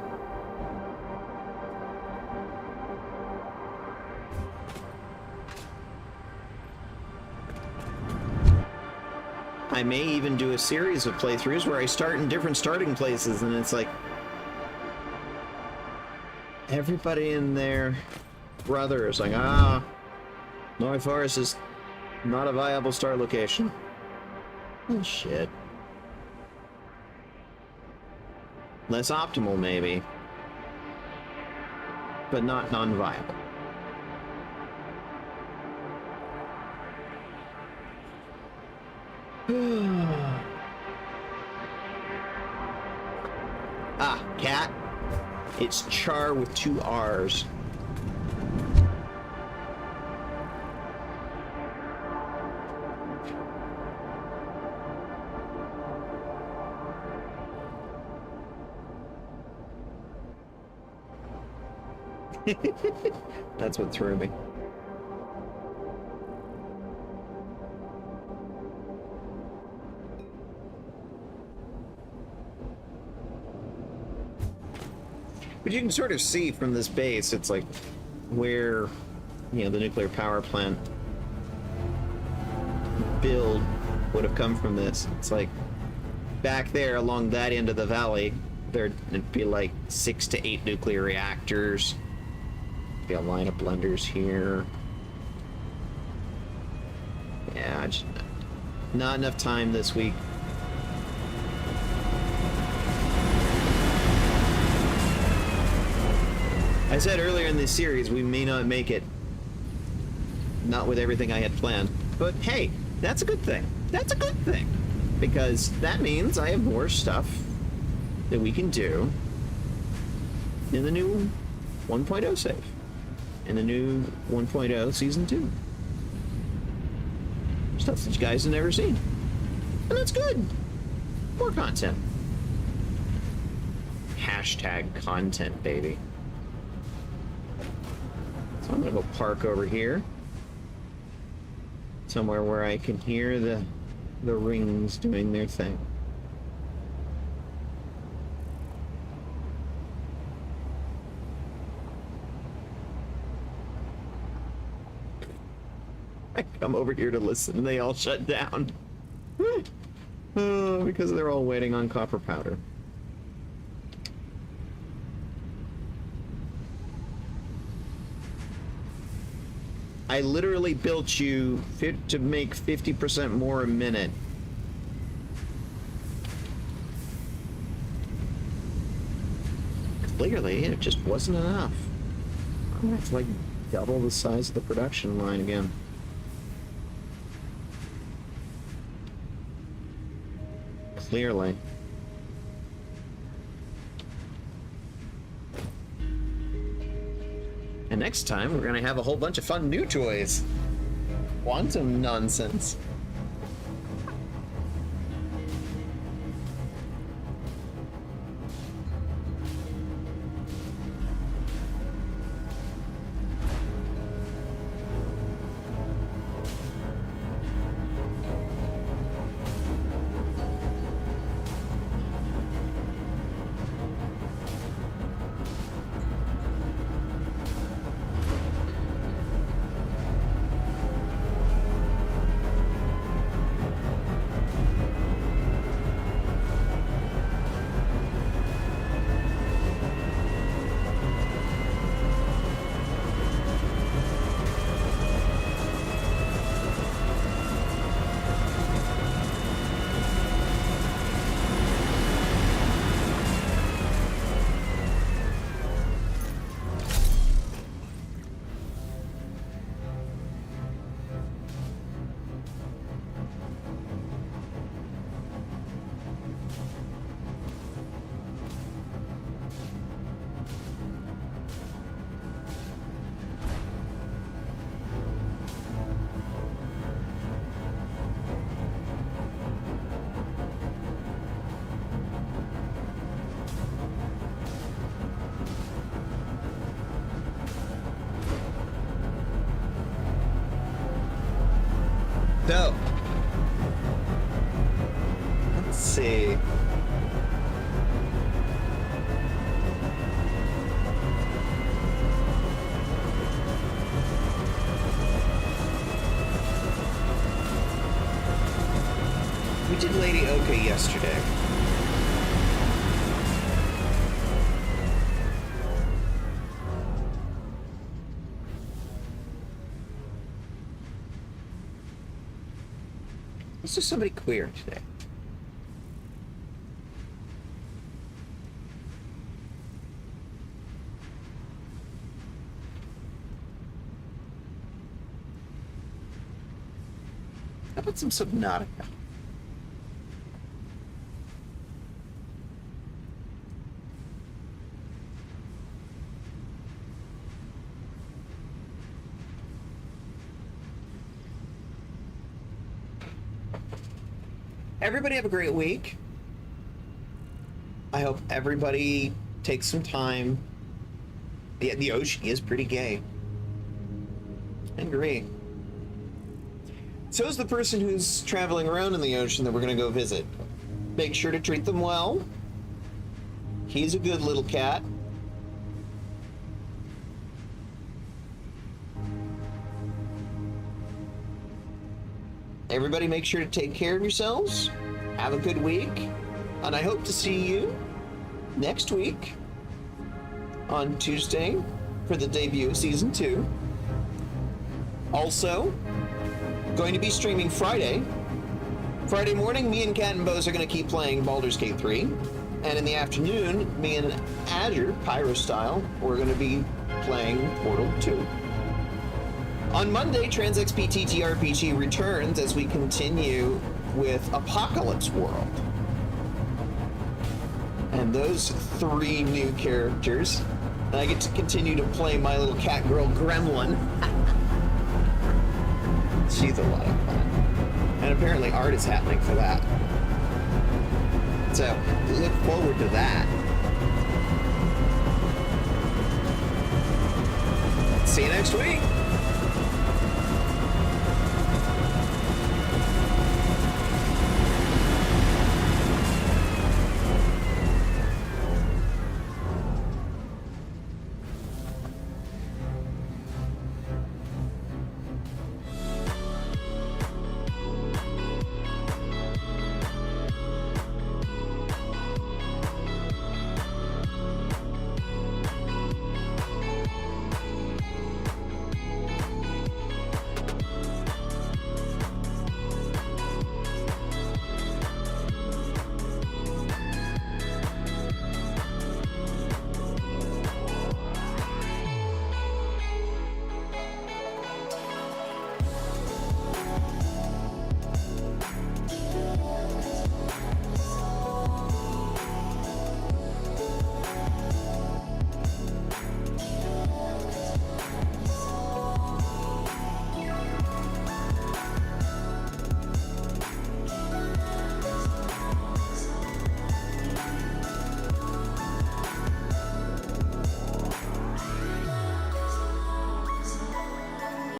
I may even do a series of playthroughs where I start in different starting places, and it's like everybody and their brother is like, North Forest is not a viable start location. Oh, shit. Less optimal, maybe, but not non-viable. Cat. It's Char with 2 R's. That's what threw me. But you can sort of see from this base, it's like where, you know, the nuclear power plant build would have come from this. It's like back there along that end of the valley, there'd be like 6 to 8 nuclear reactors. Be a line of blenders here. Yeah, just not enough time this week. I said earlier in this series we may not make it. Not with everything I had planned. But hey, that's a good thing. That's a good thing. Because that means I have more stuff that we can do in the new 1.0 save. In the new 1.0 Season 2. Stuff that you guys have never seen. And that's good. More content. hashtag content, baby. So I'm gonna go park over here. Somewhere where I can hear the rings doing their thing. I come over here to listen and they all shut down. Oh, because they're all waiting on copper powder. I literally built you to make 50% more a minute. Clearly, it just wasn't enough. I'm gonna have to like double the size of the production line again. Clearly. And next time, we're gonna have a whole bunch of fun new toys. Quantum nonsense. So, let's see. We did Lady Oka yesterday. Let's do somebody queer today. How about some Subnautica? Everybody have a great week. I hope everybody takes some time. The ocean is pretty gay. I agree. So is the person who's traveling around in the ocean that we're going to go visit. Make sure to treat them well. He's a good little cat. Everybody make sure to take care of yourselves. Have a good week. And I hope to see you next week on Tuesday for the debut of Season 2. Also, going to be streaming Friday. Friday morning, me and Cat and Bose are going to keep playing Baldur's Gate 3. And in the afternoon, me and Azure, Pyro style, we're going to be playing Portal 2. On Monday, TransXP TTRPG returns as we continue with Apocalypse World. And those 3 new characters. And I get to continue to play my little cat girl Gremlin. She's a lot of fun. And apparently art is happening for that. So, look forward to that. See you next week.